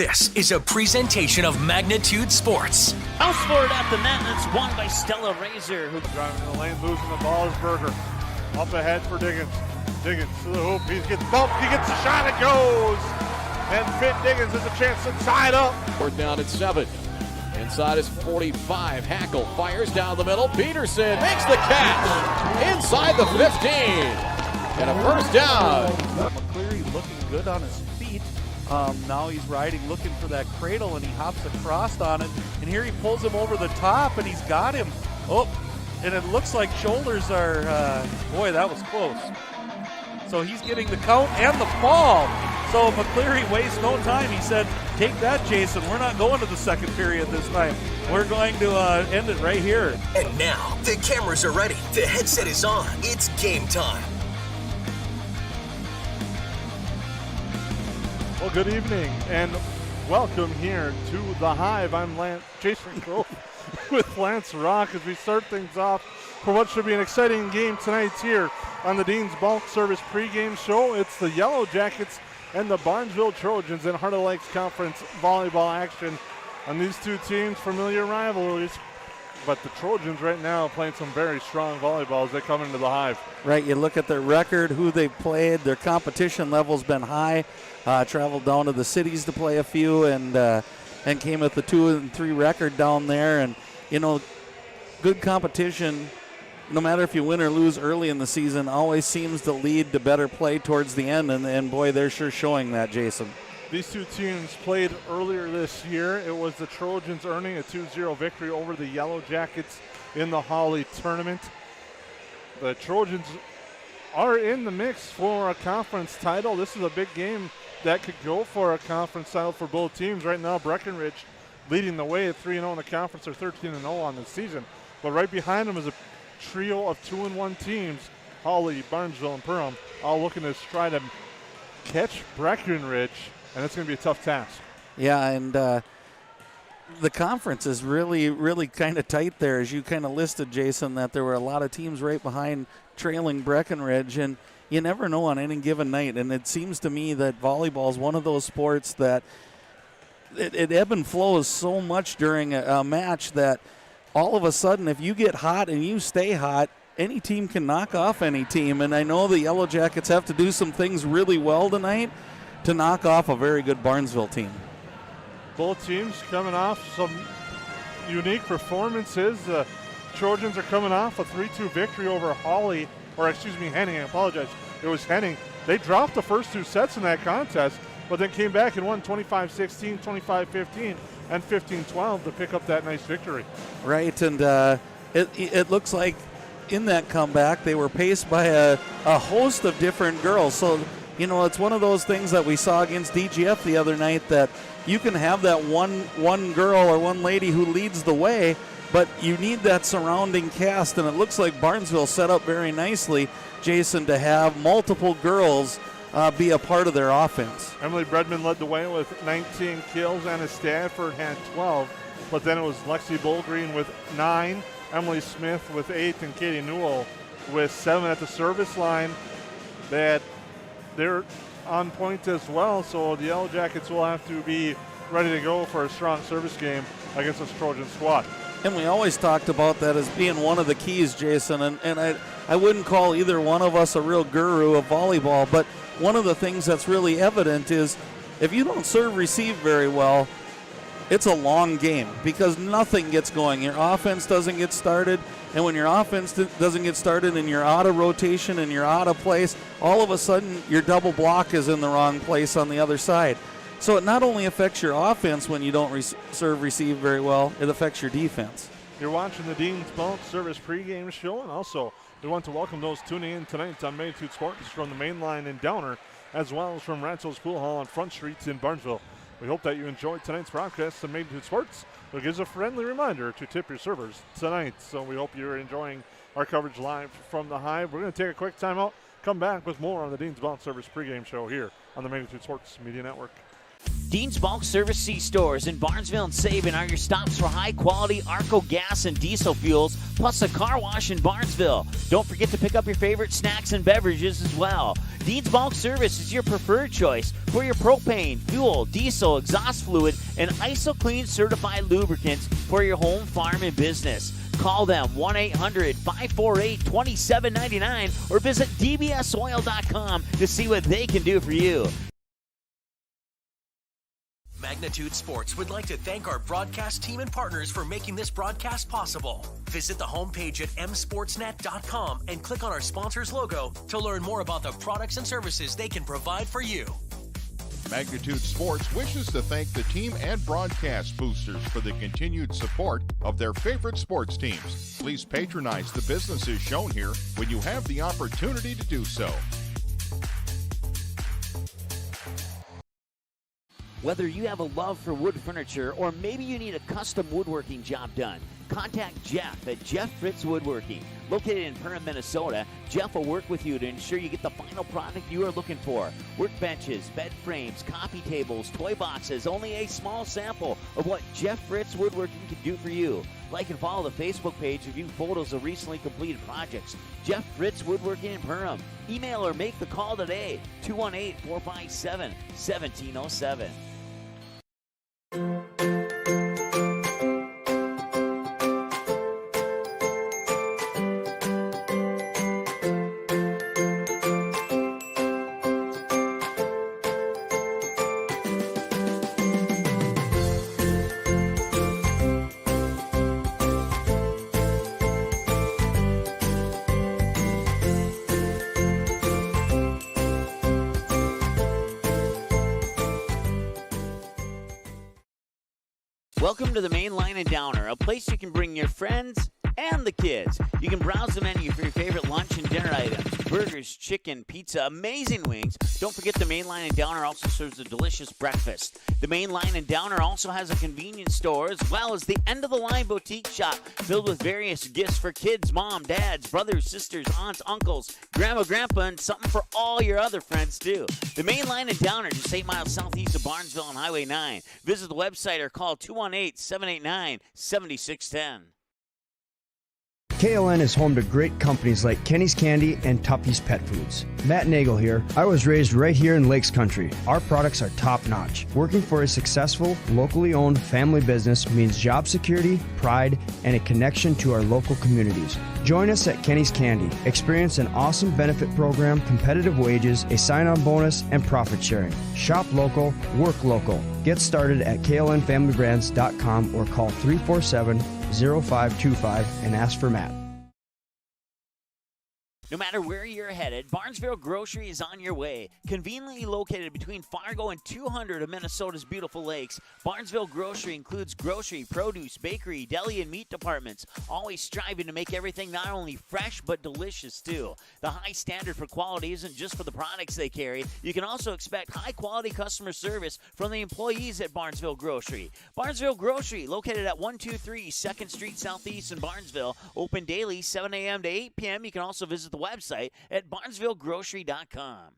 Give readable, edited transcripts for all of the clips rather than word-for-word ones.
This is a presentation of Magnitude Sports. House for it at the net, and it's won by Stella Razor, who driving the lane, losing the ball is Berger. Up ahead for Diggins. Diggins to the hoop. He gets bumped. He gets a shot. It goes. And Finn Diggins has a chance to tie it up. Fourth down at 7. Inside is 45. Hackle fires down the middle. Peterson makes the catch inside the 15. And a first down. McCleary looking good on his feet. Now he's riding, looking for that cradle, and he hops across on it. And here he pulls him over the top, and he's got him. Oh, and it looks like shoulders are, boy, that was close. So he's getting the count and the fall. So McCleary wastes no time. He said, take that, Jason. We're not going to the second period this time. We're going to end it right here. And now, the cameras are ready. The headset is on. It's game time. Well, good evening and welcome here to the Hive. I'm Jason Grove with Lance Rock as we start things off for what should be an exciting game tonight here on the Dean's Bulk Service pregame show. It's the Yellowjackets and the Barnesville Trojans in Heart of Lakes Conference volleyball action. On these two teams, familiar rivalries, but the Trojans right now are playing some very strong volleyball as they come into the Hive. Right, you look at their record, who they've played, their competition level's been high. Traveled down to the cities to play a few and came with the 2-3 record down there. And, you know, good competition, no matter if you win or lose early in the season, always seems to lead to better play towards the end. And boy, they're sure showing that, Jason. These two teams played earlier this year. It was the Trojans earning a 2-0 victory over the Yellowjackets in the Holly tournament. The Trojans are in the mix for a conference title. This is a big game that could go for a conference title for both teams. Right now, Breckenridge leading the way at 3-0 in the conference, or 13-0 on the season. But right behind them is a trio of 2-1 teams, Holly, Barnesville, and Perham, all looking to try to catch Breckenridge, and it's going to be a tough task. Yeah, and the conference is really, really kind of tight there, as you kind of listed, Jason, that there were a lot of teams right behind trailing Breckenridge, and you never know on any given night. And it seems to me that volleyball is one of those sports that it ebb and flows so much during a match that all of a sudden, if you get hot and you stay hot, any team can knock off any team. And I know the Yellowjackets have to do some things really well tonight to knock off a very good Barnesville team. Both teams coming off some unique performances. The Trojans are coming off a 3-2 victory over Holly, or excuse me, Henning, I apologize. It was Henning. They dropped the first two sets in that contest, but then came back and won 25-16, 25-15, and 15-12 to pick up that nice victory. Right, and it looks like in that comeback they were paced by a host of different girls. So, you know, it's one of those things that we saw against DGF the other night, that you can have that one girl or one lady who leads the way, but you need that surrounding cast, and it looks like Barnesville set up very nicely, Jason, to have multiple girls be a part of their offense. Emily Bredman led the way with 19 kills. Anna Stafford had 12, but then it was Lexi Bullgreen with 9, Emily Smith with 8, and Katie Newell with 7 at the service line. They're on point as well, so the Yellowjackets will have to be ready to go for a strong service game against this Trojan squad. And we always talked about that as being one of the keys, Jason, and I wouldn't call either one of us a real guru of volleyball, but one of the things that's really evident is if you don't serve receive very well, it's a long game because nothing gets going. Your offense doesn't get started, and when your offense doesn't get started and you're out of rotation and you're out of place, all of a sudden your double block is in the wrong place on the other side. So it not only affects your offense when you don't serve receive very well, it affects your defense. You're watching the Dean's Bulk Service pregame show, and also we want to welcome those tuning in tonight on Magnitude Sports from the main line in Downer, as well as from Ratzo's Pool Hall on Front Streets in Barnesville. We hope that you enjoyed tonight's broadcast of Magnitude Sports. It gives a friendly reminder to tip your servers tonight. So we hope you're enjoying our coverage live from the Hive. We're going to take a quick timeout, come back with more on the Dean's Bulk Service pregame show here on the Magnitude Sports Media Network. Dean's Bulk Service C-Stores in Barnesville and Sabin are your stops for high-quality Arco gas and diesel fuels, plus a car wash in Barnesville. Don't forget to pick up your favorite snacks and beverages as well. Dean's Bulk Service is your preferred choice for your propane, fuel, diesel, exhaust fluid, and ISO-Clean certified lubricants for your home, farm, and business. Call them 1-800-548-2799 or visit dbsoil.com to see what they can do for you. Magnitude Sports would like to thank our broadcast team and partners for making this broadcast possible. Visit the homepage at msportsnet.com and click on our sponsor's logo to learn more about the products and services they can provide for you. Magnitude Sports wishes to thank the team and broadcast boosters for the continued support of their favorite sports teams. Please patronize the businesses shown here when you have the opportunity to do so. Whether you have a love for wood furniture or maybe you need a custom woodworking job done, contact Jeff at Jeff Fritz Woodworking. Located in Perham, Minnesota, Jeff will work with you to ensure you get the final product you are looking for. Workbenches, bed frames, coffee tables, toy boxes, only a small sample of what Jeff Fritz Woodworking can do for you. Like and follow the Facebook page to view photos of recently completed projects. Jeff Fritz Woodworking in Perham. Email or make the call today, 218-457-1707. Welcome to the Main Line and Downer, a place you can bring your friends and the kids. You can browse the menu for your favorite lunch and dinner items. Burgers, chicken, pizza, amazing wings. Don't forget the Main Line and Downer also serves a delicious breakfast. The Main Line and Downer also has a convenience store as well as the end-of-the-line boutique shop filled with various gifts for kids, mom, dads, brothers, sisters, aunts, uncles, grandma, grandpa, and something for all your other friends too. The Main Line and Downer, just 8 miles southeast of Barnesville on Highway 9. Visit the website or call 218-789-7610. KLN is home to great companies like Kenny's Candy and Tuffy's Pet Foods. Matt Nagel here. I was raised right here in Lakes Country. Our products are top-notch. Working for a successful, locally owned family business means job security, pride, and a connection to our local communities. Join us at Kenny's Candy. Experience an awesome benefit program, competitive wages, a sign-on bonus, and profit sharing. Shop local, work local. Get started at klnfamilybrands.com or call 347-0525 and ask for Matt. No matter where you're headed, Barnesville Grocery is on your way. Conveniently located between Fargo and 200 of Minnesota's beautiful lakes, Barnesville Grocery includes grocery, produce, bakery, deli, and meat departments, always striving to make everything not only fresh but delicious too. The high standard for quality isn't just for the products they carry. You can also expect high-quality customer service from the employees at Barnesville Grocery. Barnesville Grocery, located at 123 2nd Street Southeast in Barnesville, open daily 7 a.m. to 8 p.m. You can also visit the website at barnesvillegrocery.com.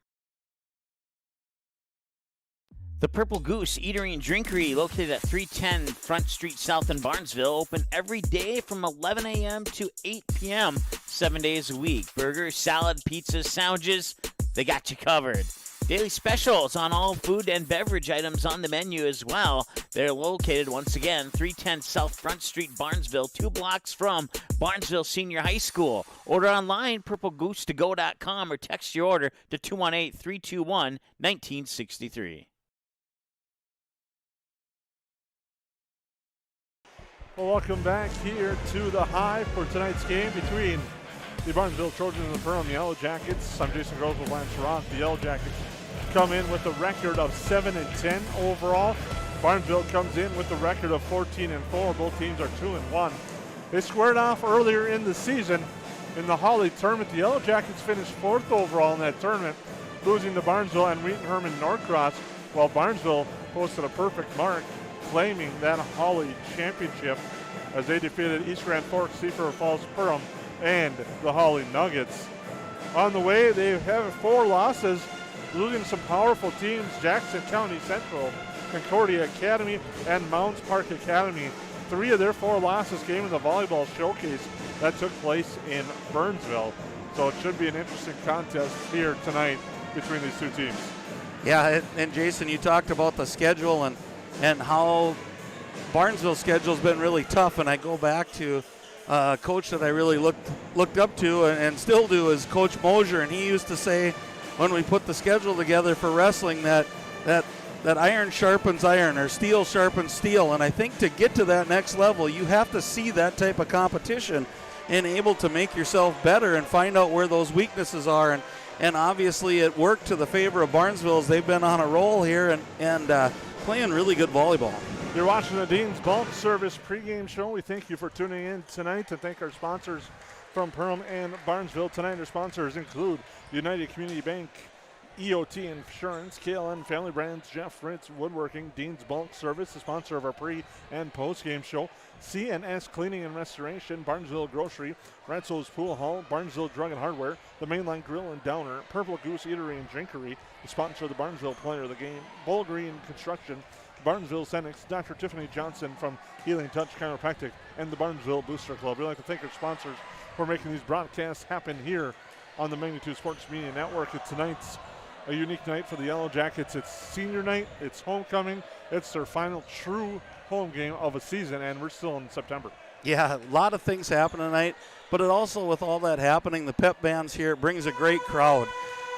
The Purple Goose Eatery and Drinkery, located at 310 Front Street South in Barnesville, open every day from 11 a.m. to 8 p.m., 7 days a week. Burgers, salad, pizzas, sandwiches, they got you covered. Daily specials on all food and beverage items on the menu as well. They're located, once again, 310 South Front Street, Barnesville, 2 blocks from Barnesville Senior High School. Order online, purplegoose2go.com, or text your order to 218-321-1963. Well, welcome back here to the Hive for tonight's game between the Barnesville Trojans and the Perham Yellowjackets. I'm Jason Groves with Lance Roth. The Yellowjackets come in with a record of 7-10 overall. Barnesville comes in with a record of 14-4. Both teams are 2-1. They squared off earlier in the season in the Holly tournament. The Yellowjackets finished 4th overall in that tournament, losing to Barnesville and Wheaton Herman Norcross, while Barnesville posted a perfect mark, claiming that Holly championship as they defeated East Grand Forks, Seaford Falls, Perham, and the Holly Nuggets. On the way, they have 4 losses, losing some powerful teams: Jackson County Central, Concordia Academy, and Mounds Park Academy. 3 of their 4 losses came in the volleyball showcase that took place in Burnsville. So it should be an interesting contest here tonight between these two teams. Yeah, and Jason, you talked about the schedule and how Barnesville's schedule's been really tough, and I go back to a coach that I really looked up to and still do is Coach Mosier, and he used to say when we put the schedule together for wrestling that iron sharpens iron or steel sharpens steel, and I think to get to that next level you have to see that type of competition and able to make yourself better and find out where those weaknesses are, and obviously it worked to the favor of Barnesville as they've been on a roll here and playing really good volleyball. You're watching the Dean's Bulk Service pregame show. We thank you for tuning in tonight and thank our sponsors from Perham and Barnesville. Tonight our sponsors include United Community Bank, EOT Insurance, KLN Family Brands, Jeff Fritz Woodworking, Dean's Bulk Service, the sponsor of our pre- and post-game show, CNS Cleaning and Restoration, Barnesville Grocery, Ratzo's Pool Hall, Barnesville Drug and Hardware, the Mainline Grill and Downer, Purple Goose Eatery and Drinkery, the sponsor of the Barnesville Player of the Game, Bull Green Construction, Barnesville Senex, Dr. Tiffany Johnson from Healing Touch Chiropractic, and the Barnesville Booster Club. We'd like to thank our sponsors for making these broadcasts happen here on the Magnitude Sports Media Network. Tonight's a unique night for the Yellowjackets. It's senior night, it's homecoming, it's their final true home game of a season, and we're still in September. Yeah, a lot of things happen tonight, but it also, with all that happening, the pep band's here, it brings a great crowd.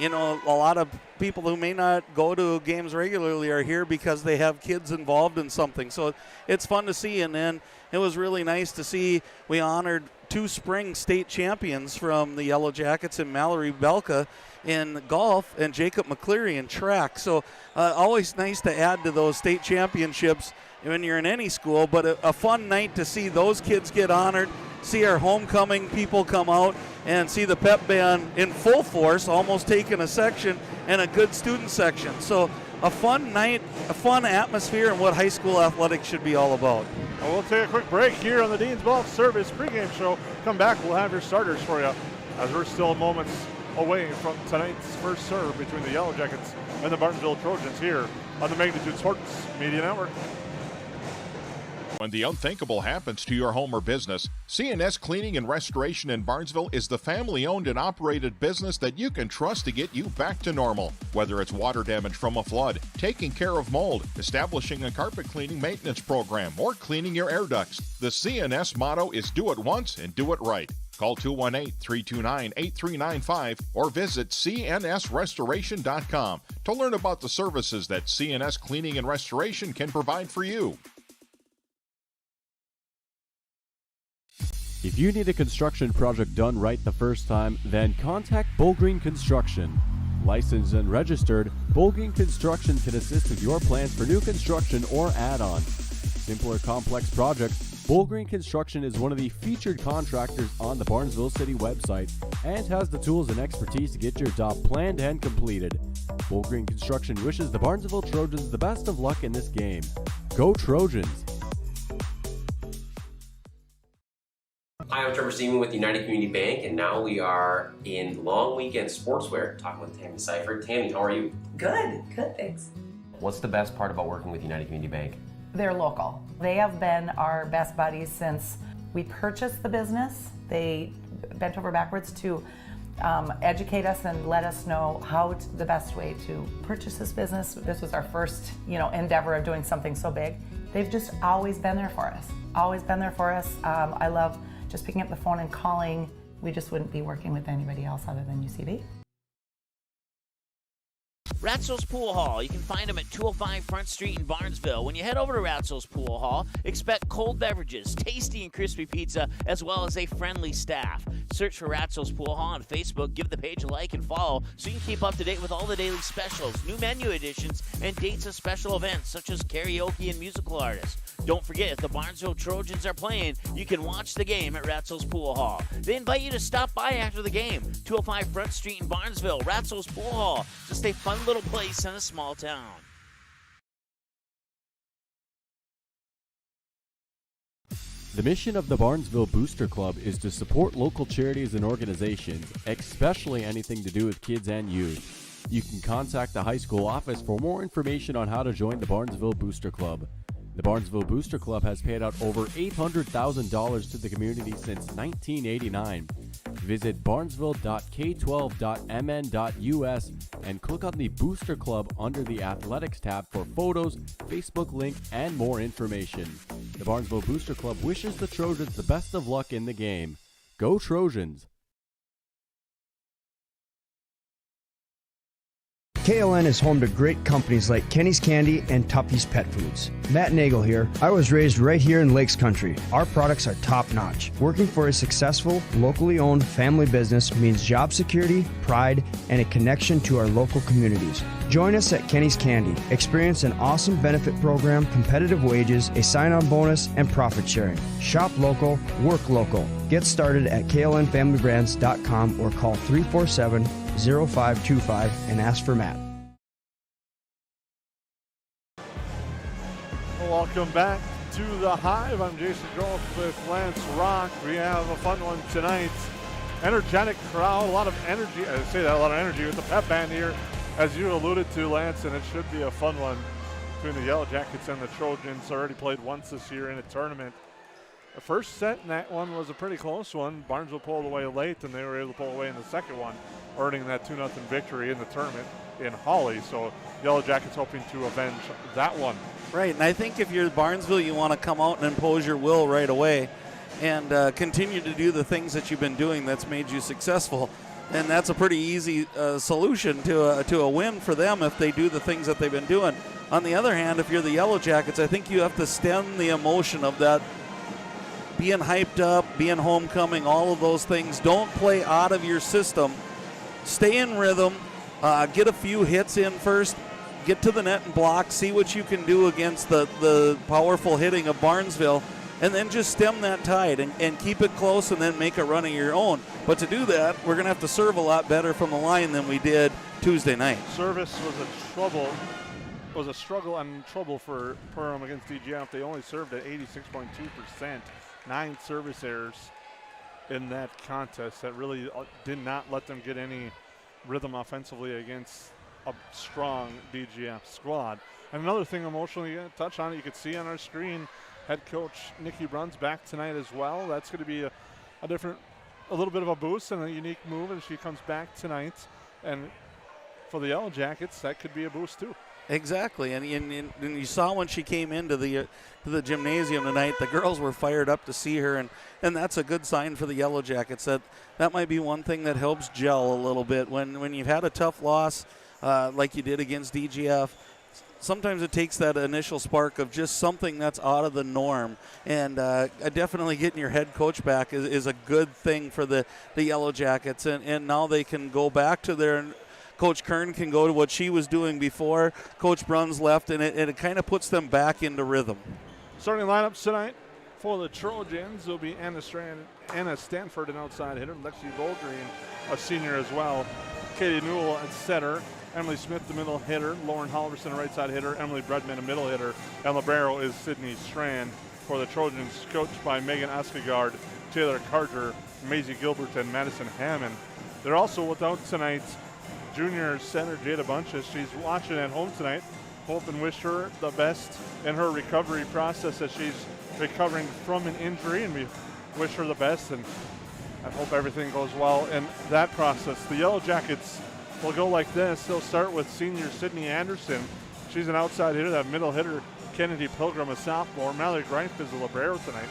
You know, a lot of people who may not go to games regularly are here because they have kids involved in something. So it's fun to see, and then it was really nice to see we honored 2 spring state champions from the Yellowjackets and Mallory Belka in golf and Jacob McCleary in track. So always nice to add to those state championships when you're in any school, but a fun night to see those kids get honored, see our homecoming people come out, and see the pep band in full force, almost taking a section, and a good student section. So a fun night, a fun atmosphere, and what high school athletics should be all about. Well, we'll take a quick break here on the Dean's Bulk Service pregame show. Come back, we'll have your starters for you as we're still moments away from tonight's first serve between the Yellowjackets and the Barnesville Trojans here on the Magnitude Sports Media Network. When the unthinkable happens to your home or business, CNS Cleaning and Restoration in Barnesville is the family-owned and operated business that you can trust to get you back to normal. Whether it's water damage from a flood, taking care of mold, establishing a carpet cleaning maintenance program, or cleaning your air ducts, the CNS motto is do it once and do it right. Call 218-329-8395 or visit cnsrestoration.com to learn about the services that CNS Cleaning and Restoration can provide for you. If you need a construction project done right the first time, then contact Bull Green Construction. Licensed and registered, Bull Green Construction can assist with your plans for new construction or add-ons. Simple or complex projects, Bull Green Construction is one of the featured contractors on the Barnesville City website and has the tools and expertise to get your job planned and completed. Bull Green Construction wishes the Barnesville Trojans the best of luck in this game. Go Trojans! Hi, I'm Trevor Seaman with United Community Bank, and now we are in Long Weekend Sportswear talking with Tammy Seifert. Tammy, how are you? Good, thanks. What's the best part about working with United Community Bank? They're local. They have been our best buddies since we purchased the business. They bent over backwards to educate us and let us know the best way to purchase this business. This was our first, endeavor of doing something so big. They've just always been there for us. I love just picking up the phone and calling. We just wouldn't be working with anybody else other than UCB. Ratzo's Pool Hall. You can find them at 205 Front Street in Barnesville. When you head over to Ratzo's Pool Hall, expect cold beverages, tasty and crispy pizza, as well as a friendly staff. Search for Ratzo's Pool Hall on Facebook, give the page a like and follow so you can keep up to date with all the daily specials, new menu additions, and dates of special events such as karaoke and musical artists. Don't forget, if the Barnesville Trojans are playing, you can watch the game at Ratzo's Pool Hall. They invite you to stop by after the game. 205 Front Street in Barnesville, Ratzo's Pool Hall. Just a fun little place in a small town. The mission of the Barnesville Booster Club is to support local charities and organizations, especially anything to do with kids and youth. You can contact the high school office for more information on how to join the Barnesville Booster Club. The Barnesville Booster Club has paid out over $800,000 to the community since 1989. Visit barnesville.k12.mn.us and click on the Booster Club under the Athletics tab for photos, Facebook link, and more information. The Barnesville Booster Club wishes the Trojans the best of luck in the game. Go Trojans! KLN is home to great companies like Kenny's Candy and Tuffy's Pet Foods. Matt Nagel here. I was raised right here in Lakes Country. Our products are top-notch. Working for a successful, locally owned family business means job security, pride, and a connection to our local communities. Join us at Kenny's Candy. Experience an awesome benefit program, competitive wages, a sign-on bonus, and profit sharing. Shop local, work local. Get started at klnfamilybrands.com or call 347-0525 and ask for Matt. Welcome back to the Hive. I'm Jason Groff with Lance Rock. We have a fun one tonight. Energetic crowd, a lot of energy. I say that, a lot of energy with the pep band here, as you alluded to, Lance, and it should be a fun one between the Yellowjackets and the Trojans. Already played once this year in a tournament. The first set in that one was a pretty close one. Barnesville pulled away late, and they were able to pull away in the second one, earning that 2-0 victory in the tournament in Hawley. So Yellowjackets hoping to avenge that one. Right, and I think if you're Barnesville, you want to come out and impose your will right away and continue to do the things that you've been doing that's made you successful. And that's a pretty easy solution to a win for them if they do the things that they've been doing. On the other hand, if you're the Yellowjackets, I think you have to stem the emotion of that being hyped up, being homecoming, all of those things. Don't play out of your system. Stay in rhythm. Get a few hits in first. Get to the net and block. See what you can do against the powerful hitting of Barnesville. And then just stem that tide and keep it close and then make a run of your own. But to do that, we're going to have to serve a lot better from the line than we did Tuesday night. Service was a struggle and trouble for Perham against DGF. They only served at 86.2%. 9 service errors in that contest. That really did not let them get any rhythm offensively against a strong DGF squad. And another thing emotionally, touch on it, you could see on our screen, head coach Nikki Brunn's back tonight as well. That's going to be a little bit of a boost and a unique move as she comes back tonight. And for the Yellowjackets, that could be a boost too. Exactly, and you saw when she came into the gymnasium tonight, the girls were fired up to see her, and that's a good sign for the Yellowjackets. That might be one thing that helps gel a little bit. When you've had a tough loss like you did against DGF, sometimes it takes that initial spark of just something that's out of the norm, and definitely getting your head coach back is a good thing for the Yellowjackets, and now they can go back to their – Coach Kern can go to what she was doing before Coach Brunn's left, and it kind of puts them back into rhythm. Starting lineups tonight for the Trojans will be Anna Stanford, an outside hitter, Lexi Volgreen, a senior as well, Katie Newell at center, Emily Smith, the middle hitter, Lauren Halverson, a right side hitter, Emily Bredman, a middle hitter, and libero is Sydney Strand for the Trojans, coached by Megan Oskegard, Taylor Carter, Maisie Gilbert, and Madison Hammond. They're also without tonight junior center Jada Bunches. She's watching at home tonight. Hope and wish her the best in her recovery process as she's recovering from an injury, and we wish her the best and I hope everything goes well in that process. The Yellowjackets will go like this. They'll start with senior Sydney Anderson. She's an outside hitter. That middle hitter, Kennedy Pilgrim, a sophomore. Mallory Greif is a libero tonight.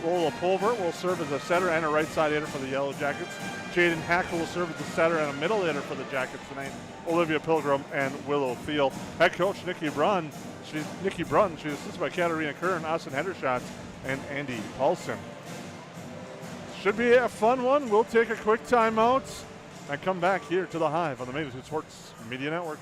Lola Pulver will serve as a setter and a right side hitter for the Yellowjackets. Jaden Hackle will serve as a setter and a middle hitter for the Jackets tonight. Olivia Pilgrim and Willow Field. Head coach Nikki Brunn. She's assisted by Katarina Kern, Austin Hendershot, and Andy Paulson. Should be a fun one. We'll take a quick timeout and come back here to the Hive on the Magnitude Sports Media Network.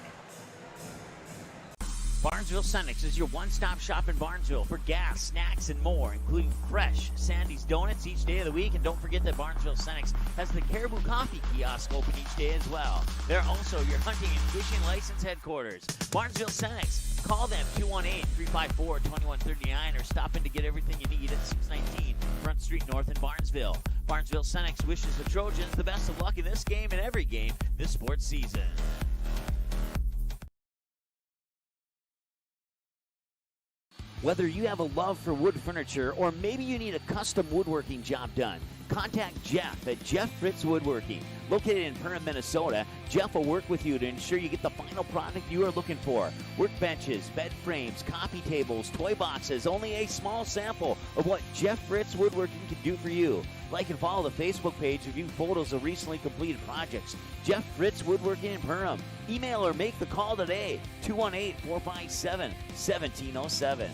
Barnesville Senex is your one-stop shop in Barnesville for gas, snacks, and more, including fresh Sandy's Donuts each day of the week. And don't forget that Barnesville Senex has the Caribou Coffee kiosk open each day as well. They're also your hunting and fishing license headquarters. Barnesville Senex. Call them 218-354-2139 or stop in to get everything you need at 619 Front Street North in Barnesville. Barnesville Senex wishes the Trojans the best of luck in this game and every game this sports season. Whether you have a love for wood furniture or maybe you need a custom woodworking job done, contact Jeff at Jeff Fritz Woodworking. Located in Perham, Minnesota, Jeff will work with you to ensure you get the final product you are looking for. Workbenches, bed frames, coffee tables, toy boxes, only a small sample of what Jeff Fritz Woodworking can do for you. Like and follow the Facebook page to view photos of recently completed projects. Jeff Fritz Woodworking in Perham. Email or make the call today, 218-457-1707.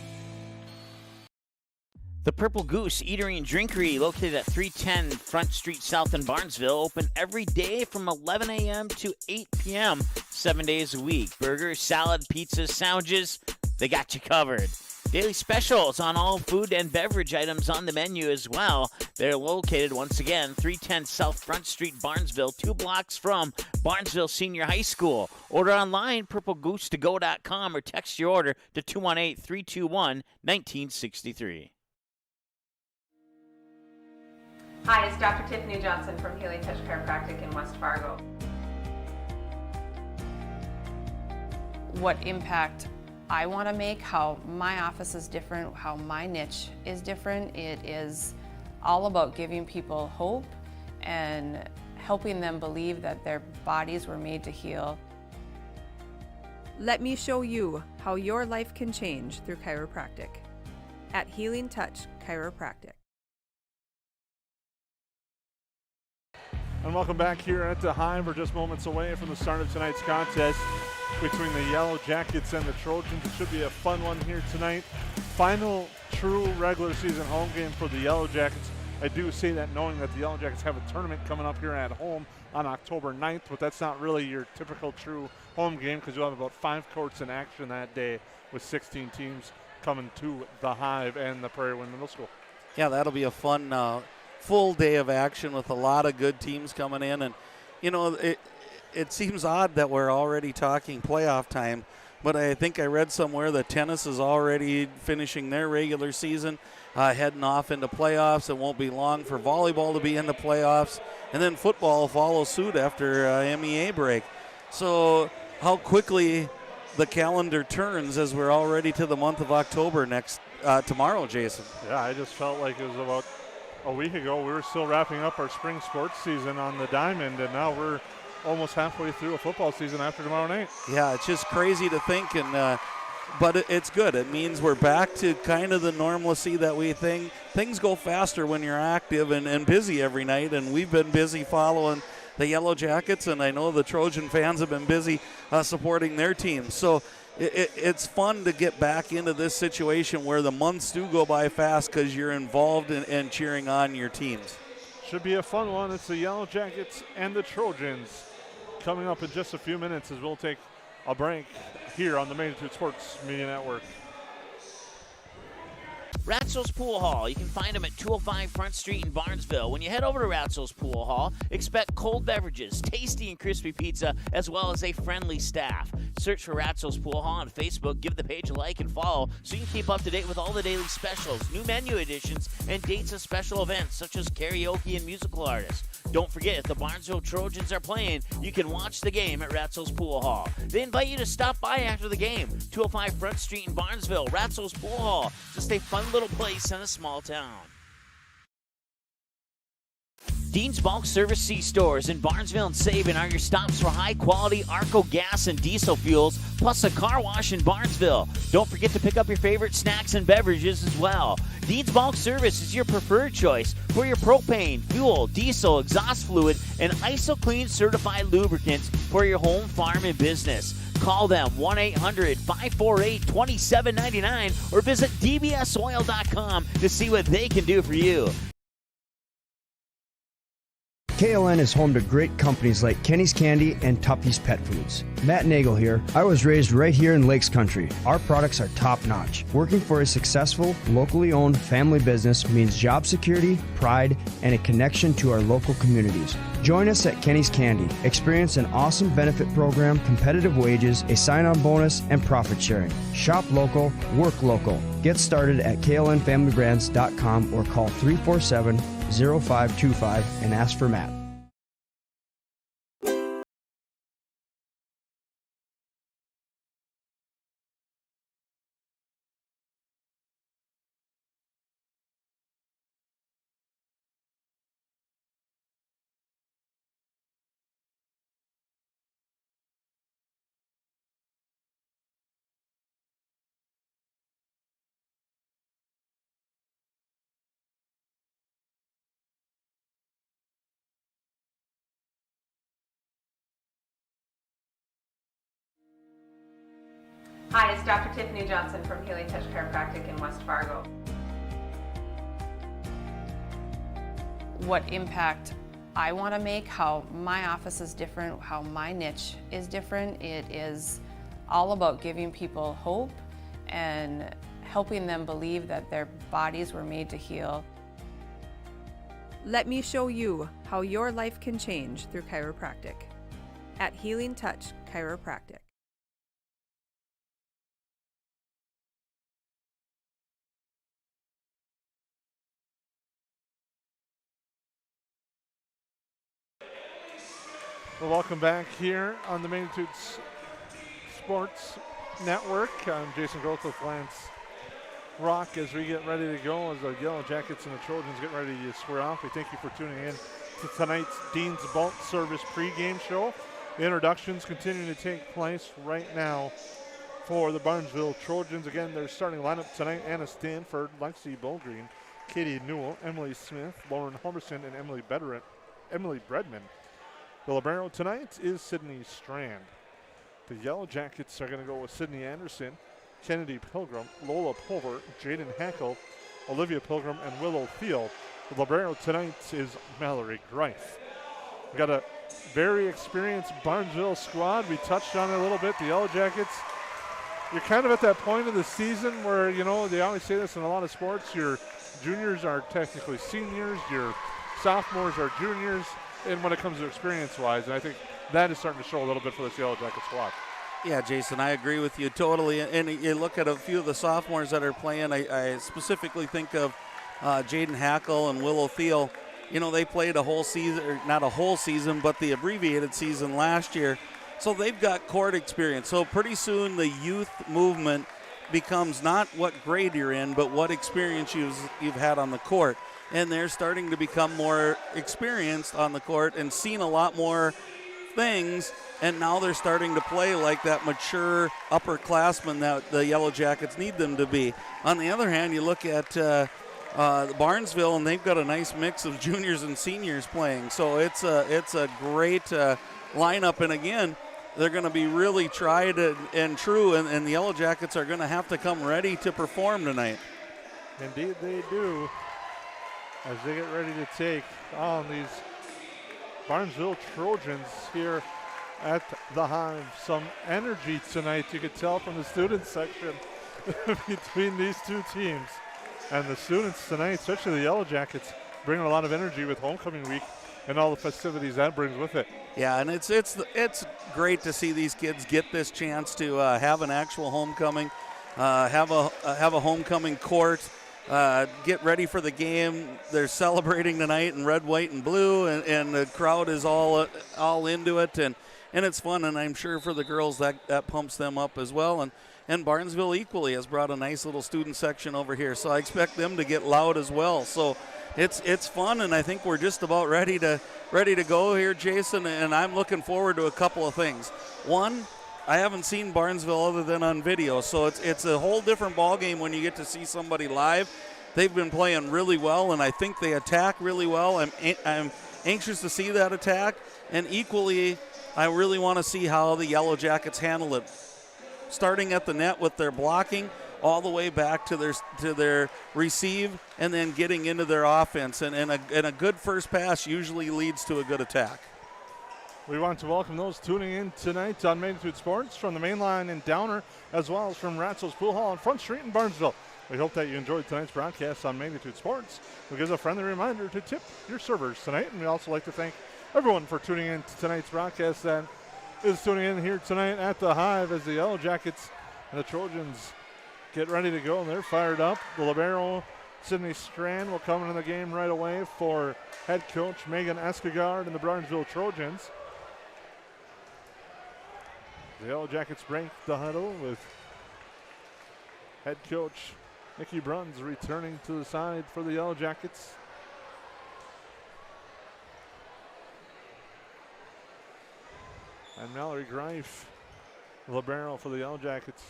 The Purple Goose Eatery and Drinkery, located at 310 Front Street South in Barnesville, open every day from 11 a.m. to 8 p.m., 7 days a week. Burgers, salad, pizzas, sandwiches, they got you covered. Daily specials on all food and beverage items on the menu as well. They're located, once again, 310 South Front Street, Barnesville, 2 blocks from Barnesville Senior High School. Order online, purplegoose2go.com, or text your order to 218-321-1963. Hi, it's Dr. Tiffany Johnson from Healing Touch Chiropractic in West Fargo. What impact I want to make, how my office is different, how my niche is different. It is all about giving people hope and helping them believe that their bodies were made to heal. Let me show you how your life can change through chiropractic at Healing Touch Chiropractic. And welcome back here at the Hive. We're just moments away from the start of tonight's contest between the Yellowjackets and the Trojans. It should be a fun one here tonight. Final true regular season home game for the Yellowjackets. I do say that knowing that the Yellowjackets have a tournament coming up here at home on October 9th, but that's not really your typical true home game because you'll have about 5 courts in action that day with 16 teams coming to the Hive and the Prairie Wind Middle School. Yeah, that'll be a fun full day of action with a lot of good teams coming in. And, you know, it seems odd that we're already talking playoff time, but I think I read somewhere that tennis is already finishing their regular season, heading off into playoffs. It won't be long for volleyball to be into playoffs, and then football will follow suit after MEA break. So how quickly the calendar turns as we're already to the month of October tomorrow, Jason. Yeah, I just felt like it was about a week ago we were still wrapping up our spring sports season on the diamond, and now we're almost halfway through a football season after tomorrow night. Yeah, it's just crazy to think, and but it's good. It means we're back to kind of the normalcy that we think. Things go faster when you're active and busy every night, and we've been busy following the Yellowjackets, and I know the Trojan fans have been busy supporting their team. So it's fun to get back into this situation where the months do go by fast because you're involved in cheering on your teams. Should be a fun one. It's the Yellowjackets and the Trojans coming up in just a few minutes as we'll take a break here on the Magnitude Sports Media Network. Ratzel's Pool Hall. You can find them at 205 Front Street in Barnesville. When you head over to Ratzel's Pool Hall, expect cold beverages, tasty and crispy pizza, as well as a friendly staff. Search for Ratzel's Pool Hall on Facebook. Give the page a like and follow so you can keep up to date with all the daily specials, new menu additions, and dates of special events such as karaoke and musical artists. Don't forget, if the Barnesville Trojans are playing, you can watch the game at Ratzel's Pool Hall. They invite you to stop by after the game. 205 Front Street in Barnesville, Ratzel's Pool Hall. Just a fun little place in a small town. Dean's Bulk Service C-Stores in Barnesville and Sabin are your stops for high-quality Arco gas and diesel fuels, plus a car wash in Barnesville. Don't forget to pick up your favorite snacks and beverages as well. Dean's Bulk Service is your preferred choice for your propane, fuel, diesel, exhaust fluid, and ISO-Clean certified lubricants for your home, farm, and business. Call them 1-800-548-2799 or visit dbsoil.com to see what they can do for you. KLN is home to great companies like Kenny's Candy and Tuffy's Pet Foods. Matt Nagel here. I was raised right here in Lakes Country. Our products are top-notch. Working for a successful, locally owned family business means job security, pride, and a connection to our local communities. Join us at Kenny's Candy. Experience an awesome benefit program, competitive wages, a sign-on bonus, and profit sharing. Shop local, work local. Get started at klnfamilybrands.com or call 347-0525 and ask for Matt. Hi, it's Dr. Tiffany Johnson from Healing Touch Chiropractic in West Fargo. What impact I want to make, how my office is different, how my niche is different. It is all about giving people hope and helping them believe that their bodies were made to heal. Let me show you how your life can change through chiropractic at Healing Touch Chiropractic. Well, welcome back here on the Magnitude Sports Network. I'm Jason Groth with Lance Rock as we get ready to go as the Yellowjackets and the Trojans get ready to square off. We thank you for tuning in to tonight's Dean's Bulk Service pregame show. The introductions continuing to take place right now for the Barnesville Trojans. Again, their starting lineup tonight: Anna Stanford, Lexi Bulgreen, Katie Newell, Emily Smith, Lauren Humberson, and Emily Bredman. The libero tonight is Sydney Strand. The Yellowjackets are going to go with Sydney Anderson, Kennedy Pilgrim, Lola Pulver, Jaden Hackel, Olivia Pilgrim, and Willow Thiel. The libero tonight is Mallory Greif. We got a very experienced Barnesville squad. We touched on it a little bit. The Yellowjackets, you're kind of at that point of the season where, you know, they always say this in a lot of sports, your juniors are technically seniors, your sophomores are juniors, and when it comes to experience-wise, and I think that is starting to show a little bit for this Yellowjacket squad. Yeah, Jason, I agree with you totally. And you look at a few of the sophomores that are playing. I specifically think of Jaden Hackel and Willow Thiel. You know, they played a whole season, or not a whole season, but the abbreviated season last year. So they've got court experience. So pretty soon the youth movement becomes not what grade you're in, but what experience you've had on the court. And they're starting to become more experienced on the court and seen a lot more things, and now they're starting to play like that mature upperclassman that the Yellowjackets need them to be. On the other hand, you look at Barnesville, and they've got a nice mix of juniors and seniors playing. So it's a great lineup, and again, they're going to be really tried and true, and the Yellowjackets are going to have to come ready to perform tonight. Indeed they do, as they get ready to take on these Barnesville Trojans here at the Hive. Some energy tonight, you could tell from the student section between these two teams. And the students tonight, especially the Yellowjackets, bringing a lot of energy with homecoming week and all the festivities that brings with it. Yeah, and it's great to see these kids get this chance to have an actual homecoming, have a homecoming court. Get ready for the game. They're celebrating tonight in red, white, and blue, and the crowd is all into it, and it's fun. And I'm sure for the girls that pumps them up as well. And Barnesville equally has brought a nice little student section over here, so I expect them to get loud as well. So it's fun, and I think we're just about ready to go here, Jason. And I'm looking forward to a couple of things. One, I haven't seen Barnesville other than on video, so it's a whole different ball game when you get to see somebody live. They've been playing really well, and I think they attack really well. I'm anxious to see that attack, and equally, I really want to see how the Yellowjackets handle it, starting at the net with their blocking, all the way back to their receive, and then getting into their offense. And a good first pass usually leads to a good attack. We want to welcome those tuning in tonight on Magnitude Sports from the main line in Downer, as well as from Ratzo's Pool Hall on Front Street in Barnesville. We hope that you enjoyed tonight's broadcast on Magnitude Sports. We'll give a friendly reminder to tip your servers tonight, and we also like to thank everyone for tuning in to tonight's broadcast that is tuning in here tonight at the Hive as the Yellowjackets and the Trojans get ready to go, and they're fired up. The libero, Sydney Strand, will come into the game right away for head coach Megan Escagard and the Barnesville Trojans. The Yellowjackets break the huddle with head coach Nikki Bruns returning to the side for the Yellowjackets. And Mallory Greif, libero for the Yellowjackets,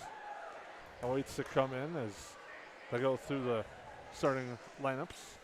awaits to come in as they go through the starting lineups.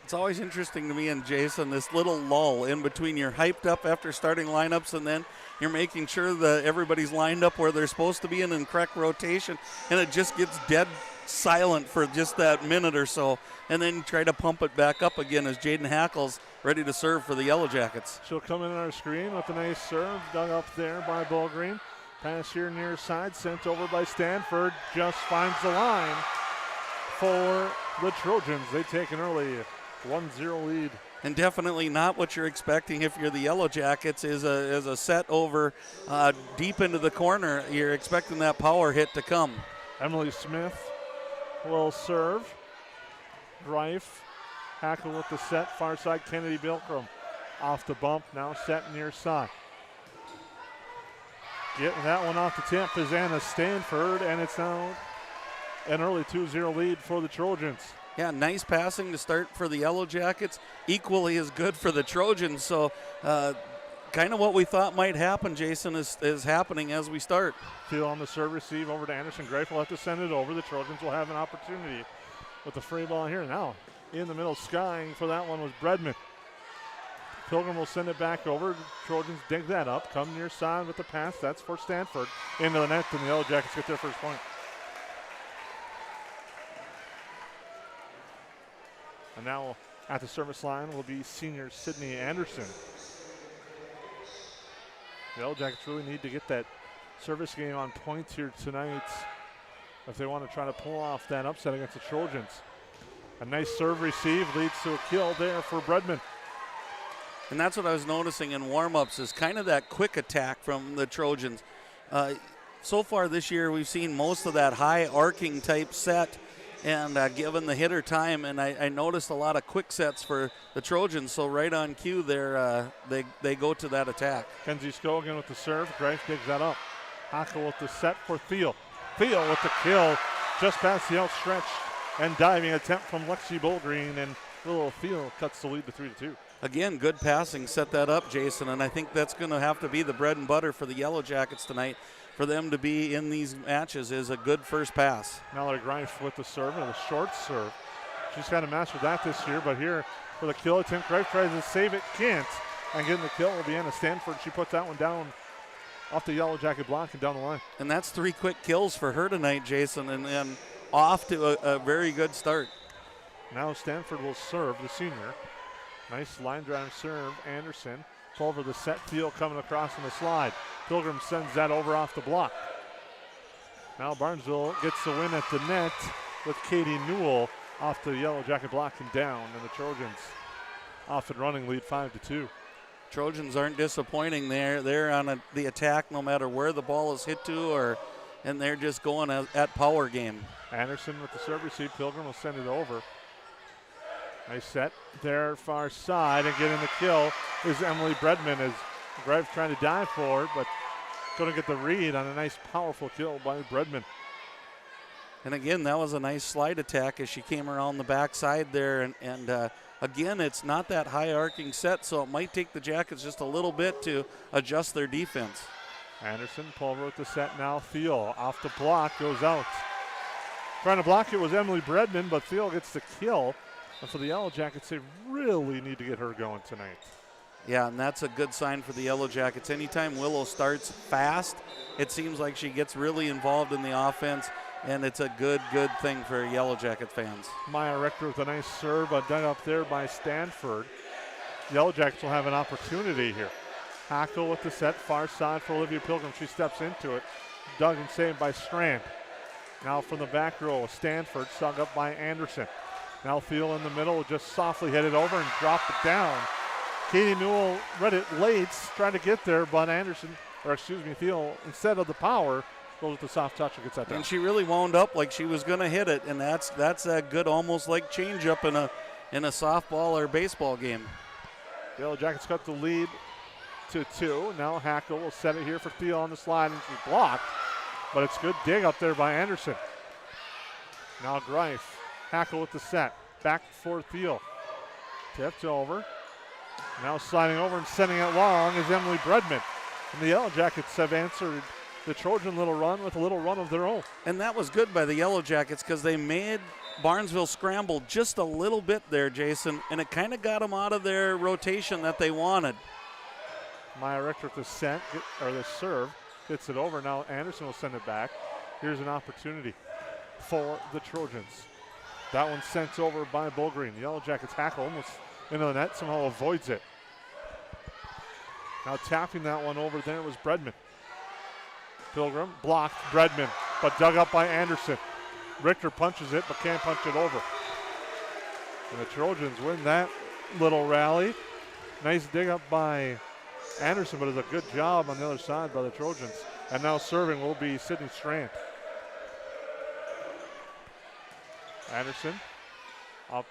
It's always interesting to me and Jason, this little lull in between. You're hyped up after starting lineups, and then you're making sure that everybody's lined up where they're supposed to be in correct rotation, and it just gets dead silent for just that minute or so, and then try to pump it back up again as Jaden Hackle's ready to serve for the Yellowjackets. She'll come in on our screen with a nice serve, dug up there by Ballgreen. Pass here near side, sent over by Stanford, just finds the line for the Trojans. They take an early 1-0 lead. And definitely not what you're expecting if you're the Yellowjackets is a set over deep into the corner. You're expecting that power hit to come. Emily Smith will serve. Greif, Hackle with the set, far side, Kennedy Bilkram off the bump, now set near side. Getting that one off the tip is Anna Stanford, and it's now an early 2-0 lead for the Trojans. Yeah, nice passing to start for the Yellowjackets. Equally as good for the Trojans. So kind of what we thought might happen, Jason, is happening as we start. Field on the serve receive over to Anderson. Greif will have to send it over. The Trojans will have an opportunity with the free ball here. Now in the middle, skying for that one was Bredman. Pilgrim will send it back over. The Trojans dig that up. Come near side with the pass. That's for Stanford. Into the net, and the Yellowjackets get their first point. And now at the service line will be senior Sydney Anderson. The Yellowjackets really need to get that service game on point here tonight if they want to try to pull off that upset against the Trojans. A nice serve receive leads to a kill there for Bredman. And that's what I was noticing in warm-ups is kind of that quick attack from the Trojans. So far this year, we've seen most of that high arcing type set and given the hitter time, and I noticed a lot of quick sets for the Trojans, so right on cue there, they go to that attack. Kenzie Scogan with the serve. Greif digs that up. Hackle with the set for Thiel. Thiel with the kill just past the outstretched and diving attempt from Lexi Ballgreen, and little Thiel cuts the lead to 3-2. Again, good passing set that up, Jason, and I think that's going to have to be the bread and butter for the Yellowjackets tonight. For them to be in these matches is a good first pass. Mallory Greif with the serve and a short serve. She's kind of mastered that this year, but here for the kill attempt, Greif tries to save it, can't, and getting the kill will be Anna Stanford. She puts that one down off the Yellowjacket block and down the line. And that's 3 quick kills for her tonight, Jason, and off to a very good start. Now Stanford will serve, the senior. Nice line drive serve, Anderson. Over the set, field coming across on the slide. Pilgrim sends that over off the block. Now Barnesville gets the win at the net with Katie Newell off the Yellowjacket block and down, and the Trojans off and running, lead 5-2. Trojans aren't disappointing there. They're on the attack no matter where the ball is hit to, and they're just going at power game. Anderson with the serve receive. Pilgrim will send it over. Nice set there, far side, and getting the kill is Emily Bredman as Greif trying to dive for it, but couldn't get the read on a nice, powerful kill by Bredman. And again, that was a nice slide attack as she came around the backside there, and again, it's not that high arcing set, so it might take the Jackets just a little bit to adjust their defense. Anderson, Pulver with the set now. Thiel off the block, goes out. Trying to block it was Emily Bredman, but Thiel gets the kill. And for the Yellowjackets, they really need to get her going tonight. Yeah, and that's a good sign for the Yellowjackets. Anytime Willow starts fast, it seems like she gets really involved in the offense, and it's a good thing for Yellowjacket fans. Maya Rector with a nice serve, dug up there by Stanford. Yellowjackets will have an opportunity here. Hackle with the set, far side for Olivia Pilgrim. She steps into it. Dug and saved by Strand. Now from the back row, Stanford, dug up by Anderson. Now Thiel in the middle, just softly headed over and dropped it down. Katie Newell read it late, trying to get there, but Thiel, instead of the power, goes with the soft touch and gets that down. And she really wound up like she was going to hit it, and that's a good, almost like change-up in a softball or baseball game. The Yellowjackets cut the lead to 2. Now Hackle will set it here for Thiel on the slide, and she's blocked, but it's good dig up there by Anderson. Now Greif. Hackle with the set. Back for Thiel. Tipped over. Now sliding over and sending it long is Emily Bredman. And the Yellowjackets have answered the Trojan little run with a little run of their own. And that was good by the Yellowjackets because they made Barnesville scramble just a little bit there, Jason, and it kind of got them out of their rotation that they wanted. Maya Richter with the serve, gets it over. Now Anderson will send it back. Here's an opportunity for the Trojans. That one's sent over by Bullgreen. The Yellowjackets hackle almost into the net, somehow avoids it. Now tapping that one over there was Bredman. Pilgrim blocked Bredman, but dug up by Anderson. Richter punches it, but can't punch it over. And the Trojans win that little rally. Nice dig up by Anderson, but it's a good job on the other side by the Trojans. And now serving will be Sydney Strand. Anderson up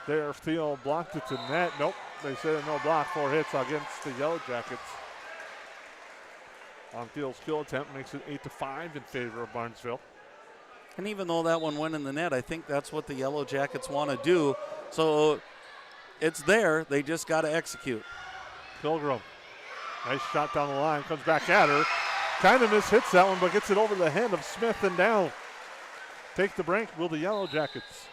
there. Thiel blocked it to net. Nope, they said no block. 4 hits against the Yellowjackets. On Thiel's kill attempt makes it 8-5 in favor of Barnesville. And even though that one went in the net, I think that's what the Yellowjackets want to do. So it's there. They just got to execute. Pilgrim, nice shot down the line. Comes back at her. Kind of mishits that one, but gets it over the head of Smith and down. Take the break, will the Yellowjackets.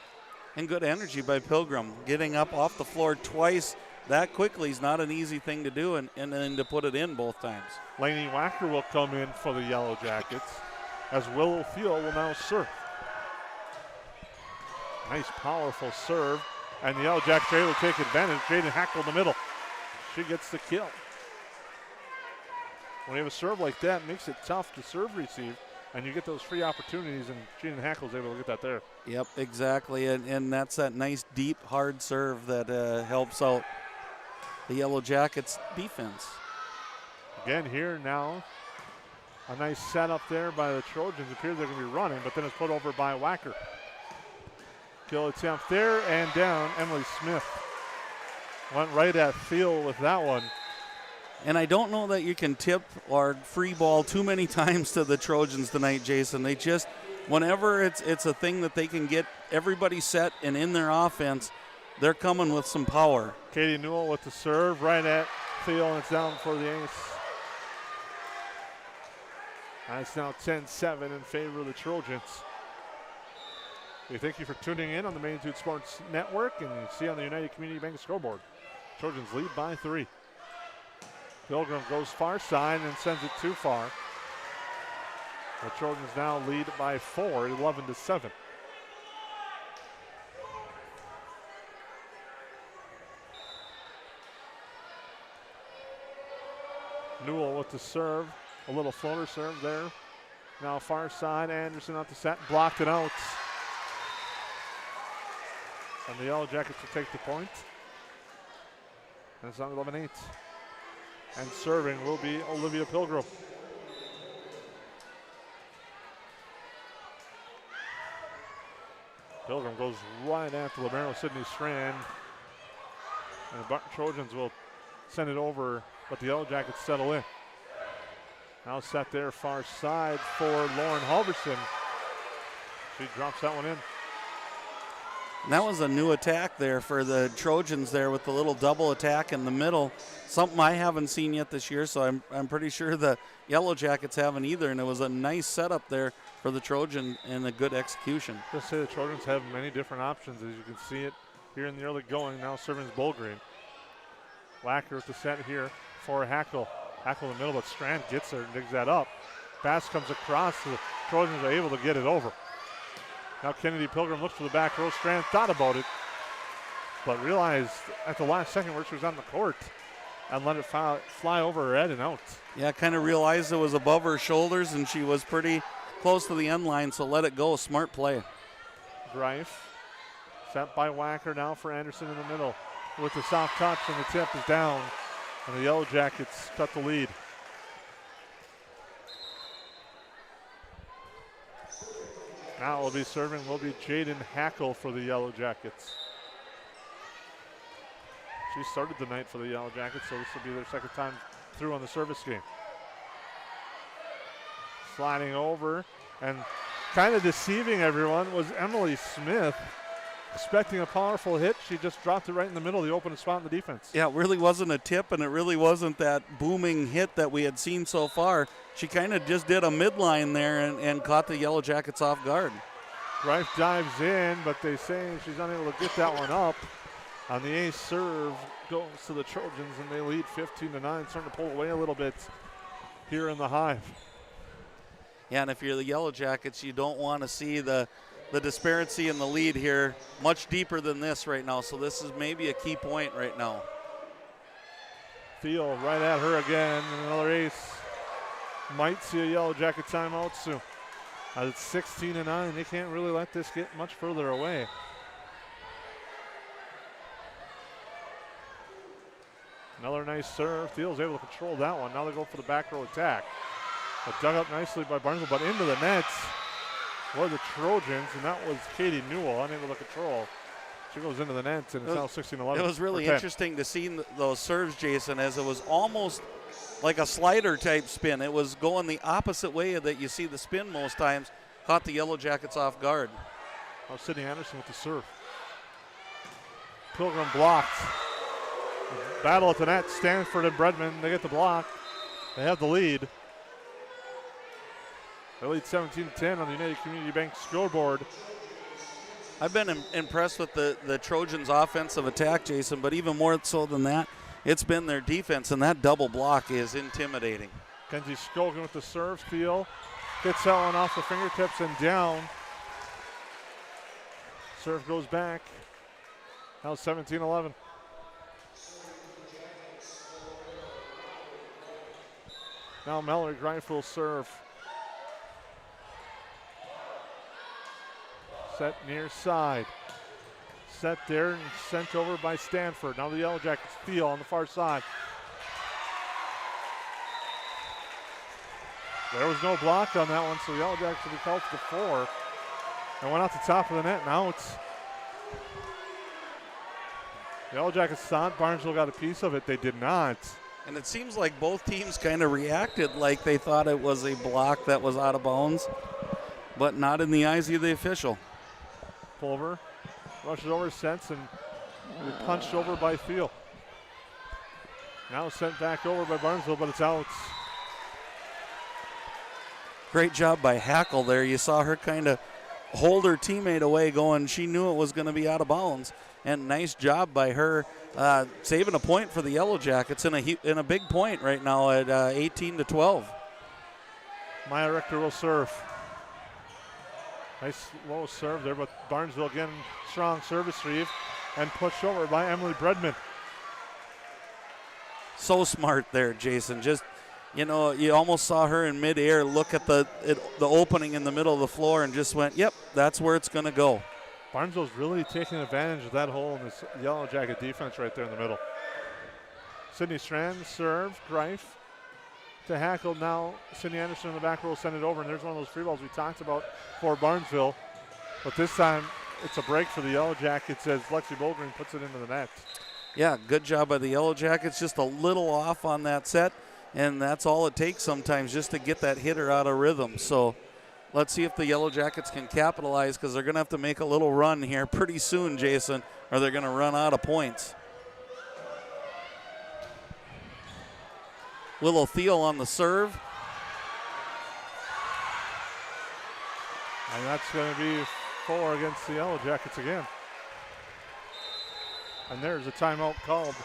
And good energy by Pilgrim. Getting up off the floor twice that quickly is not an easy thing to do, and then to put it in both times. Lainey Wacker will come in for the Yellowjackets as Willow Thiel will now serve. Nice, powerful serve, and the Yellowjackets are able to take advantage. Jaden Hackle in the middle. She gets the kill. When you have a serve like that, it makes it tough to serve receive, and you get those free opportunities, and Jaden Hackle's able to get that there. Yep, exactly, and that's that nice, deep, hard serve that helps out the Yellowjackets defense. Again here now, a nice setup there by the Trojans. It appears they're going to be running, but then it's put over by Wacker. Kill attempt there and down. Emily Smith went right at Thiel with that one. And I don't know that you can tip or free ball too many times to the Trojans tonight, Jason. They just, whenever it's a thing that they can get everybody set and in their offense, they're coming with some power. Katie Newell with the serve right at Thiel, and it's down for the ace. And it's now 10-7 in favor of the Trojans. We thank you for tuning in on the Magnitude Sports Network, and you see on the United Community Bank scoreboard. Trojans lead by 3. Pilgrim goes far side and sends it too far. The Trojans now lead by 4, 11-7. Newell with the serve, a little floater serve there. Now far side, Anderson out the set, blocked it out. And the Yellowjackets will take the point. And it's on 11-8. And serving will be Olivia Pilgrim. Pilgrim goes right at the libero Sydney Strand. And the Trojans will send it over, but the Yellowjackets settle in. Now set there far side for Lauren Halverson. She drops that one in. And that was a new attack there for the Trojans there with the little double attack in the middle. Something I haven't seen yet this year, so I'm pretty sure the Yellowjackets haven't either. And it was a nice setup there for the Trojan and a good execution. Just say the Trojans have many different options, as you can see it here in the early going. Now serving Bullgreen. Wacker with the set here for Hackle. Hackle in the middle, but Strand gets there and digs that up. Pass comes across, so the Trojans are able to get it over. Now Kennedy Pilgrim looks for the back row. Strand thought about it, but realized at the last second where she was on the court and let it fly over her head and out. Yeah, kind of realized it was above her shoulders, and she was pretty close to the end line, so let it go. Smart play. Greif set by Wacker now for Anderson in the middle with the soft touch, and the tip is down, and the Yellowjackets cut the lead. Now will be serving will be Jaden Hackle for the Yellowjackets. She started the night for the Yellowjackets, so this will be their second time through on the service game. Sliding over and kind of deceiving everyone was Emily Smith. expecting a powerful hit. She just dropped it right in the middle, the open spot in the defense. Yeah, it really wasn't a tip, and it really wasn't that booming hit that we had seen so far. She kind of just did a midline there and caught the Yellowjackets off guard. Greif dives in, but they say she's unable to get that one up. On the ace serve goes to the Trojans, and they lead 15-9, starting to pull away a little bit here in the Hive. Yeah, and if you're the Yellowjackets, you don't want to see the disparity in the lead here much deeper than this right now. So this is maybe a key point right now. Thiel right at her again, and another ace. Might see a Yellowjacket timeout soon. It's 16-9. They can't really let this get much further away. Another nice serve. Thiel's able to control that one. Now they go for the back row attack. But dug up nicely by Barnesville, but into the nets were the Trojans, and that was Katie Newell, unable to control. She goes into the nets, and it's now 16-11. It was really interesting to see those serves, Jason, as it was almost like a slider type spin. It was going the opposite way that you see the spin most times. Caught the Yellowjackets off guard. Oh, Sydney Anderson with the serve. Pilgrim blocked. Battle at the net. Stanford and Bredman, they get the block. They have the lead. They lead 17-10 on the United Community Bank scoreboard. I've been impressed with the Trojans' offensive attack, Jason, but even more so than that, it's been their defense, and that double block is intimidating. Kenzie Skolkin with the serve. Thiel gets that one off the fingertips and down. Serve goes back. Now 17-11. Now Mallory Greif will serve. Set near side. Set there and sent over by Stanford. Now the Yellowjackets Thiel on the far side. There was no block on that one, so the Yellowjackets will be called to the floor. And went out the top of the net. Now it's the Yellowjackets thought Barnesville got a piece of it. They did not. And it seems like both teams kind of reacted like they thought it was a block that was out of bounds, but not in the eyes of the official. Pulver rushes over, sets, and punched over by Thiel. Now sent back over by Barnesville, but it's out. Great job by Hackle there. You saw her kind of hold her teammate away going, she knew it was going to be out of bounds. And nice job by her saving a point for the Yellowjackets in a big point right now at 18-12. Maya Richter will serve. Nice low serve there, but Barnesville again, strong service retrieve and pushed over by Emily Bredman. So smart there, Jason. Just, you almost saw her in midair look at the opening in the middle of the floor and just went, yep, that's where it's going to go. Barnesville's really taking advantage of that hole in this Yellowjacket defense right there in the middle. Sydney Strand serve, Greif to Hackle. Now Sydney Anderson in the back row send it over, and there's one of those free balls we talked about for Barnesville. But this time it's a break for the Yellowjackets as Lexi Bolgren puts it into the net. Yeah, good job by the Yellowjackets. Just a little off on that set, and that's all it takes sometimes just to get that hitter out of rhythm. So let's see if the Yellowjackets can capitalize, because they're going to have to make a little run here pretty soon, Jason, or they're going to run out of points. Willow Thiel on the serve. And that's going to be 4 against the Yellowjackets again. And there's a timeout called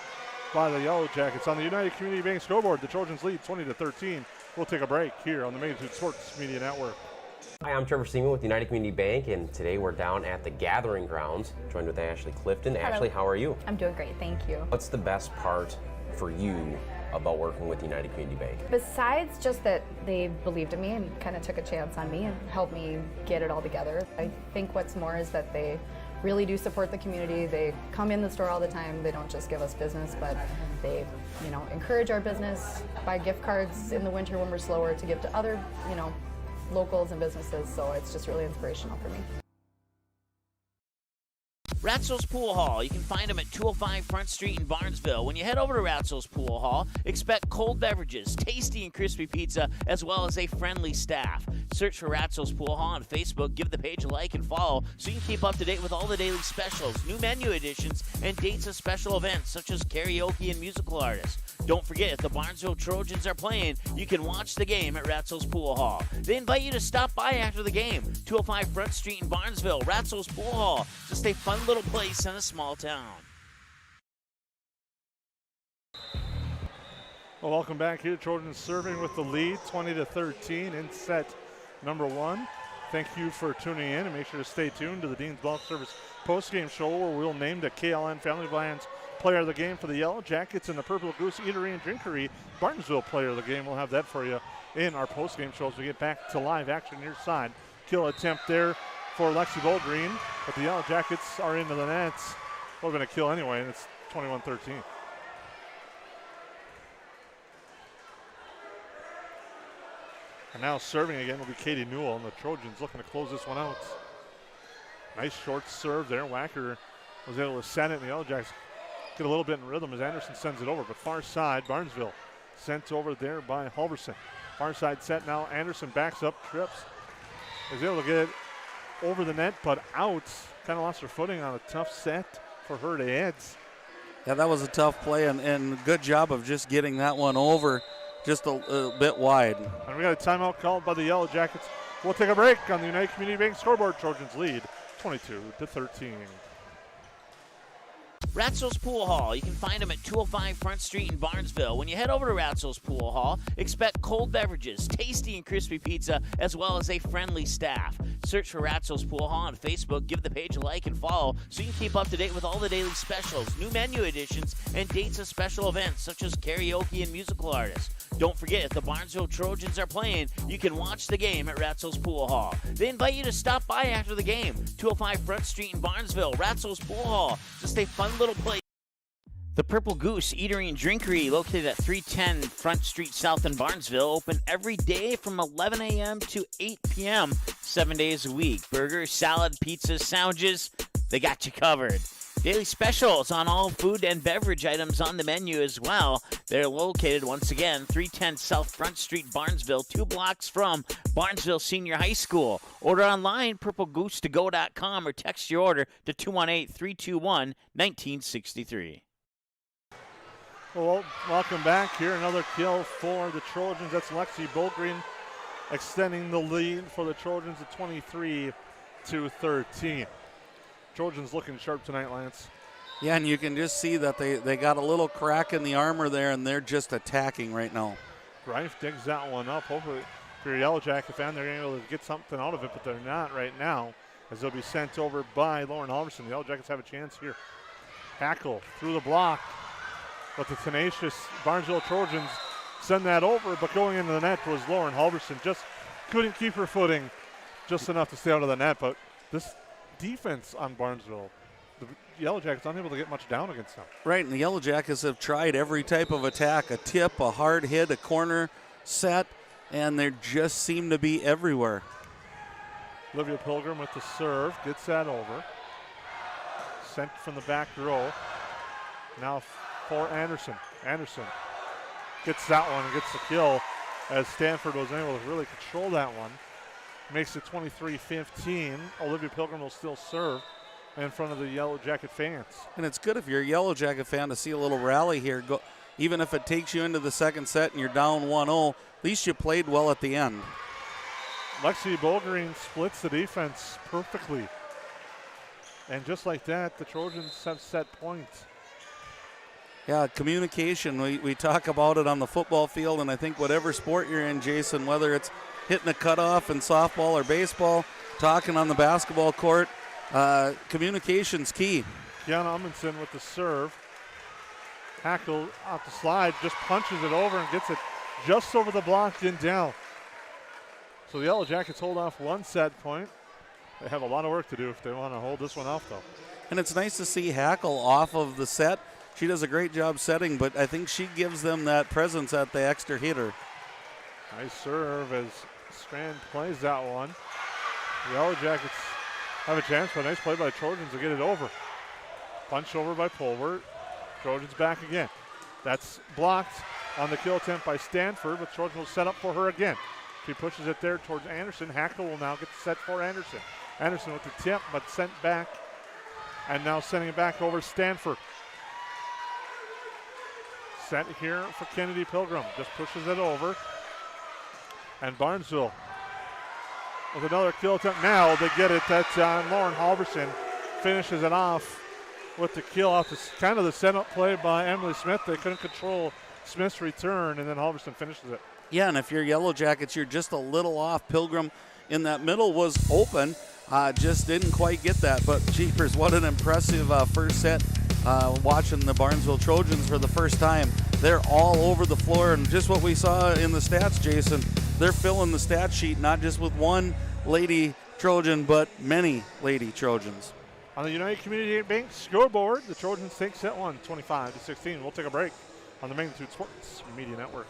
by the Yellowjackets. On the United Community Bank scoreboard, the Trojans lead 20-13. We'll take a break here on the Magnitude Sports Media Network. Hi, I'm Trevor Seaman with United Community Bank, and today we're down at the Gathering Grounds, joined with Ashley Clifton. Hello. Ashley, how are you? I'm doing great, thank you. What's the best part for you about working with United Community Bank? Besides just that they believed in me and kind of took a chance on me and helped me get it all together, I think what's more is that they really do support the community. They come in the store all the time. They don't just give us business, but they, encourage our business, buy gift cards in the winter when we're slower to give to other, locals and businesses. So it's just really inspirational for me. Ratzo's Pool Hall. You can find them at 205 Front Street in Barnesville. When you head over to Ratzo's Pool Hall, expect cold beverages, tasty and crispy pizza, as well as a friendly staff. Search for Ratzo's Pool Hall on Facebook. Give the page a like and follow so you can keep up to date with all the daily specials, new menu additions, and dates of special events such as karaoke and musical artists. Don't forget, if the Barnesville Trojans are playing, you can watch the game at Ratzo's Pool Hall. They invite you to stop by after the game. 205 Front Street in Barnesville, Ratzo's Pool Hall. Just a fun little place in a small town. Well, welcome back here. Trojans serving with the lead, 20-13 in set number 1. Thank you for tuning in, and make sure to stay tuned to the Dean's Bulk Service postgame show, where we'll name the KLN Family Brands Player of the Game for the Yellowjackets and the Purple Goose Eatery and Drinkery Barnesville Player of the Game. We'll have that for you in our postgame show as we get back to live action near side. Kill attempt there for Lexi Boldgreen, but the Yellowjackets are into the nets. Would have been a kill anyway, and it's 21-13. And now serving again will be Katie Newell, and the Trojans looking to close this one out. Nice short serve there. Wacker was able to set it, and the Yellowjackets get a little bit in rhythm as Anderson sends it over. But far side, Barnesville sent over there by Halverson. Far side set now. Anderson backs up, trips. Is able to get it over the net, but out. Kind of lost her footing on a tough set for her to heads. Yeah, that was a tough play, and good job of just getting that one over just a bit wide. And we got a timeout called by the Yellowjackets. We'll take a break on the United Community Bank scoreboard. Trojans lead 22-13. Ratzo's Pool Hall. You can find them at 205 Front Street in Barnesville. When you head over to Ratzo's Pool Hall, expect cold beverages, tasty and crispy pizza, as well as a friendly staff. Search for Ratzo's Pool Hall on Facebook. Give the page a like and follow so you can keep up to date with all the daily specials, new menu additions, and dates of special events such as karaoke and musical artists. Don't forget, if the Barnesville Trojans are playing, you can watch the game at Ratzo's Pool Hall. They invite you to stop by after the game. 205 Front Street in Barnesville, Ratzo's Pool Hall. Just a fun little place. The Purple Goose Eatery and Drinkery, located at 310 Front Street South in Barnesville, open every day from 11 a.m. to 8 p.m., 7 days a week. Burgers, salad, pizzas, sandwiches, they got you covered. Daily specials on all food and beverage items on the menu as well. They're located, once again, 310 South Front Street, Barnesville, 2 blocks from Barnesville Senior High School. Order online, purplegoose2go.com, or text your order to 218-321-1963. Well, welcome back here. Another kill for the Trojans. That's Lexi Boldgreen extending the lead for the Trojans at 23-13. Trojans looking sharp tonight, Lance. Yeah, and you can just see that they got a little crack in the armor there, and they're just attacking right now. Greif digs that one up. Hopefully, if you're a Yellowjacket fan, they're able to get something out of it, but they're not right now, as they'll be sent over by Lauren Halverson. The Yellowjackets have a chance here. Hackle through the block, but the tenacious Barnesville Trojans send that over, but going into the net was Lauren Halverson. Just couldn't keep her footing just enough to stay out of the net, but this defense on Barnesville, the Yellowjackets unable to get much down against them. Right, and the Yellowjackets have tried every type of attack, a tip, a hard hit, a corner set, and they just seem to be everywhere. Olivia Pilgrim with the serve, gets that over. Sent from the back row. Now for Anderson. Anderson gets that one and gets the kill as Stanford was able to really control that one. Makes it 23-15. Olivia Pilgrim will still serve in front of the Yellowjacket fans. And it's good if you're a Yellowjacket fan to see a little rally here. Even if it takes you into the second set and you're down 1-0, at least you played well at the end. Lexi Boldgreen splits the defense perfectly. And just like that, the Trojans have set points. Yeah, communication. We talk about it on the football field, and I think whatever sport you're in, Jason, whether it's hitting a cutoff in softball or baseball, talking on the basketball court, communication's key. Kiana Amundsen with the serve. Hackle off the slide, just punches it over and gets it just over the block and down. So the Yellowjackets hold off one set point. They have a lot of work to do if they want to hold this one off, though. And it's nice to see Hackle off of the set. She does a great job setting, but I think she gives them that presence at the extra hitter. Nice serve as Strand plays that one. The Yellowjackets have a chance, but a nice play by the Trojans to get it over. Punch over by Pulver. Trojans back again. That's blocked on the kill attempt by Stanford, but Trojans will set up for her again. She pushes it there towards Anderson. Hackle will now get set for Anderson. Anderson with the tip, but sent back. And now sending it back over Stanford. Set here for Kennedy Pilgrim. Just pushes it over. And Barnesville with another kill attempt. Now they get it. That's Lauren Halverson finishes it off with the kill off kind of the setup play by Emily Smith. They couldn't control Smith's return, and then Halverson finishes it. Yeah, and if you're Yellowjackets, you're just a little off. Pilgrim in that middle was open, just didn't quite get that. But jeepers, what an impressive first set. Watching the Barnesville Trojans for the first time. They're all over the floor, and just what we saw in the stats, Jason, they're filling the stat sheet, not just with one Lady Trojan, but many Lady Trojans. On the United Community Bank scoreboard, the Trojans take set one, 25-16. We'll take a break on the Magnitude Sports Media Network.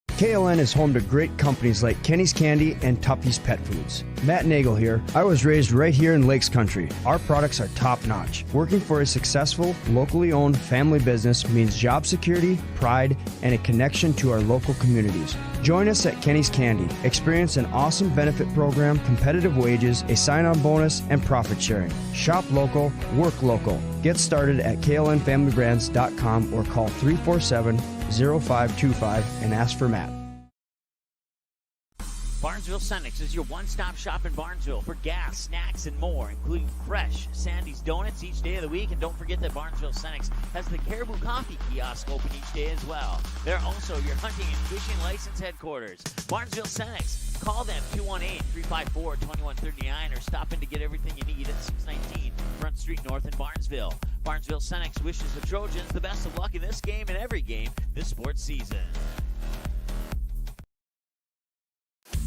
KLN is home to great companies like Kenny's Candy and Tuffy's Pet Foods. Matt Nagel here. I was raised right here in Lakes Country. Our products are top-notch. Working for a successful, locally owned family business means job security, pride, and a connection to our local communities. Join us at Kenny's Candy. Experience an awesome benefit program, competitive wages, a sign-on bonus, and profit sharing. Shop local, work local. Get started at klnfamilybrands.com or call 347-0525 and ask for Matt. Barnesville Senex is your one-stop shop in Barnesville for gas, snacks, and more, including fresh Sandy's Donuts each day of the week. And don't forget that Barnesville Senex has the Caribou Coffee kiosk open each day as well. They're also your hunting and fishing license headquarters. Barnesville Senex. Call them 218-354-2139 or stop in to get everything you need at 619 Front Street North in Barnesville. Barnesville Senex wishes the Trojans the best of luck in this game and every game this sports season.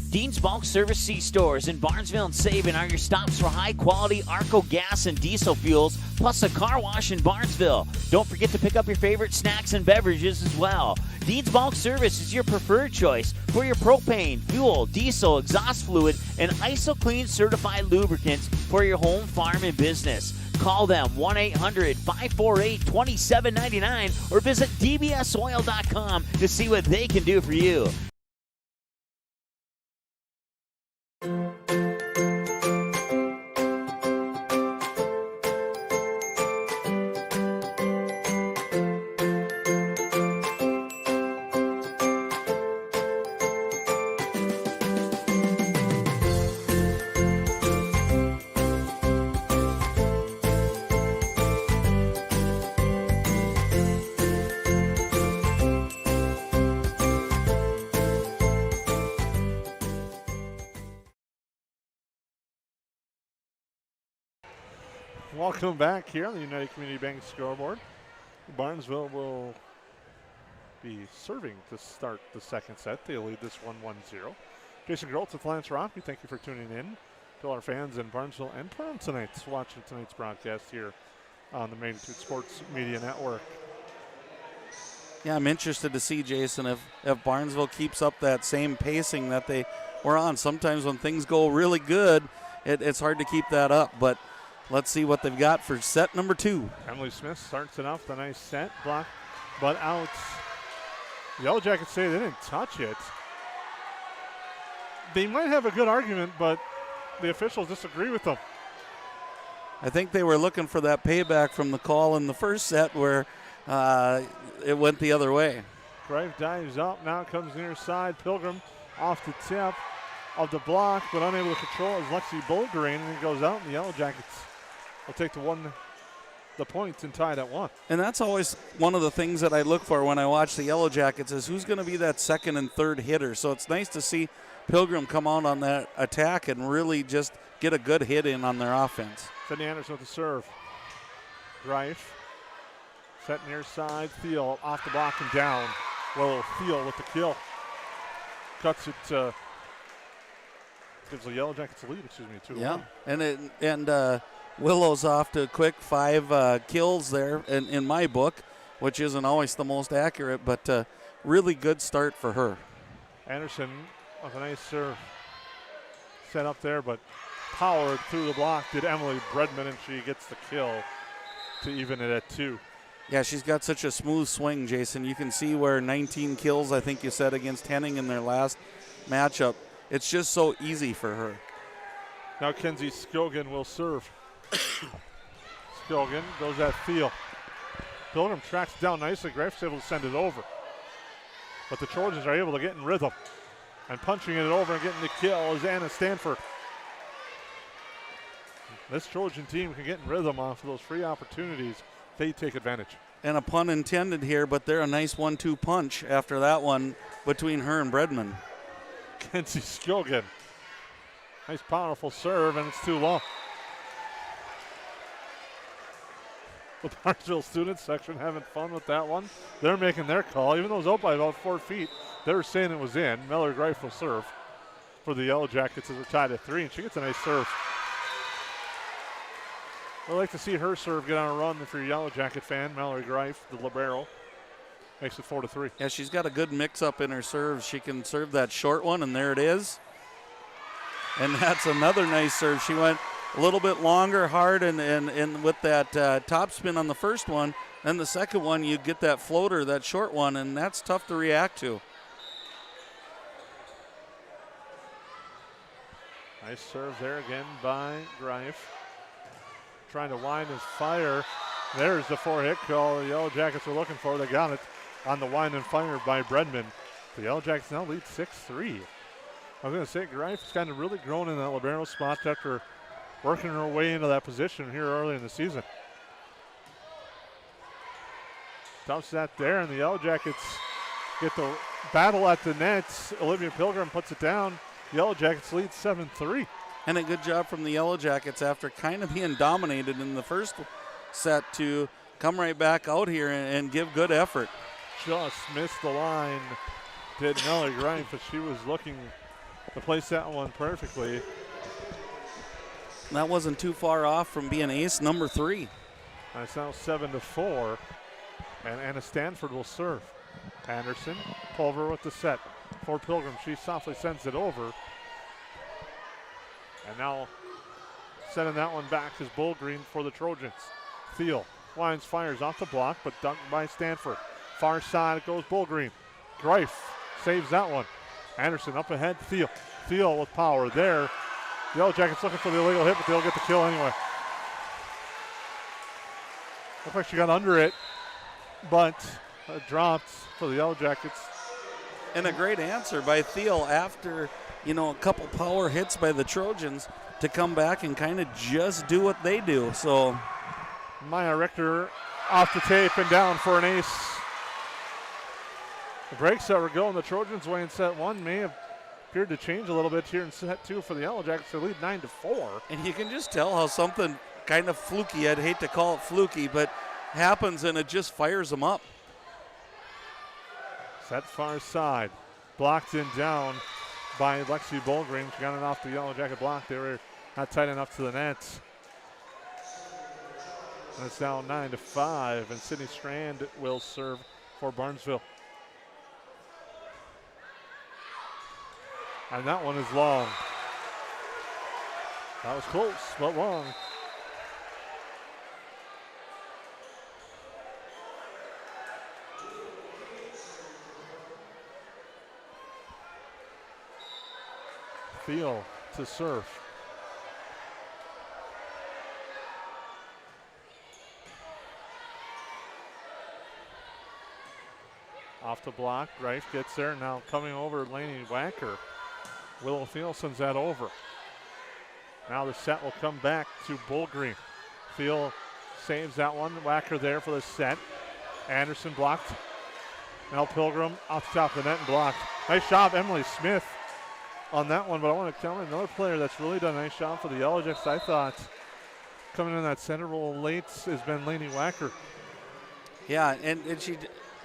Dean's Bulk Service C-Stores in Barnesville and Sabin are your stops for high-quality Arco gas and diesel fuels, plus a car wash in Barnesville. Don't forget to pick up your favorite snacks and beverages as well. Dean's Bulk Service is your preferred choice for your propane, fuel, diesel, exhaust fluid, and ISO-Clean certified lubricants for your home, farm, and business. Call them 1-800-548-2799 or visit dbsoil.com to see what they can do for you. Welcome back here on the United Community Bank scoreboard. Barnesville will be serving to start the second set. They lead this 1-1-0. Jason Groltz with Lance Rock. We thank you for tuning in to our fans in Barnesville and Perham tonight, watching tonight's broadcast here on the Magnitude Sports Media Network. Yeah, I'm interested to see, Jason, if Barnesville keeps up that same pacing that they were on. Sometimes when things go really good, it's hard to keep that up, but let's see what they've got for set number 2. Emily Smith starts it off with a nice set, block, but out. The Yellowjackets say they didn't touch it. They might have a good argument, but the officials disagree with them. I think they were looking for that payback from the call in the first set where it went the other way. Greif dives up, now comes near side. Pilgrim off the tip of the block, but unable to control is Lexi Bulgarian, and it goes out, and the Yellowjackets will take the points and tie it at 1. And that's always one of the things that I look for when I watch the Yellowjackets is who's going to be that second and third hitter. So it's nice to see Pilgrim come out on that attack and really just get a good hit in on their offense. Sydney Anderson with the serve. Greif set near side. Thiel off the block and down. Willow Thiel with the kill. Cuts it gives the Yellowjackets a lead, 2-1. Yeah, and Willow's off to a quick 5 kills there in my book, which isn't always the most accurate, but really good start for her. Anderson with a nice serve set up there, but powered through the block did Emily Bredman, and she gets the kill to even it at 2. Yeah, she's got such a smooth swing, Jason. You can see where 19 kills, I think you said, against Henning in their last matchup. It's just so easy for her. Now Kenzie Skogan will serve. Skogan goes at Thiel. Pilgrim tracks down nicely. Greif's able to send it over. But the Trojans are able to get in rhythm. And punching it over and getting the kill is Anna Stanford. This Trojan team can get in rhythm off of those free opportunities. They take advantage. And a pun intended here, but they're a nice 1-2 punch after that one between her and Bredman. Kenzie Skogan. Nice powerful serve, and it's too long. The Barnesville student section having fun with that one. They're making their call, even though it was out by about 4 feet. They were saying it was in. Miller Greif will serve for the Yellowjackets as we're tied at 3, and she gets a nice serve. I'd like to see her serve get on a run for your Yellow Jacket fan. Mallory Greif, the libero, makes it 4-3. Yeah, she's got a good mix-up in her serve. She can serve that short one, and there it is. And that's another nice serve. She went a little bit longer, hard, and with that top spin on the first one. Then the second one, you get that floater, that short one, and that's tough to react to. Nice serve there again by Greif. Trying to wind his fire. There's the 4-hit call the Yellow Jackets were looking for. They got it on the wind and fire by Bredman. The Yellow Jackets now lead 6-3. I was going to say, Greif's kind of really grown in that libero spot after working her way into that position here early in the season. Dumps that there, and the Yellow Jackets get the battle at the nets. Olivia Pilgrim puts it down. Yellow Jackets lead 7-3. And a good job from the Yellow Jackets after kind of being dominated in the first set to come right back out here and give good effort. Just missed the line, did Melly Greif, but she was looking to place that one perfectly. That wasn't too far off from being ace number 3. It's now 7-4, and Anna Stanford will serve. Anderson, Pulver with the set for Pilgrim. She softly sends it over. And now sending that one back is Bullgreen for the Trojans. Thiel winds, fires off the block, but dunked by Stanford. Far side goes Bullgreen. Greif saves that one. Anderson up ahead, Thiel. Thiel with power there. Yellow Jackets looking for the illegal hit, but they'll get the kill anyway. Looks like she got under it, but dropped for the Yellow Jackets. And a great answer by Thiel after, a couple power hits by the Trojans to come back and kind of just do what they do. So Maya Richter off the tape and down for an ace. The breaks that were going the Trojans' way in set 1 may have appeared to change a little bit here in set 2 for the Yellow Jackets. They lead 9-4. And you can just tell how something kind of fluky, I'd hate to call it fluky, but happens and it just fires them up. Set far side. Blocked in down by Lexi Bullgreen. She got it off the Yellow Jacket block. They were not tight enough to the nets. And it's now 9-5, and Sydney Strand will serve for Barnesville. And that one is long. That was close, but long. Thiel to serve. Off the block, Greif gets there. Now coming over, Laney Wacker. Willow Thiel sends that over. Now the set will come back to Bullgreen. Thiel saves that one. Wacker there for the set. Anderson blocked. Now Pilgrim off the top of the net and blocked. Nice job, Emily Smith, on that one, but I want to tell another player that's really done a nice job for the Yellow Jackets, I thought, coming in that center role late, has been Laney Wacker. Yeah, and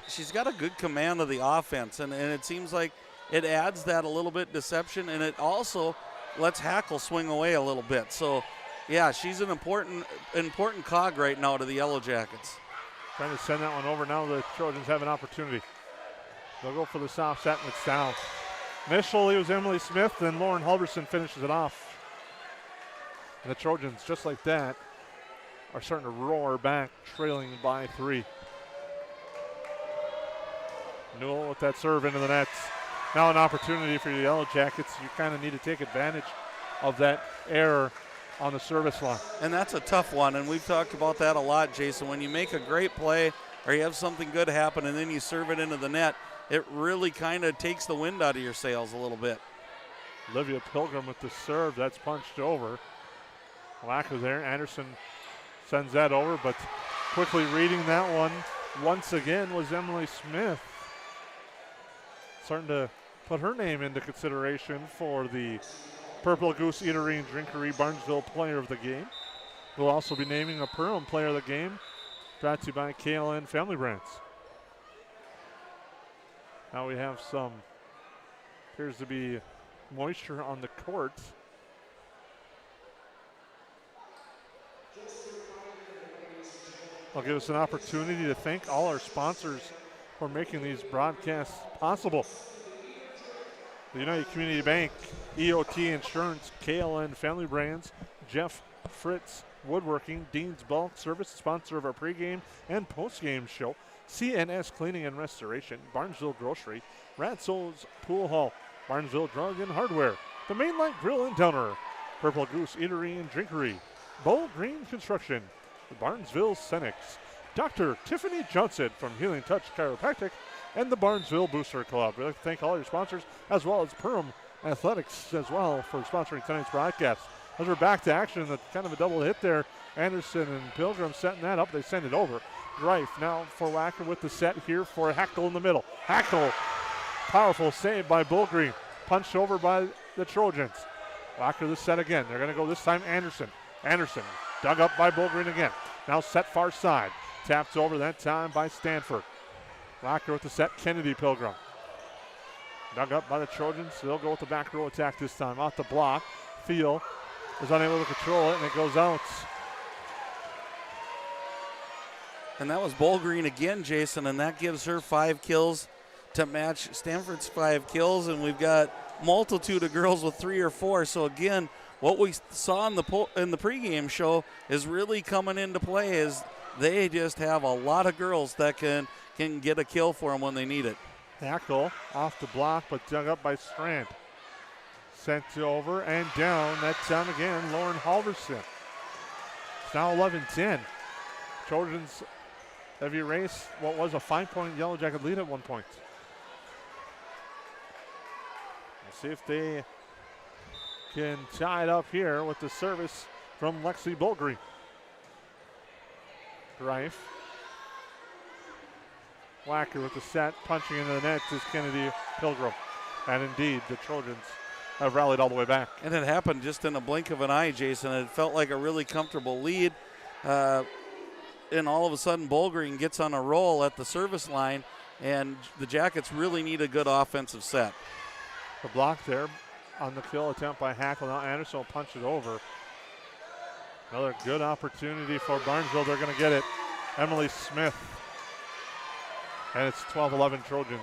she's got a good command of the offense, and it seems like it adds that a little bit deception, and it also lets Hackle swing away a little bit. So, yeah, she's an important cog right now to the Yellow Jackets. Trying to send that one over. Now the Trojans have an opportunity. They'll go for the soft set, and it's down. Initially it was Emily Smith, then Lauren Halverson finishes it off. And the Trojans, just like that, are starting to roar back, trailing by 3. Newell with that serve into the nets. Now an opportunity for the Yellowjackets. You kind of need to take advantage of that error on the service line. And that's a tough one, and we've talked about that a lot, Jason. When you make a great play or you have something good happen and then you serve it into the net, it really kind of takes the wind out of your sails a little bit. Olivia Pilgrim with the serve. That's punched over. Whacker there. Anderson sends that over, but quickly reading that one once again was Emily Smith. Starting to put her name into consideration for the Purple Goose Eatery and Drinkery Barnesville Player of the Game. We'll also be naming a Perham Player of the Game, brought to you by KLN Family Brands. Now we have some, appears to be moisture on the court. I'll give us an opportunity to thank all our sponsors for making these broadcasts possible. The United Community Bank, EOT Insurance, KLN Family Brands, Jeff Fritz Woodworking, Dean's Bulk Service, sponsor of our pregame and postgame show, CNS Cleaning and Restoration, Barnesville Grocery, Ratso's Pool Hall, Barnesville Drug and Hardware, the Mainline Grill and Downer, Purple Goose Eatery and Drinkery, Bowl Green Construction, the Barnesville Senex, Dr. Tiffany Johnson from Healing Touch Chiropractic, and the Barnesville Booster Club. We'd like to thank all your sponsors, as well as Perham Athletics as well, for sponsoring tonight's broadcast. As we're back to action, kind of a double hit there. Anderson and Pilgrim setting that up. They send it over. Greif now for Wacker with the set here for Hackle in the middle. Hackle, powerful save by Bullgreen. Punched over by the Trojans. Wacker the set again. They're going to go this time Anderson. Anderson dug up by Bullgreen again. Now set far side. Tapped over that time by Stanford. Wacker with the set. Kennedy Pilgrim. Dug up by the Trojans. They'll go with the back row attack this time. Off the block. Thiel is unable to control it, and it goes out. And that was Bullgreen again, Jason, and that gives her 5 kills to match Stanford's 5 kills, and we've got multitude of girls with 3 or 4. So again, what we saw in the pregame show is really coming into play. Is they just have a lot of girls that can get a kill for them when they need it. Hackle off the block, but dug up by Strand. Sent over and down. That time again, Lauren Halverson. It's now 11-10. Trojans have erased what was a 5-point Yellow Jacket lead at one point. We'll see if they can tie it up here with the service from Lexi Bullgreen. Greif. Wacker with the set, punching into the net is Kennedy Pilgrim. And indeed, the Trojans have rallied all the way back. And it happened just in a blink of an eye, Jason. It felt like a really comfortable lead. And all of a sudden, Bullgreen gets on a roll at the service line, and the Jackets really need a good offensive set. The block there on the kill attempt by Hackle. Now Anderson will punch it over. Another good opportunity for Barnesville. They're going to get it. Emily Smith. And it's 12-11 Trojans.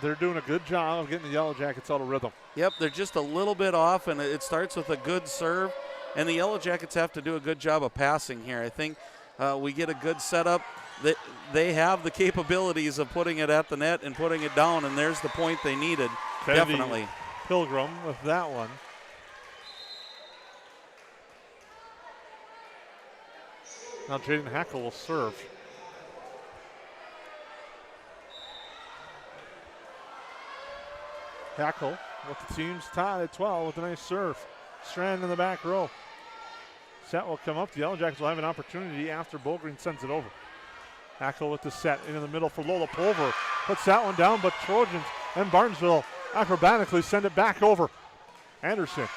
They're doing a good job of getting the Yellow Jackets out of rhythm. Yep, they're just a little bit off, and it starts with a good serve. And the Yellow Jackets have to do a good job of passing here. I think we get a good setup. They have the capabilities of putting it at the net and putting it down, and there's the point they needed. Kennedy Definitely. Pilgrim with that one. Now Jaden Hackle will serve. Hackle with the team's tied at 12 with a nice serve. Strand in the back row. Set will come up. The Yellow Jackets will have an opportunity after Bullgreen sends it over. Hackle with the set into the middle for Lola Pulver. Puts that one down, but Trojans and Barnesville acrobatically send it back over. Anderson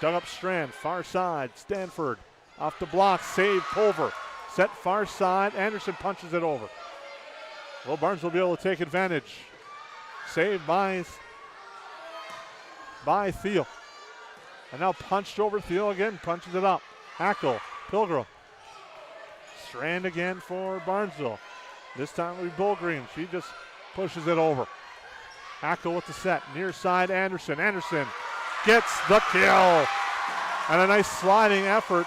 dug up Strand, far side. Stanford off the block, save Pulver. Set far side. Anderson punches it over. Will Barnesville be able to take advantage? Saved by Thiel. And now punched over. Thiel again punches it up. Hackle, Pilgrim. Strand again for Barnesville. This time it'll be Bullgreen. She just pushes it over. Hackle with the set. Near side, Anderson. Anderson gets the kill. And a nice sliding effort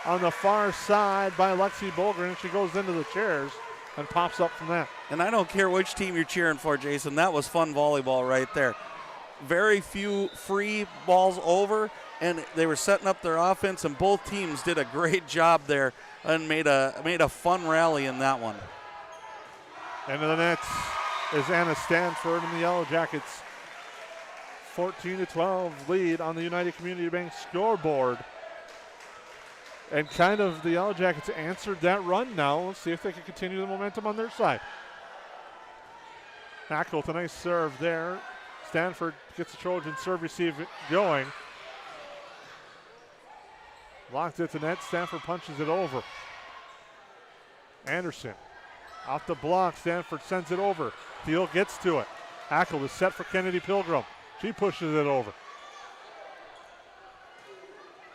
on the far side by Lexi Bolgren. She goes into the chairs and pops up from that. And I don't care which team you're cheering for, Jason. That was fun volleyball right there. Very few free balls over, and they were setting up their offense, and both teams did a great job there and made a fun rally in that one. Into the net is Anna Stanford, and the Yellowjackets 14-12 lead on the United Community Bank scoreboard. And kind of the Yellowjackets answered that run now. Let's see if they can continue the momentum on their side. Hackle with a nice serve there. Stanford gets the Trojan serve receive going. Blocked at the net. Stanford punches it over. Anderson off the block. Stanford sends it over. Thiel gets to it. Hackle is set for Kennedy Pilgrim. She pushes it over.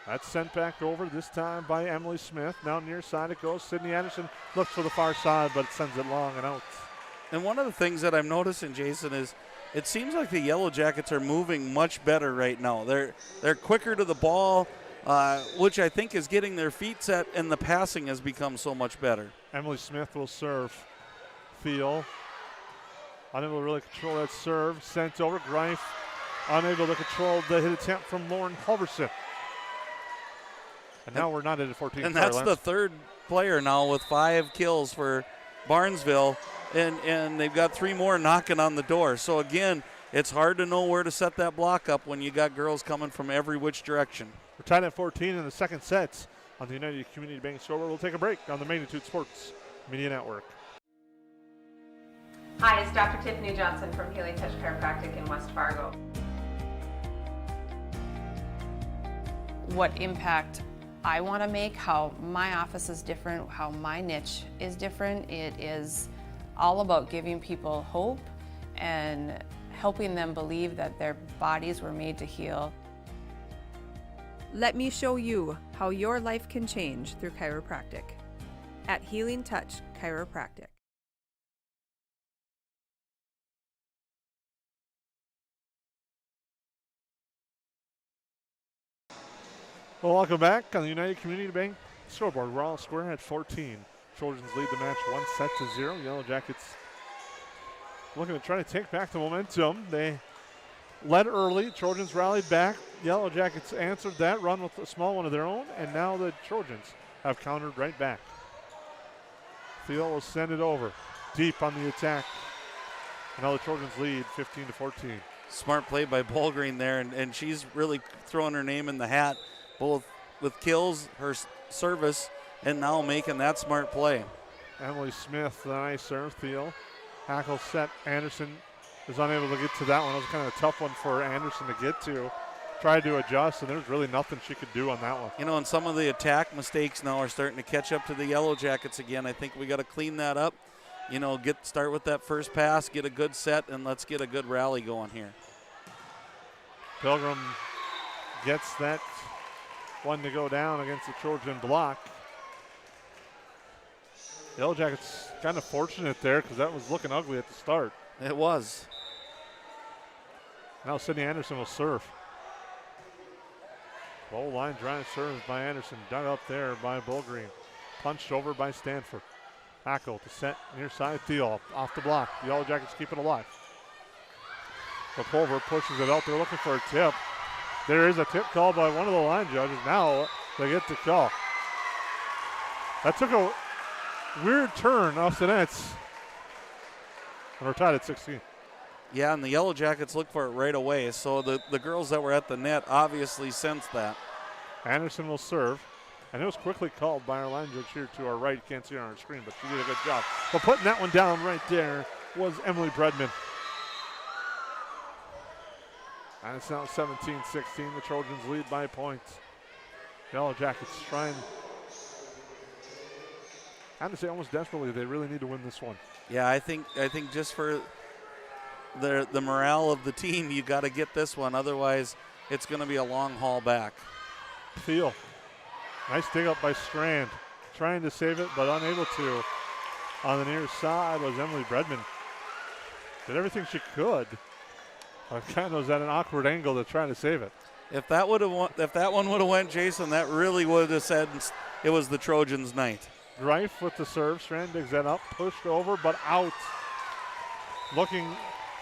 That's sent back over this time by Emily Smith. Now near side it goes. Sydney Anderson looks for the far side, but it sends it long and out. And one of the things that I'm noticing, Jason, is it seems like the Yellowjackets are moving much better right now. They're quicker to the ball, which I think is getting their feet set, and the passing has become so much better. Emily Smith will serve. Thiel unable to really control that serve. Sent over. Greif unable to control the hit attempt from Lauren Halverson. And now we're not at a 14. And that's the third player now with 5 kills for Barnesville. And they've got 3 more knocking on the door. So, again, it's hard to know where to set that block up when you got girls coming from every which direction. We're tied at 14 in the second set on the United Community Bank scoreboard. We'll take a break on the Magnitude Sports Media Network. Hi, it's Dr. Tiffany Johnson from Healing Touch Chiropractic in West Fargo. What impact I want to make, how my office is different, how my niche is different. It is all about giving people hope and helping them believe that their bodies were made to heal. Let me show you how your life can change through chiropractic at Healing Touch Chiropractic. Well, welcome back on the United Community Bank scoreboard. We're all square at 14. Trojans lead the match 1-0. Yellowjackets looking to try to take back the momentum. They led early. Trojans rallied back. Yellowjackets answered that run with a small one of their own, and now the Trojans have countered right back. Thiel will send it over. Deep on the attack. And now the Trojans lead 15-14. Smart play by Bolgreen there, and she's really throwing her name in the hat, both with kills, her service, and now making that smart play. Emily Smith, the nice serve. Thiel. Hackle set. Anderson is unable to get to that one. It was kind of a tough one for Anderson to get to. Tried to adjust, and there's really nothing she could do on that one. You know, and some of the attack mistakes now are starting to catch up to the Yellowjackets again. I think we got to clean that up. You know, start with that first pass, get a good set, and let's get a good rally going here. Pilgrim gets that one to go down against the Trojan block. Yellowjackets kind of fortunate there because that was looking ugly at the start. It was. Now Sydney Anderson will serve. Low line drive serve by Anderson. Dug up there by Bolgreen. Punched over by Stanford. Hackle to set near side. Thiel off the block. The Yellowjackets keep it alive. Pulver pushes it out. They're looking for a tip. There is a tip called by one of the line judges. Now they get the call. That took a weird turn off the nets. And we're tied at 16. Yeah, and the Yellowjackets look for it right away. So the girls that were at the net obviously sensed that. Anderson will serve. And it was quickly called by our line judge here to our right. You can't see it on our screen, but she did a good job. But putting that one down right there was Emily Bredman. And it's now 17-16. The Trojans lead by points. Yellowjackets trying, I have to say almost desperately, they really need to win this one. Yeah, I think just for the morale of the team, you got to get this one. Otherwise, it's going to be a long haul back. Thiel. Nice dig up by Strand. Trying to save it, but unable to. On the near side was Emily Bredman. Did everything she could. Kind of was at an awkward angle to try to save it. If that one would have went, Jason, that really would have said it was the Trojans' night. Greif with the serve. Strand digs that up, pushed over, but out. Looking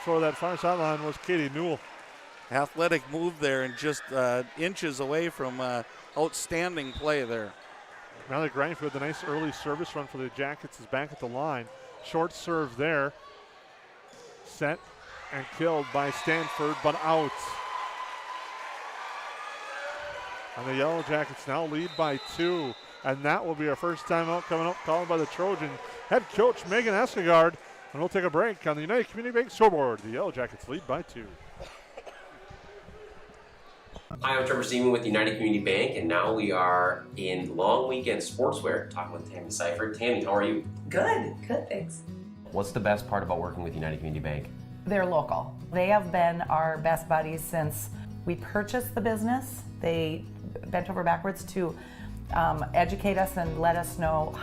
for that far sideline was Katie Newell. Athletic move there and just inches away from outstanding play there. Riley Greif with a nice early service run for the Jackets is back at the line. Short serve there. Set and killed by Stanford, but out. And the Yellowjackets now lead by 2. And that will be our first timeout coming up, called by the Trojan head coach Megan Eskegaard. And we'll take a break on the United Community Bank scoreboard. The Yellowjackets lead by 2. Hi, I'm Trevor Seaman with United Community Bank, and now we are in long weekend sportswear talking with Tammy Seifert. Tammy, how are you? Good, thanks. What's the best part about working with United Community Bank? They're local. They have been our best buddies since we purchased the business. They bent over backwards to educate us and let us know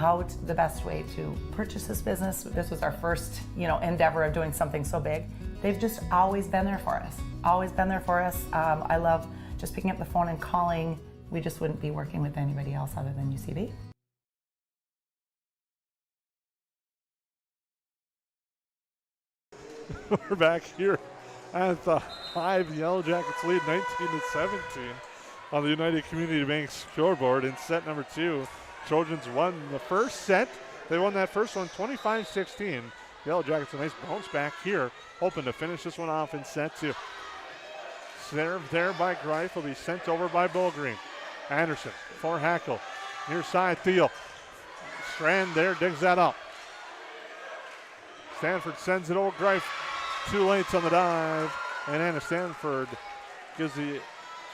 the best way to purchase this business. This was our first, endeavor of doing something so big. They've just always been there for us. I love just picking up the phone and calling. We just wouldn't be working with anybody else other than UCB. We're back here at the Hive. The Yellowjackets lead 19-17 on the United Community Bank scoreboard in set number 2. Trojans won the first set. They won that first one 25-16. Yellowjackets a nice bounce back here, hoping to finish this one off in set 2. Serve there by Greif will be sent over by Bullgreen. Anderson for Hackle. Near side Thiel. Strand there digs that up. Stanford sends it over Greif. Too late on the dive. And Anna Stanford gives the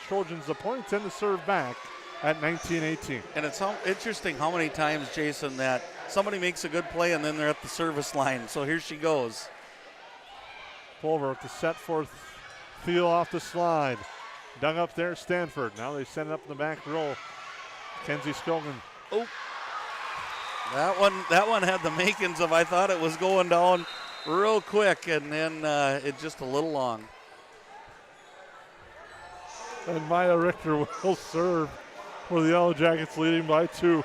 Trojans the points and the serve back at 19-18. And it's interesting how many times, Jason, that somebody makes a good play and then they're at the service line. So here she goes. Pulver with the set for Thiel off the slide. Dug up there, Stanford. Now they send it up in the back row. Kenzie Scogan. Oh. That one had the makings of, I thought it was going down real quick, and then it just a little long. And Maya Richter will serve for the Yellowjackets, leading by 2.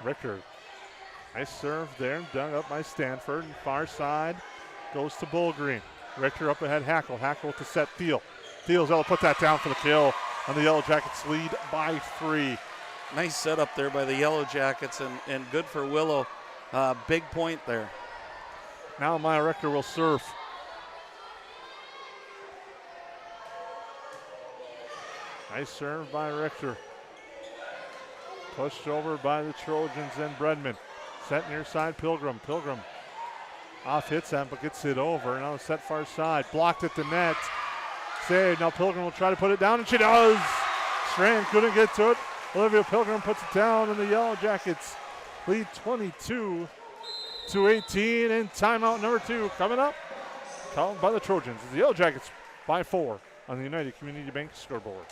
Richter, nice serve there, dug up by Stanford. Far side goes to Bullgreen. Richter up ahead, Hackle. Hackle to set Thiel. Thiel's able to put that down for the kill. And the Yellowjackets lead by 3. Nice setup there by the Yellowjackets, and good for Willow. Big point there. Now Maya Richter will serve. Nice serve by Richter. Pushed over by the Trojans and Bredman. Set near side, Pilgrim. Pilgrim off hits that, but gets it over. Now set far side. Blocked at the net. Saved. Now Pilgrim will try to put it down, and she does. Strand couldn't get to it. Olivia Pilgrim puts it down, and the Yellowjackets lead 22-18. And timeout number 2 coming up. Called by the Trojans. The Yellowjackets by 4 on the United Community Bank scoreboard.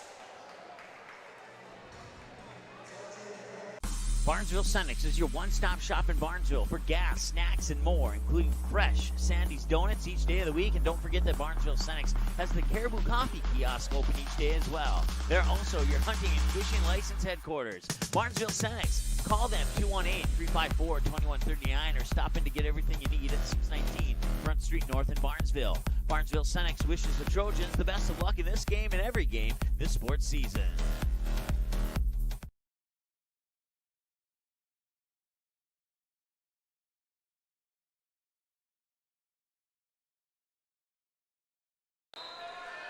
Barnesville Cenex is your one-stop shop in Barnesville for gas, snacks, and more, including fresh Sandy's Donuts each day of the week. And don't forget that Barnesville Cenex has the Caribou Coffee kiosk open each day as well. They're also your hunting and fishing license headquarters. Barnesville Cenex. Call them 218-354-2139 or stop in to get everything you need at 619 Front Street North in Barnesville. Barnesville Cenex wishes the Trojans the best of luck in this game and every game this sports season.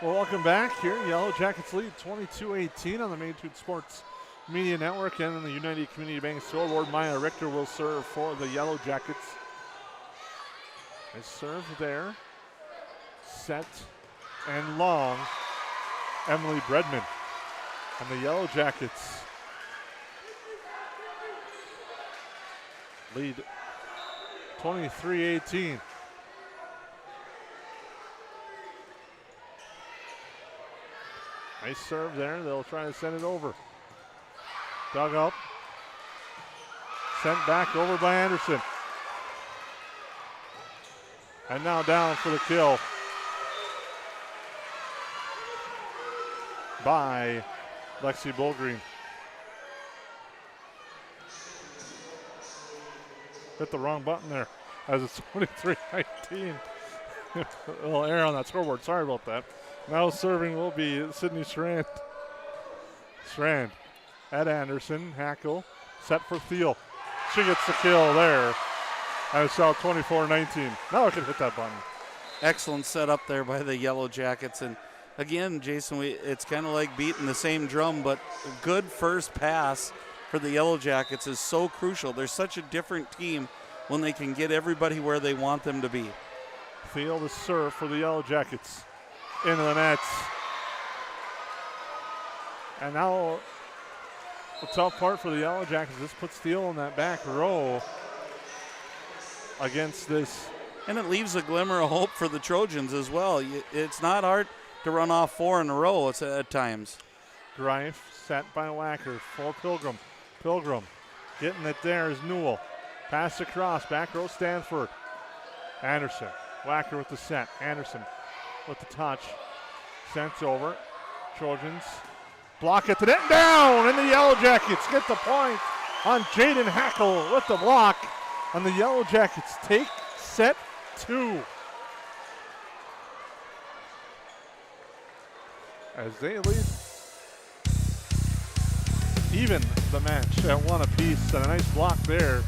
Well, welcome back here. Yellowjackets lead 22-18 on the Magnitude Sports Media Network and on the United Community Bank scoreboard. Maya Richter will serve for the Yellowjackets. Nice serve there. Set and long. Emily Bredman. And the Yellowjackets lead 23-18. Nice serve there. They'll try to send it over. Dug up. Sent back over by Anderson. And now down for the kill. by Lexi Bullgreen. Hit the wrong button there as it's 23-19. A little error on that scoreboard. Sorry about that. Now serving will be Sydney Strand. Strand at Anderson. Hackle set for Thiel. She gets the kill there. And it's out 24-19. Now I can hit that button. Excellent setup there by the Yellowjackets. And again, Jason, it's kind of like beating the same drum, but a good first pass for the Yellowjackets is so crucial. They're such a different team when they can get everybody where they want them to be. Thiel to serve for the Yellowjackets. Into the nets. And now the tough part for the Yellowjackets, this puts Thiel in that back row against this. And it leaves a glimmer of hope for the Trojans as well. It's not hard to run off 4 in a row at times. Greif set by Wacker for Pilgrim. Pilgrim getting it there is Newell. Pass across, back row Stanford. Anderson, Wacker with the set. Anderson with the touch. Sent over. Trojans block at the net, down, and the Yellowjackets get the point on Jaden Hackle with the block. And the Yellowjackets take set 2. As they lead even the match at 1 apiece, and a nice block there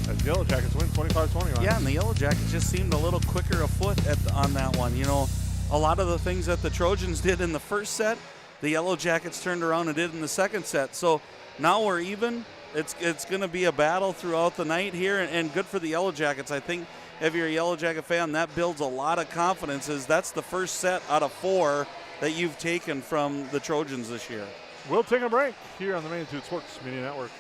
as the Yellowjackets win 25-20. Yeah, and the Yellowjackets just seemed a little quicker afoot on that one. You know, a lot of the things that the Trojans did in the first set, the Yellowjackets turned around and did in the second set. So now we're even. It's going to be a battle throughout the night here, and good for the Yellowjackets. I think if you're a Yellowjacket fan, that builds a lot of confidence, as that's the first set out of 4 that you've taken from the Trojans this year. We'll take a break here on the Magnitude Sports Media Network.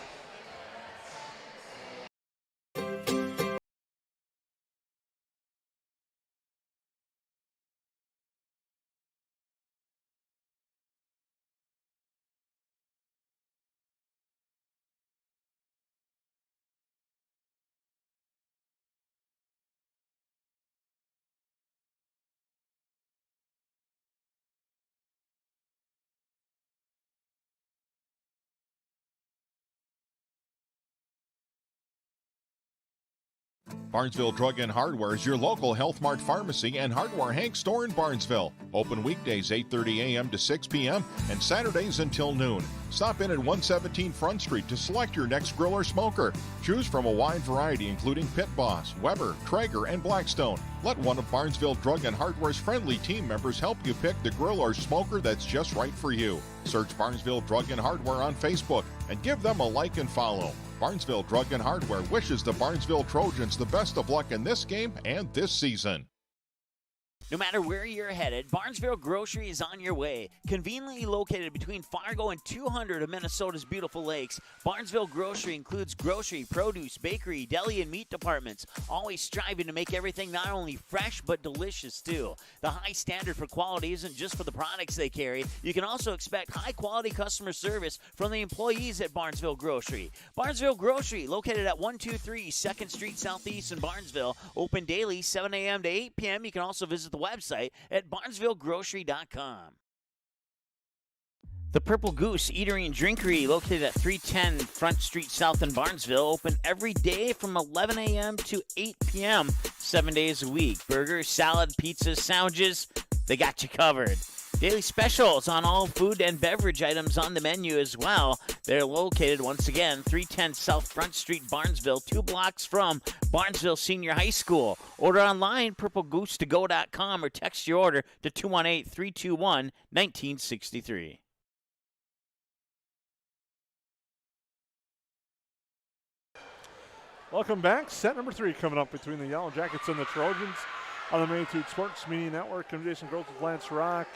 Barnesville Drug and Hardware is your local Health Mart pharmacy and hardware Hank store in Barnesville. Open weekdays 8:30 a.m. to 6 p.m. and Saturdays until noon. Stop in at 117 Front Street to select your next grill or smoker. Choose from a wide variety including Pit Boss, Weber, Traeger, and Blackstone. Let one of Barnesville Drug and Hardware's friendly team members help you pick the grill or smoker that's just right for you. Search Barnesville Drug and Hardware on Facebook and give them a like and follow. Barnesville Drug and Hardware wishes the Barnesville Trojans the best of luck in this game and this season. No matter where you're headed, Barnesville Grocery is on your way. Conveniently located between Fargo and 200 of Minnesota's beautiful lakes, Barnesville Grocery includes grocery, produce, bakery, deli, and meat departments, always striving to make everything not only fresh but delicious too. The high standard for quality isn't just for the products they carry. You can also expect high-quality customer service from the employees at Barnesville Grocery. Barnesville Grocery, located at 123 2nd Street Southeast in Barnesville, open daily 7 a.m. to 8 p.m. You can also visit the website at barnesvillegrocery.com. The Purple Goose Eatery and Drinkery, located at 310 Front Street South in Barnesville, open every day from 11 a.m. to 8 p.m., 7 days a week. Burgers, salad, pizzas, sandwiches, they got you covered. Daily specials on all food and beverage items on the menu as well. They're located, once again, 310 South Front Street, Barnesville, 2 blocks from Barnesville Senior High School. Order online, purplegoose2go.com, or text your order to 218-321-1963. Welcome back. Set number 3 coming up between the Yellowjackets and the Trojans on the Magnitude Sports Media Network. I'm Jason Gross with Lance Rock.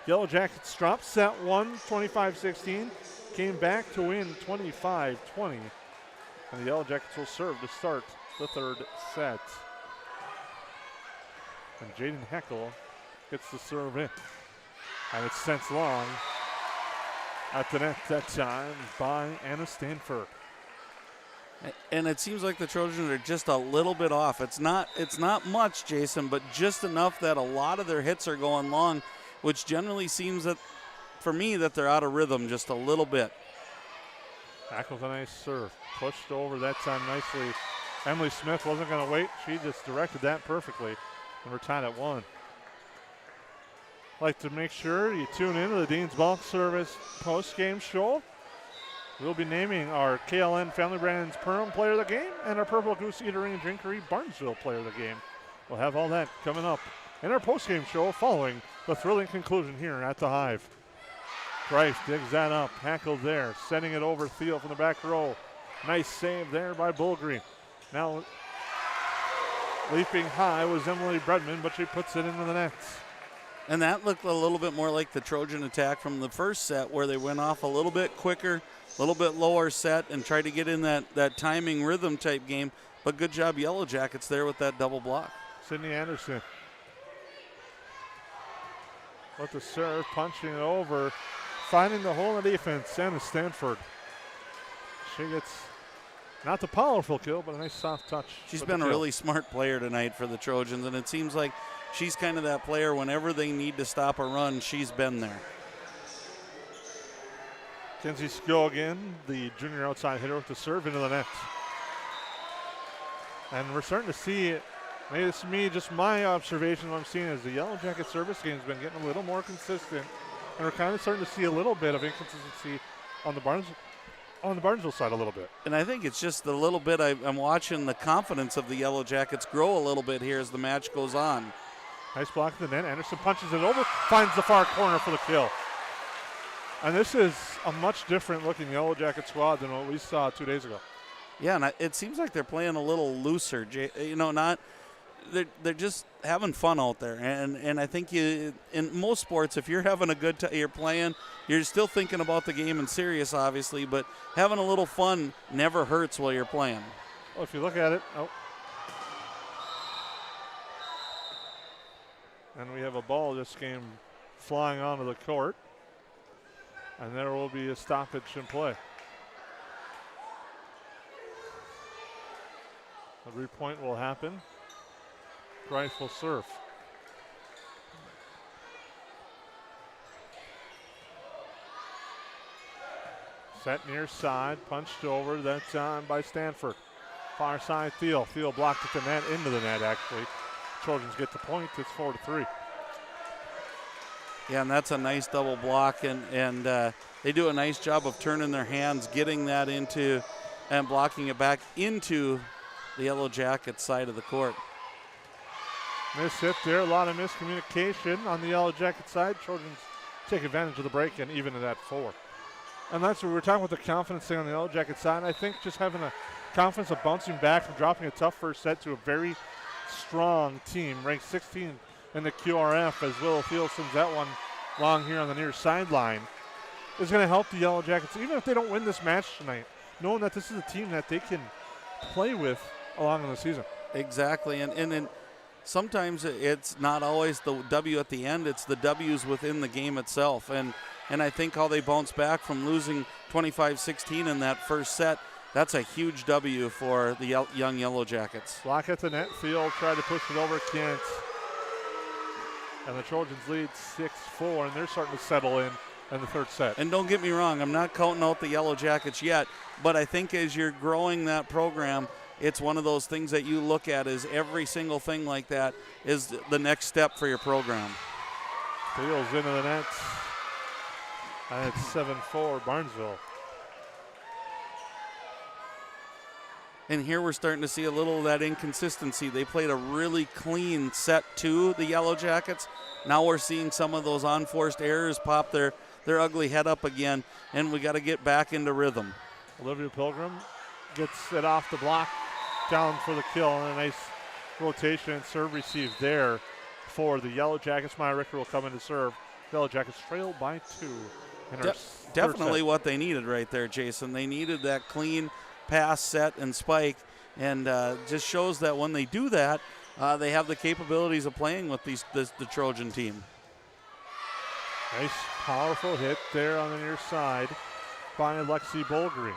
Yellowjackets dropped set 1, 25-16. Came back to win 25-20. And the Yellowjackets will serve to start the third set. And Jaden Heckel gets the serve in. And it's sent long at the net that time by Anna Stanford. And it seems like the Trojans are just a little bit off. It's not much, Jason, but just enough that a lot of their hits are going long, which generally seems that for me that they're out of rhythm just a little bit. Back with a nice serve. Pushed over that time nicely. Emily Smith wasn't going to wait. She just directed that perfectly. And we're tied at 1. Like to make sure you tune in to the Dean's Bulk Service post-game show. We'll be naming our KLN Family Brands Perham Player of the Game and our Purple Goose Eatery and Drinkery Barnesville Player of the Game. We'll have all that coming up in our post-game show following the thrilling conclusion here at the Hive. Price digs that up, hackled there, sending it over Thiel from the back row. Nice save there by Bulgreen. Now leaping high was Emily Bredman, but she puts it into the nets. And that looked a little bit more like the Trojan attack from the first set, where they went off a little bit quicker, a little bit lower set, and tried to get in that timing rhythm type game. But good job Yellowjackets there with that double block. Sydney Anderson with the serve, punching it over, finding the hole in the defense, and Stanford. She gets not the powerful kill, but a nice soft touch. She's been a really smart player tonight for the Trojans, and it seems like she's kind of that player whenever they need to stop a run, she's been there. Kenzie Skill again, the junior outside hitter with the serve into the net. And we're starting to see, maybe this is me, just my observation, what I'm seeing is the Yellow Jacket service game has been getting a little more consistent. And we're kind of starting to see a little bit of inconsistency on the Barnesville side a little bit. And I think it's just a little bit, I'm watching the confidence of the Yellow Jackets grow a little bit here as the match goes on. Nice block at the net. Anderson punches it over, finds the far corner for the kill. And this is a much different looking Yellow Jacket squad than what we saw 2 days ago. Yeah, and it seems like they're playing a little looser. They're just having fun out there. And I think in most sports, if you're having a good time, you're playing, you're still thinking about the game and serious, obviously, but having a little fun never hurts while you're playing. Well, if you look at it, and we have a ball this game flying onto the court. And there will be a stoppage in play. A repoint will happen. Grice will serve. Set near side, punched over, that time by Stanford. Far side, Thiel. Thiel blocked at the net, into the net actually. Trojans get the point, it's 4-3. Yeah, and that's a nice double block, and they do a nice job of turning their hands, getting that into, and blocking it back into the Yellow Jackets side of the court. Miss hit there, a lot of miscommunication on the Yellow Jacket side. Trojans take advantage of the break and even it at 4. And that's what we were talking about, the confidence thing on the Yellow Jacket side. I think just having a confidence of bouncing back from dropping a tough first set to a very strong team, ranked 16th in the QRF, as Willow Field sends that one long here on the near sideline, is going to help the Yellow Jackets, even if they don't win this match tonight, knowing that this is a team that they can play with along in the season. Exactly, and sometimes it's not always the W at the end, it's the W's within the game itself. And I think how they bounce back from losing 25-16 in that first set, that's a huge W for the young Yellow Jackets. Block at the net, Field tried to push it over, can't. And the Trojans lead 6-4, and they're starting to settle in the third set. And don't get me wrong, I'm not counting out the Yellow Jackets yet, but I think as you're growing that program, it's one of those things that you look at as every single thing like that is the next step for your program. Fields into the net. And it's 7-4 Barnesville. And here we're starting to see a little of that inconsistency. They played a really clean set to the Yellow Jackets. Now we're seeing some of those unforced errors pop their ugly head up again, and we got to get back into rhythm. Olivia Pilgrim gets it off the block, down for the kill, and a nice rotation and serve received there for the Yellow Jackets. Maya Ricker will come in to serve. Yellow Jackets trail by 2. Definitely what they needed right there, Jason. They needed that clean pass, set, and spike, and just shows that when they do that, they have the capabilities of playing with the Trojan team. Nice, powerful hit there on the near side by Lexi Bulgreen.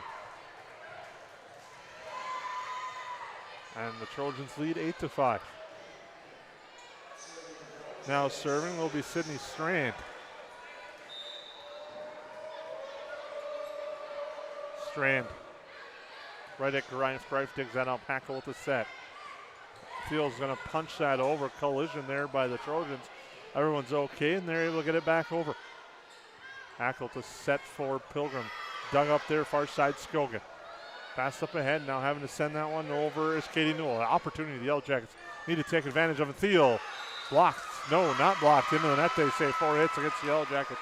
And the Trojans lead 8-5. Now serving will be Sydney Strand. Strand. Right at Greif. Greif digs that up. Hackle with the set. Field's going to punch that over. Collision there by the Trojans. Everyone's okay, and they're able to get it back over. Hackle to set for Pilgrim. Dug up there, far side Skogan. Pass up ahead, now having to send that one over is Katie Newell. An opportunity the Yellowjackets need to take advantage of it. Thiel blocked. No, not blocked. Into the net, they say. 4 hits against the Yellowjackets.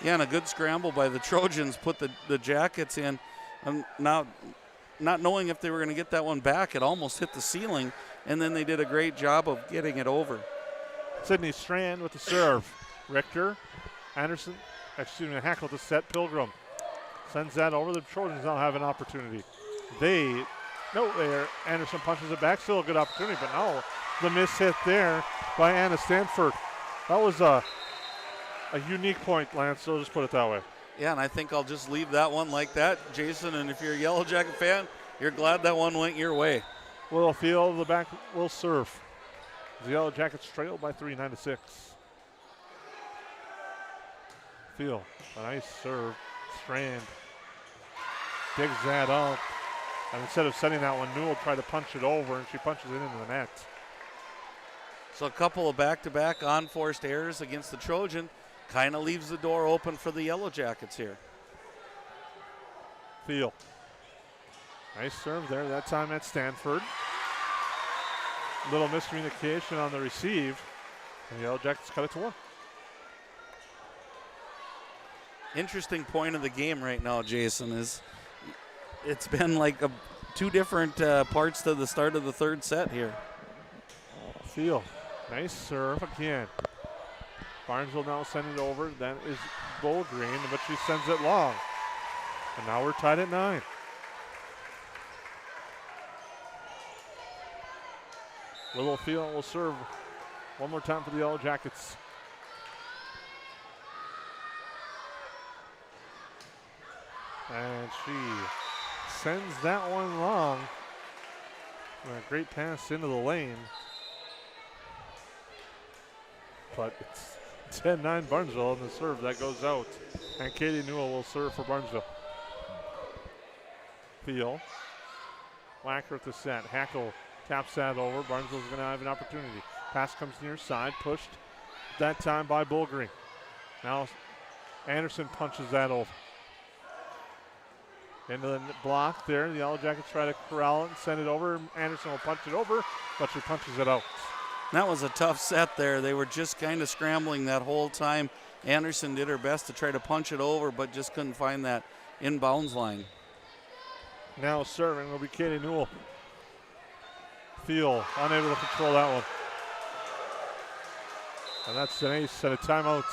Yeah, and a good scramble by the Trojans put the Jackets in. Now, not knowing if they were going to get that one back, it almost hit the ceiling, and then they did a great job of getting it over. Sydney Strand with the serve. Richter, Anderson, Hackle to set. Pilgrim sends that over. The Trojans now have an opportunity. Anderson punches it back. Still a good opportunity, but no, the miss hit there by Anna Stanford. That was a unique point, Lance, so just put it that way. Yeah, and I think I'll just leave that one like that, Jason, and if you're a Yellow Jacket fan, you're glad that one went your way. Littlefield, the back will serve. The Yellow Jackets trail by 3, 9-6. Field, a nice serve. Strand digs that up. And instead of setting that one, Newell tried to punch it over, and she punches it into the net. So a couple of back-to-back unforced errors against the Trojan kind of leaves the door open for the Yellow Jackets here. Field. Nice serve there, that time at Stanford. Little miscommunication on the receive. And the Yellow Jackets cut it to 1. Interesting point of the game right now, Jason, is it's been like two different parts to the start of the third set here. Field. Nice serve again. Barnesville now send it over. That is Bullgreen, but she sends it long. And now we're tied at 9. Littlefield will serve one more time for the Yellow Jackets. And she sends that one long. And a great pass into the lane. But it's 10-9 Barnesville on the serve. That goes out. And Katie Newell will serve for Barnesville. Field. Wacker at the set. Hackle taps that over. Barnesville's going to have an opportunity. Pass comes near side. Pushed that time by Bullgreen. Now Anderson punches that over. Into the block there. The Yellow Jackets try to corral it and send it over. Anderson will punch it over, but she punches it out. That was a tough set there. They were just kind of scrambling that whole time. Anderson did her best to try to punch it over, but just couldn't find that inbounds line. Now serving will be Katie Newell. Field unable to control that one. And that's an ace and a timeout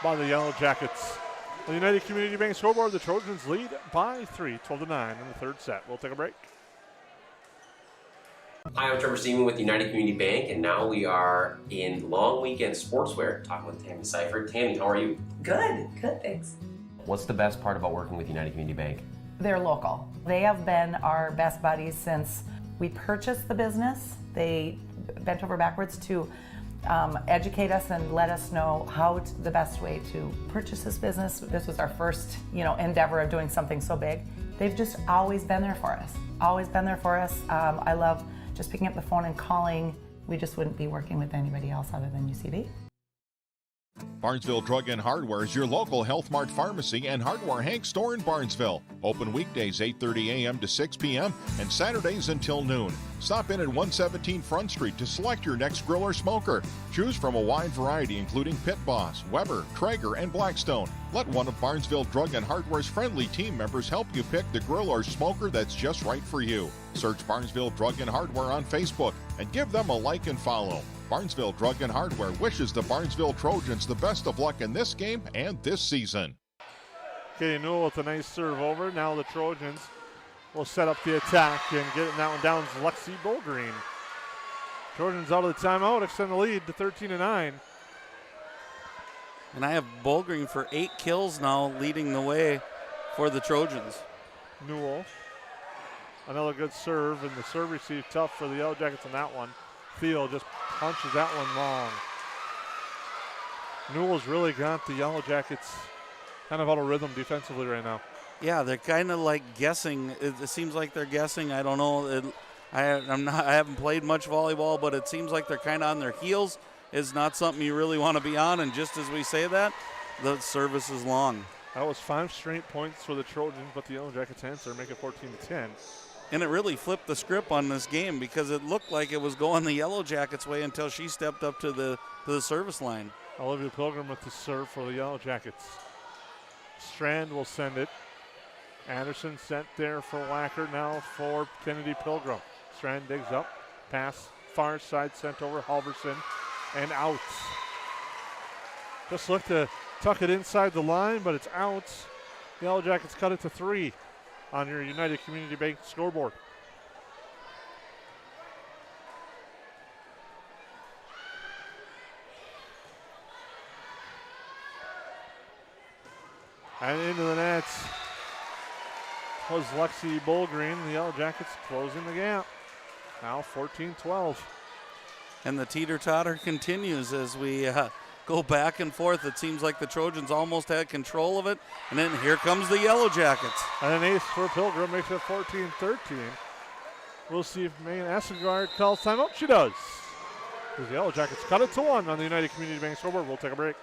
by the Yellow Jackets. The United Community Bank scoreboard, the Trojans lead by 3, 12-9 in the third set. We'll take a break. Hi, I'm Trevor Seaman with United Community Bank, and now we are in long weekend sportswear talking with Tammy Seifert. Tammy, how are you? Good, thanks. What's the best part about working with United Community Bank? They're local. They have been our best buddies since we purchased the business. They bent over backwards to educate us and let us know the best way to purchase this business. This was our first, endeavor of doing something so big. They've just always been there for us. I love just picking up the phone and calling. We just wouldn't be working with anybody else other than UCB. Barnesville Drug and Hardware is your local Health Mart pharmacy and hardware Hank store in Barnesville. Open weekdays 8:30 a.m. to 6 p.m. and Saturdays until noon. Stop in at 117 Front Street to select your next grill or smoker. Choose from a wide variety including Pit Boss, Weber, Traeger, and Blackstone. Let one of Barnesville Drug and Hardware's friendly team members help you pick the grill or smoker that's just right for you. Search Barnesville Drug and Hardware on Facebook and give them a like and follow. Barnesville Drug and Hardware wishes the Barnesville Trojans the best of luck in this game and this season. Katie Newell with a nice serve over. Now the Trojans will set up the attack and getting that one down is Lexi Bullgreen. Trojans out of the timeout, extend the lead to 13-9. And I have Bullgreen for 8 kills now, leading the way for the Trojans. Newell, another good serve, and the serve receive tough for the Yellow Jackets on that one. Field just punches that one long. Newell's really got the Yellow Jackets kind of out of rhythm defensively right now. Yeah, they're kind of like guessing. It seems like they're guessing. I don't know. I haven't played much volleyball, but it seems like they're kind of on their heels. It's not something you really want to be on. And just as we say that, the service is long. That was 5 straight points for the Trojans, but the Yellowjackets answer make it 14-10. And it really flipped the script on this game because it looked like it was going the Yellowjackets' way until she stepped up to the service line. Olivia Pilgrim with the serve for the Yellowjackets. Strand will send it. Anderson sent there for Wacker, now for Kennedy Pilgrim. Strand digs up, pass, far side sent over Halverson, and out. Just looked to tuck it inside the line, but it's out. The Yellowjackets cut it to 3 on your United Community Bank scoreboard. And into the nets was Lexi Bullgreen. The Yellowjackets closing the gap. Now 14-12. And the teeter-totter continues as we go back and forth. It seems like the Trojans almost had control of it. And then here comes the Yellowjackets. And an ace for Pilgrim makes it 14-13. We'll see if Megan Esengard calls timeout. She does. Because the Yellowjackets cut it to 1 on the United Community Bank scoreboard. We'll take a break.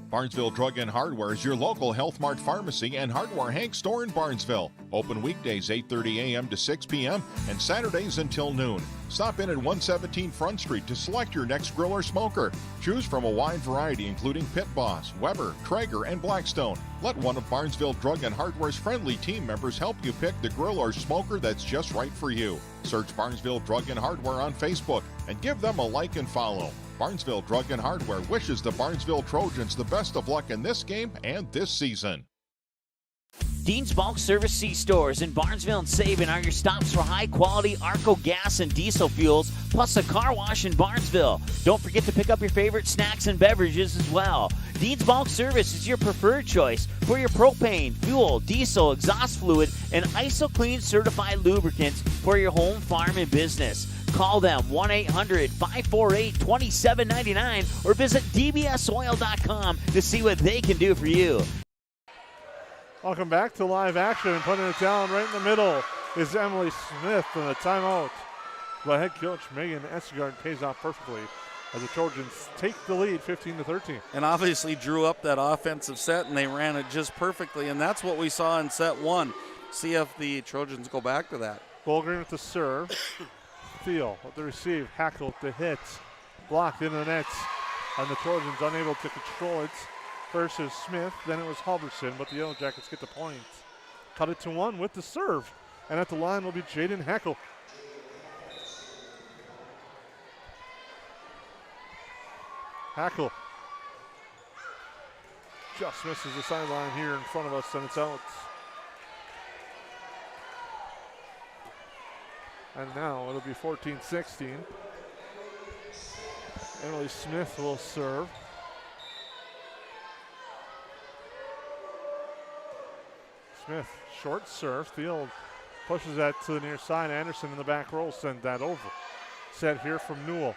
Barnesville Drug and Hardware is your local Health Mart pharmacy and hardware Hank store in Barnesville. Open weekdays 8:30 a.m. to 6 p.m. and Saturdays until noon. Stop in at 117 Front Street to select your next grill or smoker. Choose from a wide variety including Pit Boss, Weber, Traeger, and Blackstone. Let one of Barnesville Drug and Hardware's friendly team members help you pick the grill or smoker that's just right for you. Search Barnesville Drug and Hardware on Facebook and give them a like and follow. Barnesville Drug and Hardware wishes the Barnesville Trojans the best of luck in this game and this season. Dean's Bulk Service C-Stores in Barnesville and Sabin are your stops for high-quality Arco gas and diesel fuels, plus a car wash in Barnesville. Don't forget to pick up your favorite snacks and beverages as well. Dean's Bulk Service is your preferred choice for your propane, fuel, diesel, exhaust fluid, and ISO-Clean certified lubricants for your home, farm, and business. Call them 1-800-548-2799 or visit dbsoil.com to see what they can do for you. Welcome back to live action, and putting it down right in the middle is Emily Smith, and the timeout by head coach Megan Esgard pays off perfectly as the Trojans take the lead 15-13. And obviously drew up that offensive set, and they ran it just perfectly, and that's what we saw in set 1. See if the Trojans go back to that. Bullgreen with the serve. Thiel with the receive. Hackle with the hit. Blocked into the nets, and the Trojans unable to control it. First is Smith, then it was Halverson, but the Yellowjackets get the point. Cut it to 1 with the serve, and at the line will be Jaden Hackle. Hackle just misses the sideline here in front of us, and it's out. And now it'll be 14-16. Emily Smith will serve. Smith, short serve. Field pushes that to the near side. Anderson in the back row sent that over. Set here from Newell.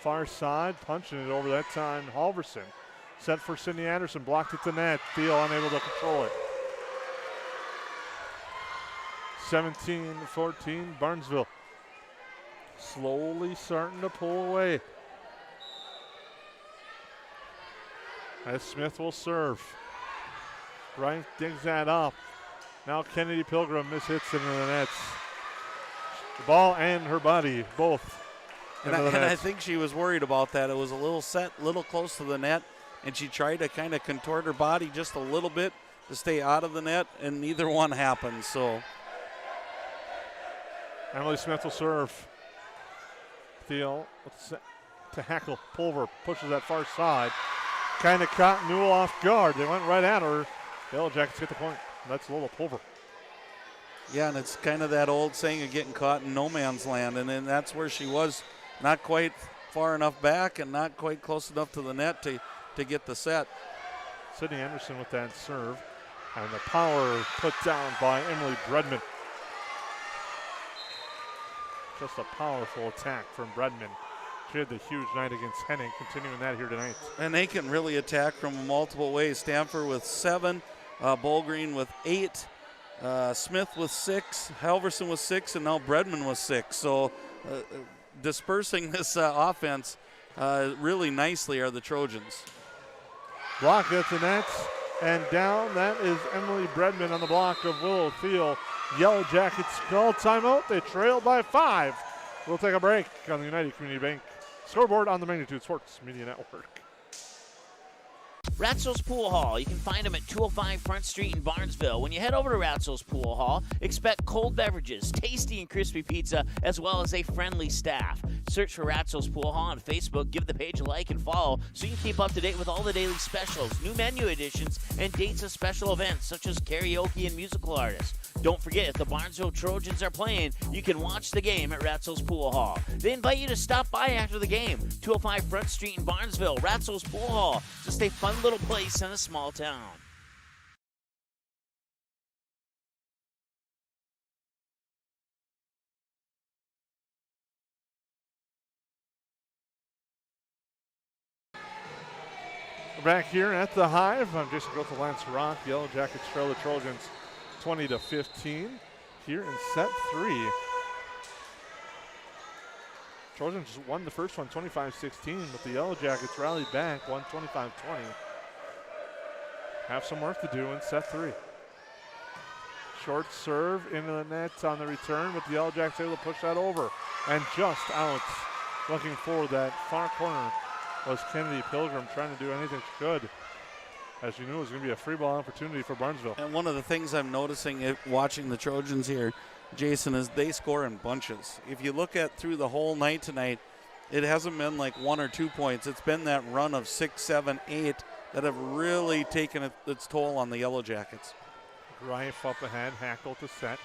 Far side, punching it over that time. Halverson. Set for Sydney Anderson. Blocked at the net. Thiel unable to control it. 17-14, Barnesville. Slowly starting to pull away. As Smith will serve. Ryan digs that up. Now Kennedy Pilgrim mishits into the nets. The ball and her body both. And I think she was worried about that. It was a little set, a little close to the net, and she tried to kind of contort her body just a little bit to stay out of the net, and neither one happened. So Emily Smith will serve. Thiel to Hackle. Pulver pushes that far side. Kind of caught Newell off guard. They went right at her. The Yellowjackets get the point. That's Lola Pulver. Yeah, and it's kind of that old saying of getting caught in no man's land, and then that's where she was, not quite far enough back and not quite close enough to the net to get the set. Sydney Anderson with that serve, and the power put down by Emily Bredman. Just a powerful attack from Bredman. She had the huge night against Henning, continuing that here tonight. And they can really attack from multiple ways. Stanford with 7, Bowling with 8, Smith with 6, Halverson with 6, and now Bredman with 6. So dispersing this offense really nicely are the Trojans. Block at the net and down. That is Emily Bredman on the block of Willow Thiel. Yellowjackets call timeout. They trail by 5. We'll take a break on the United Community Bank scoreboard on the Magnitude Sports Media Network. Ratzo's Pool Hall. You can find them at 205 Front Street in Barnesville. When you head over to Ratzo's Pool Hall, expect cold beverages, tasty and crispy pizza, as well as a friendly staff. Search for Ratzo's Pool Hall on Facebook. Give the page a like and follow so you can keep up to date with all the daily specials, new menu additions, and dates of special events such as karaoke and musical artists. Don't forget, if the Barnesville Trojans are playing, you can watch the game at Ratzo's Pool Hall. They invite you to stop by after the game. 205 Front Street in Barnesville, Ratzo's Pool Hall. Just a fun little place in a small town. We're back here at the Hive. I'm Jason Groth, Lance Rock. The Yellowjackets trail the Trojans 20-15 here in set 3. Trojans won the first one 25-16, but the Yellowjackets rallied back, won 25-20. Have some work to do in set 3. Short serve into the net on the return, but the Yellowjackets able to push that over and just out. Looking for that far corner was Kennedy Pilgrim, trying to do anything she could, as she knew it was going to be a free ball opportunity for Barnesville. And one of the things I'm noticing watching the Trojans here, Jason, is they score in bunches. If you look at through the whole night tonight, it hasn't been like 1 or 2 points. It's been that run of 6, 7, 8 that have really taken its toll on the Yellowjackets. Greif up ahead, Hackle to set.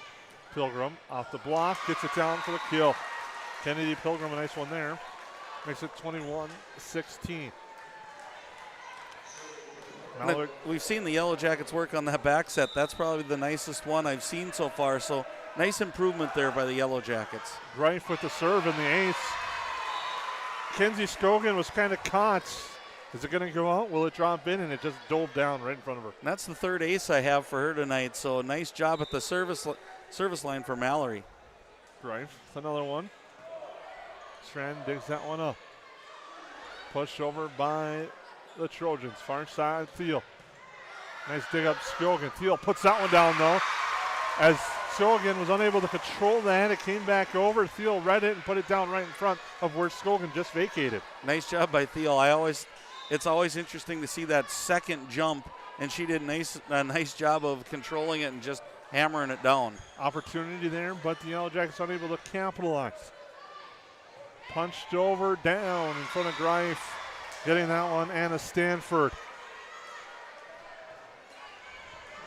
Pilgrim off the block, gets it down for the kill. Kennedy Pilgrim, a nice one there. Makes it 21-16. We've seen the Yellowjackets work on that back set. That's probably the nicest one I've seen so far. So nice improvement there by the Yellowjackets. Greif with the serve and the ace. Kenzie Scogan was kind of caught. Is it going to go out? Will it drop in? And it just dove down right in front of her. And that's the 3rd ace I have for her tonight. So nice job at the service line for Mallory. Greif, another one. Strand digs that one up. Pushed over by the Trojans. Far side, Thiel. Nice dig up, Scogan. Thiel puts that one down, though. As Scogan was unable to control that, it came back over. Thiel read it and put it down right in front of where Scogan just vacated. Nice job by Thiel. It's always interesting to see that second jump, and she did a nice job of controlling it and just hammering it down. Opportunity there, but the Yellowjackets unable to capitalize. Punched over, down in front of Greif. Getting that one, Anna Stanford.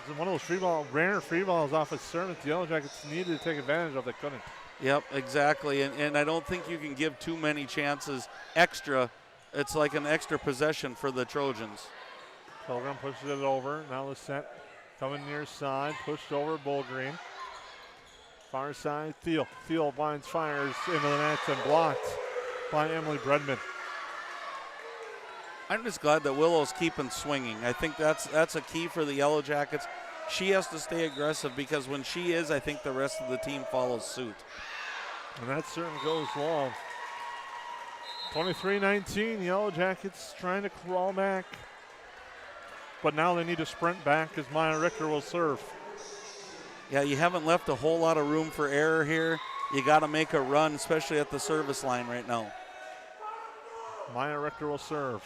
This is one of those rare free balls off a serve the Yellowjackets needed to take advantage of. They couldn't. Yep, exactly. And I don't think you can give too many chances extra. It's like an extra possession for the Trojans. Pilgrim pushes it over. Now the set coming near side. Pushed over, Bullgreen. Far side, Thiel. Thiel blinds, fires into the net and blocked by Emily Bredman. I'm just glad that Willow's keeping swinging. I think that's a key for the Yellowjackets. She has to stay aggressive because when she is, I think the rest of the team follows suit. And that certainly goes long. 23-19, Yellowjackets trying to crawl back. But now they need to sprint back as Maya Richter will serve. Yeah, you haven't left a whole lot of room for error here. You got to make a run, especially at the service line right now. Maya Richter will serve.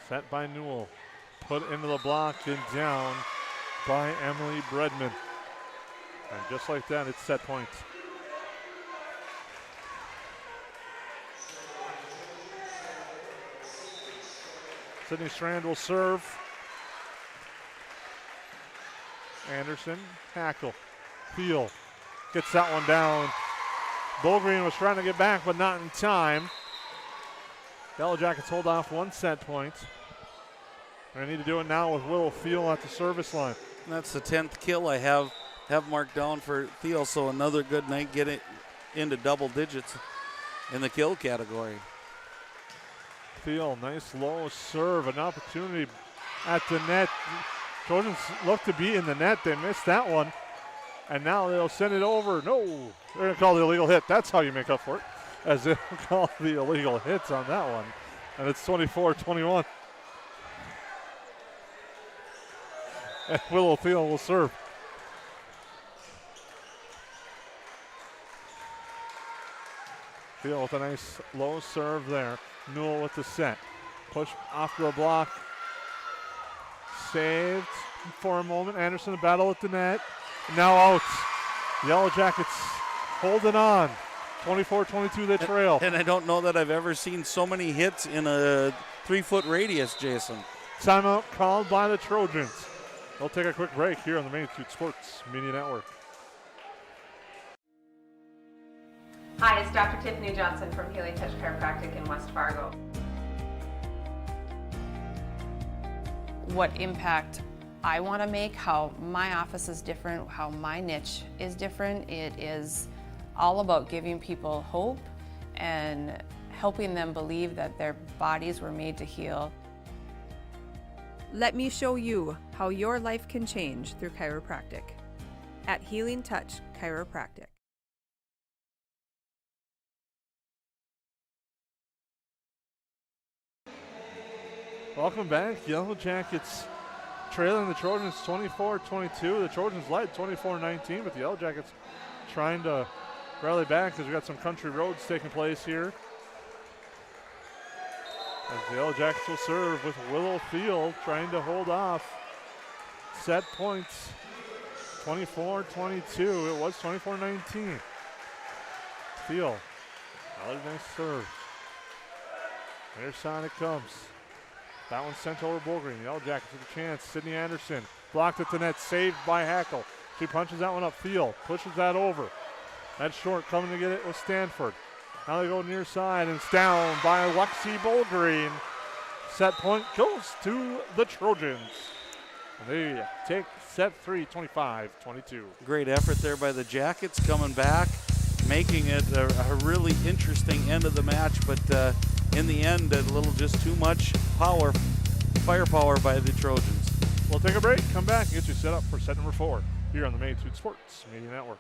Set by Newell. Put into the block and down by Emily Bredman. And just like that, it's set point. Sydney Strand will serve. Anderson, Hackle, Thiel gets that one down. Bullgreen was trying to get back, but not in time. Yellowjackets hold off 1 set point. They need to do it now with Willow Thiel at the service line. That's the 10th kill I have marked down for Thiel, so another good night into double digits in the kill category. Thiel, nice low serve, an opportunity at the net. Trojans look to be in the net. They missed that one. And now they'll send it over. No, they're going to call the illegal hit. That's how you make up for it, as they'll call the illegal hits on that one. And it's 24-21. And Willow Thiel will serve. Thiel with a nice low serve there. Newell with the set. Push off the block. Saved for a moment. Anderson, a battle at the net. Now out. Yellowjackets holding on. 24-22 they trail. And I don't know that I've ever seen so many hits in a 3-foot radius, Jason. Timeout called by the Trojans. We'll take a quick break here on the Magnitude Sports Media Network. Hi, it's Dr. Tiffany Johnson from Healing Touch Chiropractic in West Fargo. What impact I want to make, how my office is different, how my niche is different. It is all about giving people hope and helping them believe that their bodies were made to heal. Let me show you how your life can change through chiropractic at Healing Touch Chiropractic. Welcome back. Yellowjackets trailing the Trojans 24-22. The Trojans led 24-19, but the Yellowjackets trying to rally back as we got some country roads taking place here. As the Yellowjackets will serve with Willow Thiel trying to hold off. Set points 24-22. It was 24-19. Thiel, another nice serve. Their side it comes. That one's sent over Bullgreen. The Yellowjackets with a chance. Sydney Anderson blocked at the net, saved by Hackle. She punches that one up field, pushes that over. That's short, coming to get it with Stanford. Now they go near side, and it's down by Lexi Bullgreen. Set point goes to the Trojans. And they take set 3, 25-22. Great effort there by the Jackets, coming back, making it a really interesting end of the match, but in the end, a little just too much firepower by the Trojans. We'll take a break, come back, and get you set up for set number 4 here on the Magnitude Sports Media Network.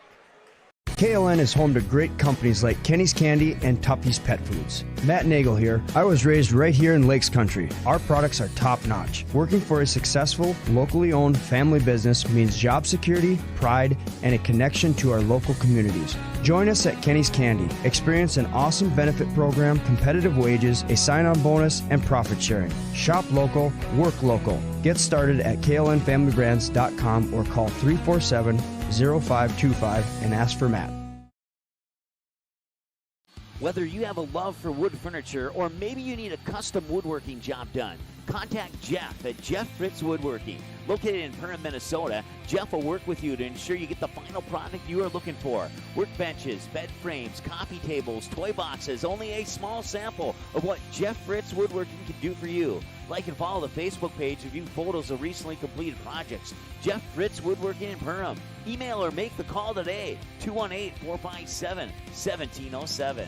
KLN is home to great companies like Kenny's Candy and Tuffy's Pet Foods. Matt Nagel here. I was raised right here in Lakes Country. Our products are top-notch. Working for a successful, locally owned family business means job security, pride, and a connection to our local communities. Join us at Kenny's Candy. Experience an awesome benefit program, competitive wages, a sign-on bonus, and profit sharing. Shop local, work local. Get started at klnfamilybrands.com or call 347-0525 and ask for Matt. Whether you have a love for wood furniture or maybe you need a custom woodworking job done, contact Jeff at Jeff Fritz Woodworking. Located in Perham, Minnesota, Jeff will work with you to ensure you get the final product you are looking for. Workbenches, bed frames, coffee tables, toy boxes, only a small sample of what Jeff Fritz Woodworking can do for you. Like and follow the Facebook page to view photos of recently completed projects. Jeff Fritz Woodworking in Perham. Email or make the call today, 218-457-1707.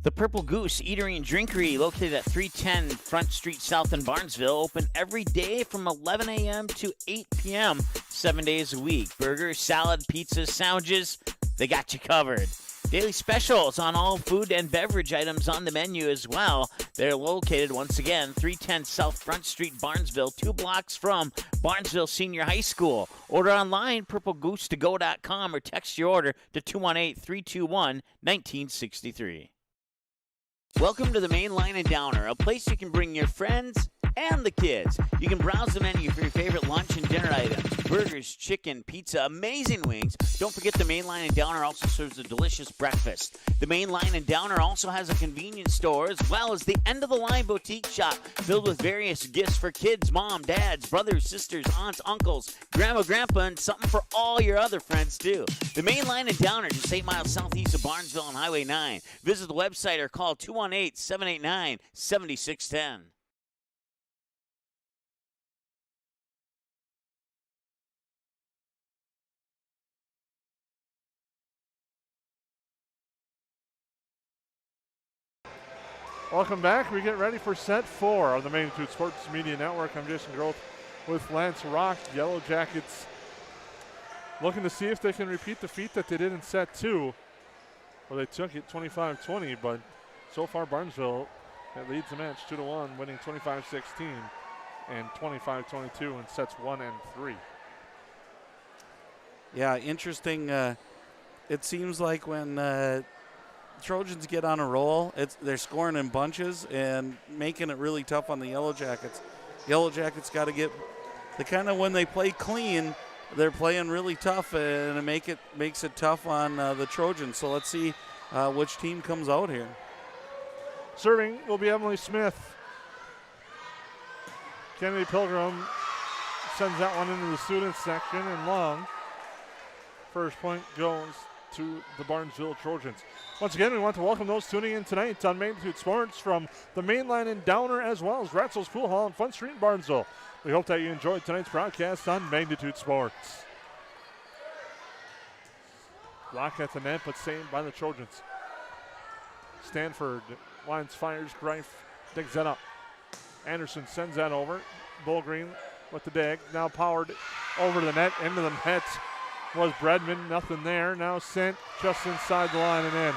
The Purple Goose Eatery and Drinkery, located at 310 Front Street South in Barnesville, open every day from 11 a.m. to 8 p.m., 7 days a week. Burgers, salad, pizzas, sandwiches, they got you covered. Daily specials on all food and beverage items on the menu as well. They're located, once again, 310 South Front Street, Barnesville, 2 blocks from Barnesville Senior High School. Order online, purplegoose2go.com, or text your order to 218-321-1963. Welcome to the Main Line and Downer, a place you can bring your friends and the kids. You can browse the menu for your favorite lunch and dinner items. Burgers, chicken, pizza, amazing wings. Don't forget the Main Line and Downer also serves a delicious breakfast. The Main Line and Downer also has a convenience store as well as the end-of-the-line boutique shop filled with various gifts for kids, mom, dads, brothers, sisters, aunts, uncles, grandma, grandpa, and something for all your other friends too. The Main Line and Downer, just 8 miles southeast of Barnesville on Highway 9. Visit the website or call 218-789-7610. Welcome back. We get ready for set 4 of the Magnitude Sports Media Network. I'm Jason Groth with Lance Rock. Yellowjackets looking to see if they can repeat the feat that they did in set 2, where they took it 25-20, but so far Barnesville leads the match 2-1, winning 25-16 and 25-22 in sets 1 and 3. Yeah, interesting. It seems like when Trojans get on a roll, they're scoring in bunches and making it really tough on the Yellowjackets. Yellowjackets got to get the kind of, when they play clean, they're playing really tough, and it makes it tough on the Trojans. So let's see which team comes out here. Serving will be Emily Smith. Kennedy Pilgrim sends that one into the students section and long. First point goes to the Barnesville Trojans. Once again, we want to welcome those tuning in tonight on Magnitude Sports from the main line in Downer, as well as Ratzel's Pool Hall and Fun Street in Barnesville. We hope that you enjoyed tonight's broadcast on Magnitude Sports. Block at the net, but saved by the Trojans. Stanford lines, fires, Greif digs that up. Anderson sends that over. Bullgreen with the dig. Now powered over the net, into the net was Bredman. Nothing there. Now sent just inside the line and in.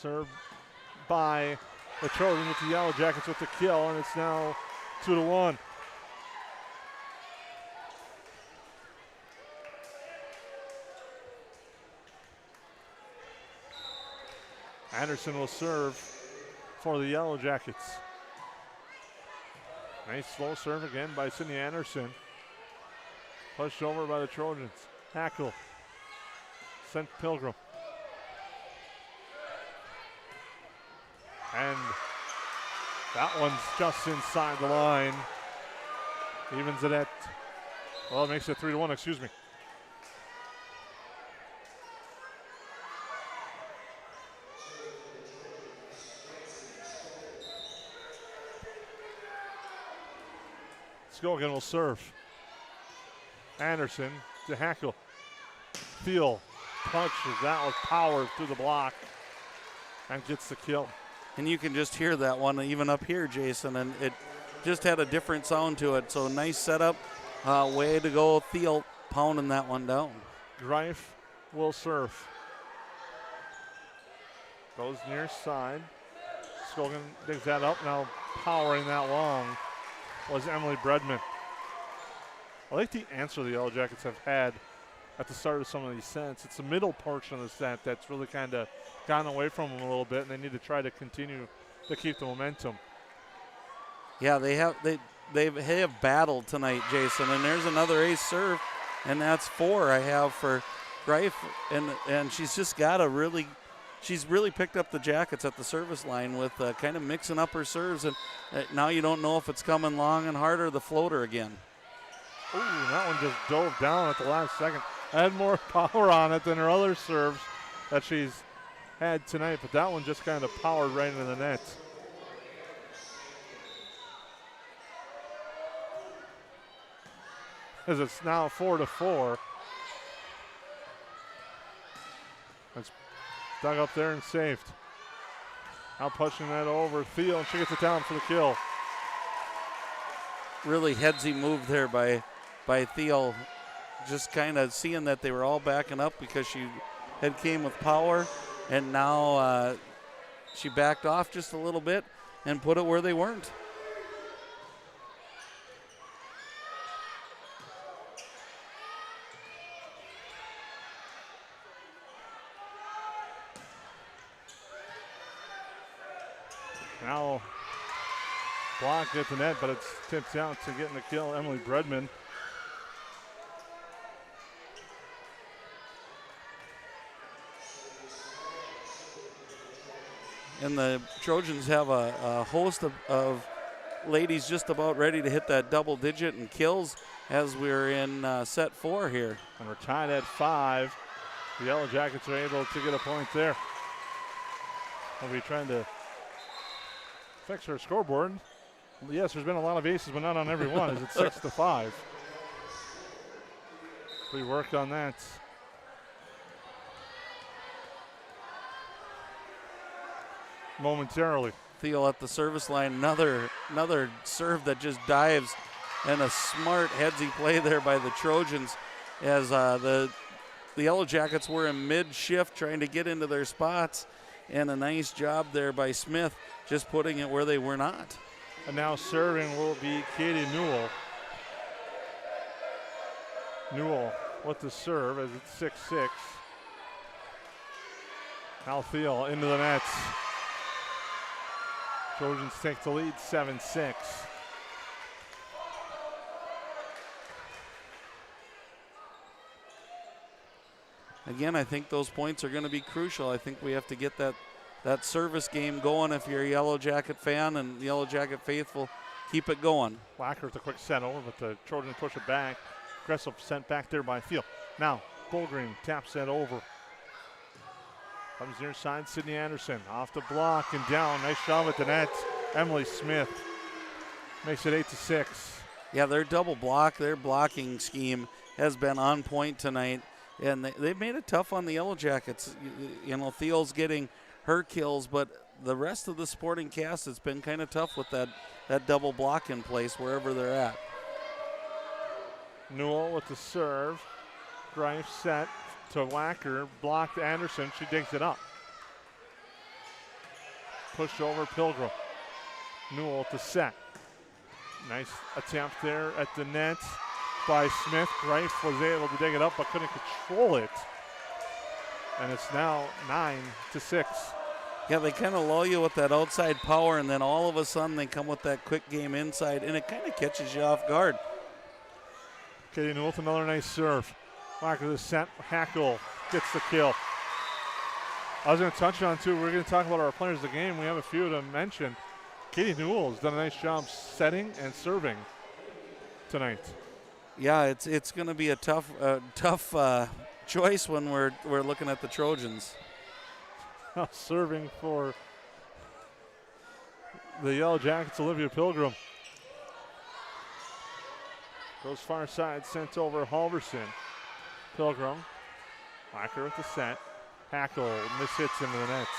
Served by the Trojans with the Yellowjackets with the kill, and it's now 2-1. Anderson will serve for the Yellowjackets. Nice slow serve again by Sydney Anderson. Pushed over by the Trojans. Hackle. Sent Pilgrim. And that one's just inside the line. Evens it at, well, it makes it 3-1, excuse me. Scogan will serve. Anderson to Hackle. Thiel punches that with power through the block and gets the kill. And you can just hear that one even up here, Jason, and it just had a different sound to it. So nice setup. Way to go, Thiel, pounding that one down. Greif will serve. Goes near side. Scogan digs that up. Now powering that long was Emily Bredman. I like the answer the Yellowjackets have had at the start of some of these sets. It's the middle portion of the set that's really kind of gotten away from them a little bit, and they need to try to continue to keep the momentum. Yeah, they have battled tonight, Jason, and there's another ace serve, and that's 4 I have for Greif, and she's just got a really, she's really picked up the Jackets at the service line with kind of mixing up her serves, and now you don't know if it's coming long and hard or the floater again. Ooh, that one just dove down at the last second. Had more power on it than her other serves that she's had tonight, but that one just kind of powered right into the net. As it's now 4-4. That's dug up there and saved. Now pushing that over. Thiel, she gets it down for the kill. Really headsy move there by Thiel. Just kind of seeing that they were all backing up because she had came with power, and now she backed off just a little bit and put it where they weren't. Now blocked at the net, but it's tipped out to getting the kill, Emily Bredman. And the Trojans have a host of ladies just about ready to hit that double digit in kills as we're in set 4 here. And we're tied at 5. The Yellowjackets are able to get a point there. We'll be trying to fix our scoreboard. Yes, there's been a lot of aces, but not on every one. As it's 6-5. We work on that. Momentarily. Thiel at the service line. Another serve that just dives, and a smart headsy play there by the Trojans as the Yellowjackets were in mid-shift trying to get into their spots, and a nice job there by Smith just putting it where they were not. And now serving will be Katie Newell. Newell with the serve as it's 6-6. Now Thiel into the nets. Trojans take the lead 7-6. Again, I think those points are going to be crucial. I think we have to get that service game going if you're a Yellow Jacket fan and Yellow Jacket faithful. Keep it going. Wacker with a quick set over, but the Trojans push it back. Aggressive sent back there by Thiel. Now, Bullgreen taps that over. Comes near side, Sydney Anderson. Off the block and down. Nice shot at the net. Emily Smith makes it 8-6. Yeah, their double block, their blocking scheme has been on point tonight. And they've made it tough on the Yellow Jackets. You know, Thiel's getting her kills, but the rest of the supporting cast has been kind of tough with that double block in place wherever they're at. Newell with the serve. Greif set to Wacker. Blocked Anderson. She digs it up. Push over Pilgrim. Newell with the set. Nice attempt there at the net by Smith. Greif was able to dig it up but couldn't control it. And it's now 9-6. Yeah, they kind of lull you with that outside power, and then all of a sudden they come with that quick game inside, and it kind of catches you off guard. Katie Newell with another nice serve. Back to the set. Hackle gets the kill. I was going to touch on, too, we're going to talk about our players of the game. We have a few to mention. Katie Newell has done a nice job setting and serving tonight. Yeah, it's going to be a tough choice when we're looking at the Trojans. Serving for the Yellow Jackets, Olivia Pilgrim. Goes far side, sent over Halverson. Pilgrim. Wacker with the set. Hackle mishits into the nets.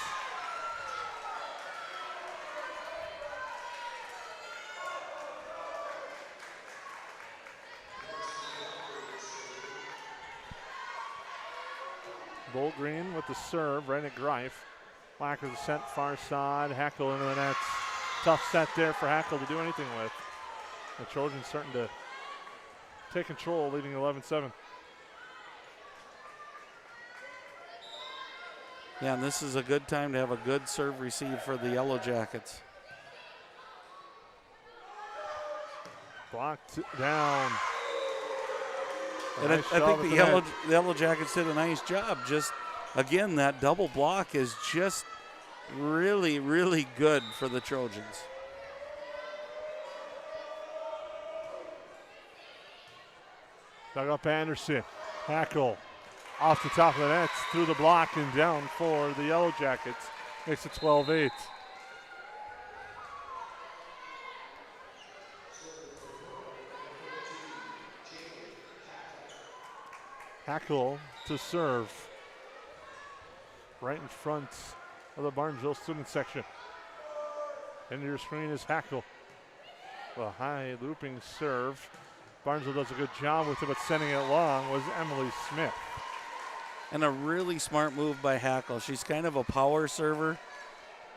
Bullgreen with the serve, right at Greif. Wacker the set, far side, Hackle into the nets. Tough set there for Hackle to do anything with. The Trojans starting to take control, leading 11-7. Yeah, and this is a good time to have a good serve receive for the Yellow Jackets. Blocked down. And I think the Yellow Jackets did a nice job. Just, again, that double block is just really, really good for the Trojans. Dug up Anderson. Hackle off the top of the nets, through the block and down for the Yellow Jackets. Makes it 12-8. Hackle to serve. Right in front of the Barnesville student section. Into your screen is Hackle. The high looping serve. Barnesville does a good job with it, but sending it long was Emily Smith. And a really smart move by Hackle. She's kind of a power server,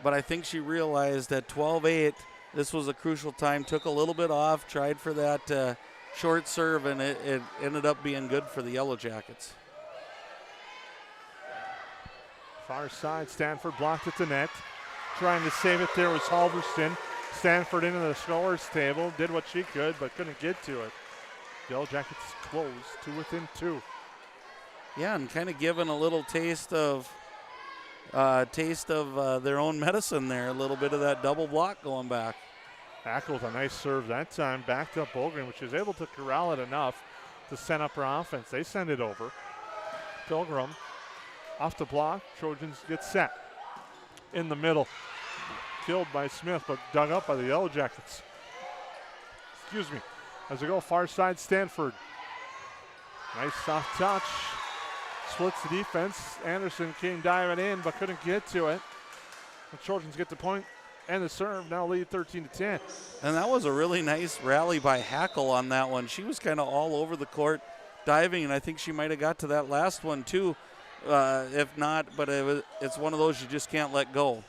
but I think she realized at 12-8, this was a crucial time, took a little bit off, tried for that short serve, and it ended up being good for the Yellow Jackets. Far side, Stanford blocked at the net. Trying to save it there was Halverson. Stanford into the scorer's table, did what she could, but couldn't get to it. Yellow Jackets close to within 2. Yeah, and kind of giving a little taste of their own medicine there. A little bit of that double block going back. Hackle with a nice serve that time. Backed up Bullgreen, which is able to corral it enough to send up her offense. They send it over. Pilgrim off the block. Trojans get set. in the middle. Killed by Smith, but dug up by the Yellowjackets. Excuse me. As they go far side, Stanford. Nice soft touch. Splits the defense. Anderson came diving in, but couldn't get to it. The Trojans get the point and the serve. Now lead 13-10. And that was a really nice rally by Hackle on that one. She was kind of all over the court diving, and I think she might have got to that last one too. If not, but it's one of those you just can't let go.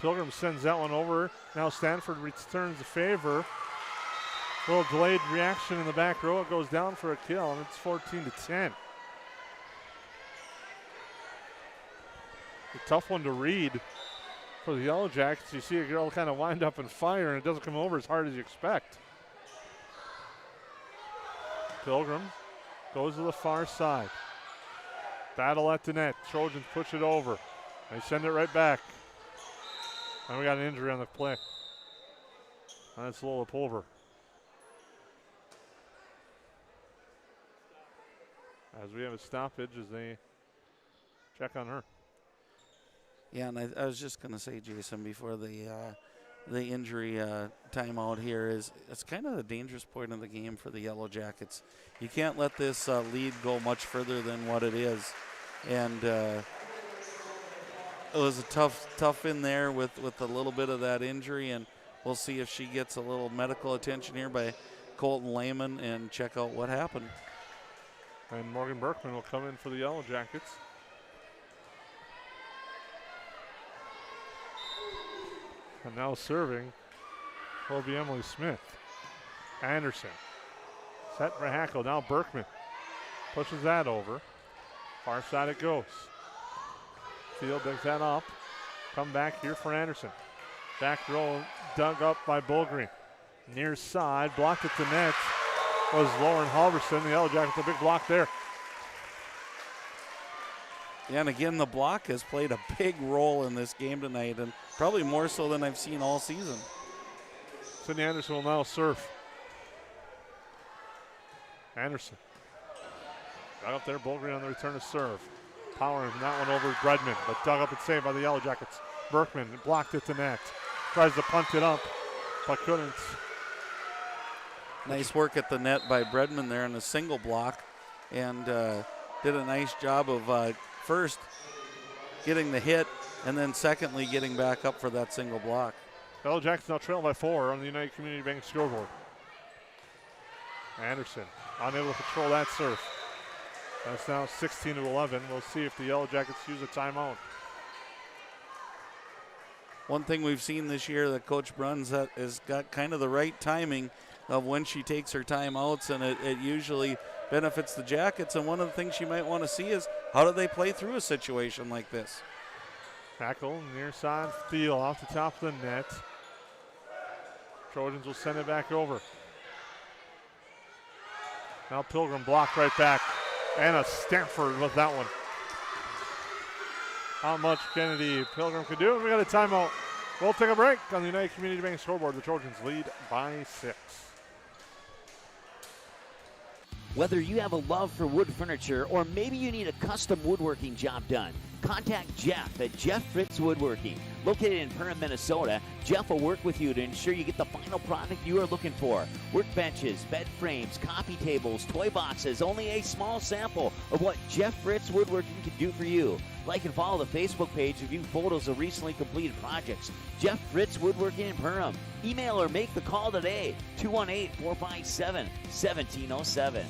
Pilgrim sends that one over. Now Stanford returns the favor. A little delayed reaction in the back row. It goes down for a kill, and it's 14-10. A tough one to read for the Yellowjackets. You see a girl kind of wind up and fire, and it doesn't come over as hard as you expect. Pilgrim goes to the far side. Battle at the net. Trojans push it over. They send it right back. And we got an injury on the play. And that's Lola Pulver. As we have a stoppage as they check on her. Yeah, and I was just going to say, Jason, before the injury timeout here is it's kind of the dangerous point of the game for the Yellowjackets. You can't let this lead go much further than what it is. And it was a tough in there with a little bit of that injury, and we'll see if she gets a little medical attention here by Colton Lehman and check out what happened. And Morgan Berkman will come in for the Yellowjackets. And now serving will be Emily Smith. Anderson. Set for Hackle. Now Berkman pushes that over. Far side it goes. Field digs that up. Come back here for Anderson. Back row dug up by Bullgreen. Near side, blocked at the net was Lauren Halverson. The Yellowjackets, a big block there. Yeah, and again, the block has played a big role in this game tonight, and probably more so than I've seen all season. Sydney Anderson will now serve. Anderson. Got up there, Bullgreen on the return to serve. Powering that one over Bredman, but dug up and saved by the Yellowjackets. Berkman blocked at the net. Tries to punt it up, but couldn't. Nice work at the net by Bredman there in a single block, and did a nice job of first getting the hit, and then secondly getting back up for that single block. Yellowjackets now trail by 4 on the United Community Bank scoreboard. Anderson unable to control that serve. That's now 16-11. We'll see if the Yellowjackets use a timeout. One thing we've seen this year that Coach Bruns has got kind of the right timing of when she takes her timeouts, and it usually benefits the Jackets. And one of the things you might want to see is how do they play through a situation like this? Tackle, near side, Thiel off the top of the net. Trojans will send it back over. Now Pilgrim blocked right back. And a Stanford with that one. How much Kennedy Pilgrim could do, and we got a timeout. We'll take a break on the United Community Bank scoreboard. The Trojans lead by 6. Whether you have a love for wood furniture or maybe you need a custom woodworking job done, contact Jeff at Jeff Fritz Woodworking. Located in Perham, Minnesota, Jeff will work with you to ensure you get the final product you are looking for. Workbenches, bed frames, coffee tables, toy boxes, only a small sample of what Jeff Fritz Woodworking can do for you. Like and follow the Facebook page to view photos of recently completed projects. Jeff Fritz Woodworking in Perham. Email or make the call today, 218-457-1707.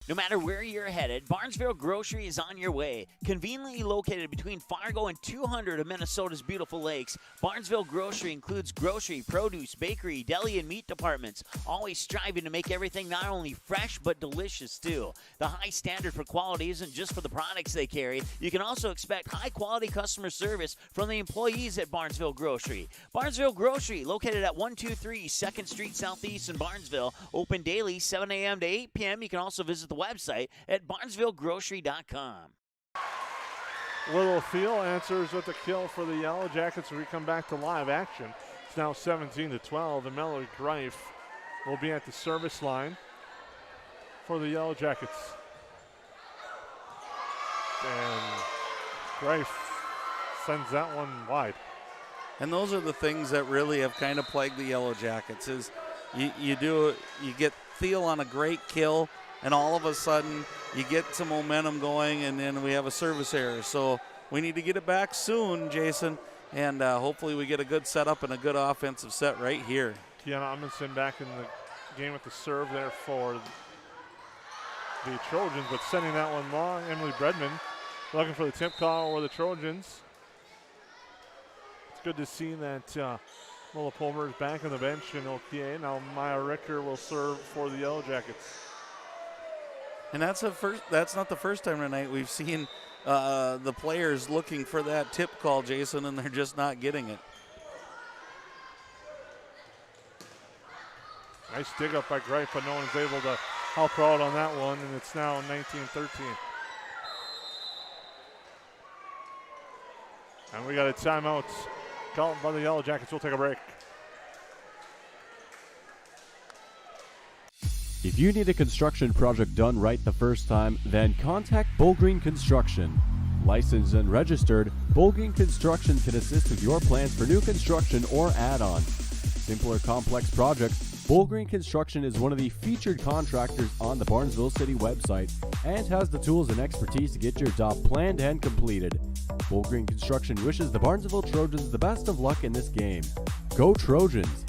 No matter where you're headed, Barnesville Grocery is on your way. Conveniently located between Fargo and 200 of Minnesota's beautiful lakes, Barnesville Grocery includes grocery, produce, bakery, deli, and meat departments, always striving to make everything not only fresh but delicious too. The high standard for quality isn't just for the products they carry. You can also expect high-quality customer service from the employees at Barnesville Grocery. Barnesville Grocery, located at 123 2nd Street Southeast in Barnesville, open daily 7 a.m. to 8 p.m. You can also visit the website at barnesvillegrocery.com. Littlefield answers with a kill for the Yellowjackets as we come back to live action. It's now 17-12, and Melody Greif will be at the service line for the Yellowjackets. And Greif sends that one wide. And those are the things that really have kind of plagued the Yellowjackets is you get Thiel on a great kill, and all of a sudden you get some momentum going, and then we have a service error. So we need to get it back soon, Jason, and hopefully we get a good setup and a good offensive set right here. Kiana Amundsen back in the game with the serve there for the Trojans, but sending that one long. Emily Bredman looking for the tip call over the Trojans. It's good to see that Mola Palmer is back on the bench in OPA. Now Maya Ricker will serve for the Yellowjackets. And that's not the first time tonight we've seen the players looking for that tip call, Jason, and they're just not getting it. Nice dig up by Greif, but no one's able to help her out on that one, and it's now 19-13. And we got a timeout called by the Yellowjackets. We'll take a break. If you need a construction project done right the first time, then contact Bullgreen Construction. Licensed and registered, Bullgreen Construction can assist with your plans for new construction or add-on. Simple or complex projects, Bullgreen Construction is one of the featured contractors on the Barnesville City website and has the tools and expertise to get your job planned and completed. Bullgreen Construction wishes the Barnesville Trojans the best of luck in this game. Go Trojans!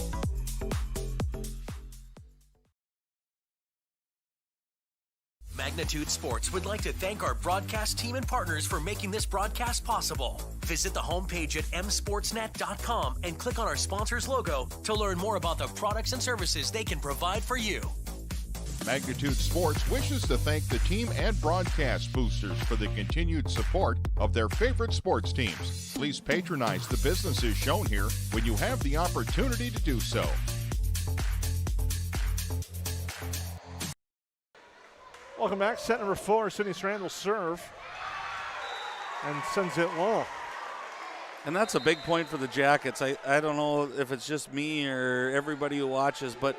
Magnitude Sports would like to thank our broadcast team and partners for making this broadcast possible. Visit the homepage at msportsnet.com and click on our sponsor's logo to learn more about the products and services they can provide for you. Magnitude Sports wishes to thank the team and broadcast boosters for the continued support of their favorite sports teams. Please patronize the businesses shown here when you have the opportunity to do so. Welcome back. Set number 4, Sydney Strand will serve and sends it long. And that's a big point for the Jackets. I don't know if it's just me or everybody who watches, but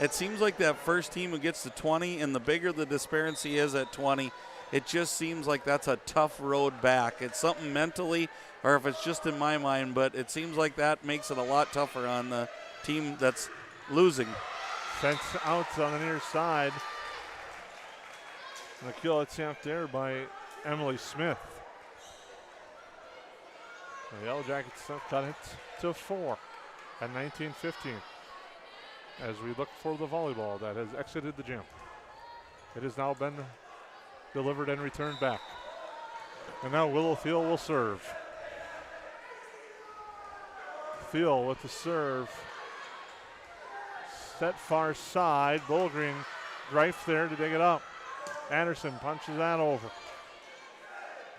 it seems like that first team who gets to 20, and the bigger the disparity is at 20, it just seems like that's a tough road back. It's something mentally, or if it's just in my mind, but it seems like that makes it a lot tougher on the team that's losing. Sent out on the near side. And a kill attempt there by Emily Smith. The Yellowjackets have cut it to 4 at 19-15 as we look for the volleyball that has exited the gym. It has now been delivered and returned back. And now Willow Thiel will serve. Thiel with the serve. Set far side. Bullgreen, Greif there to dig it up. Anderson punches that over.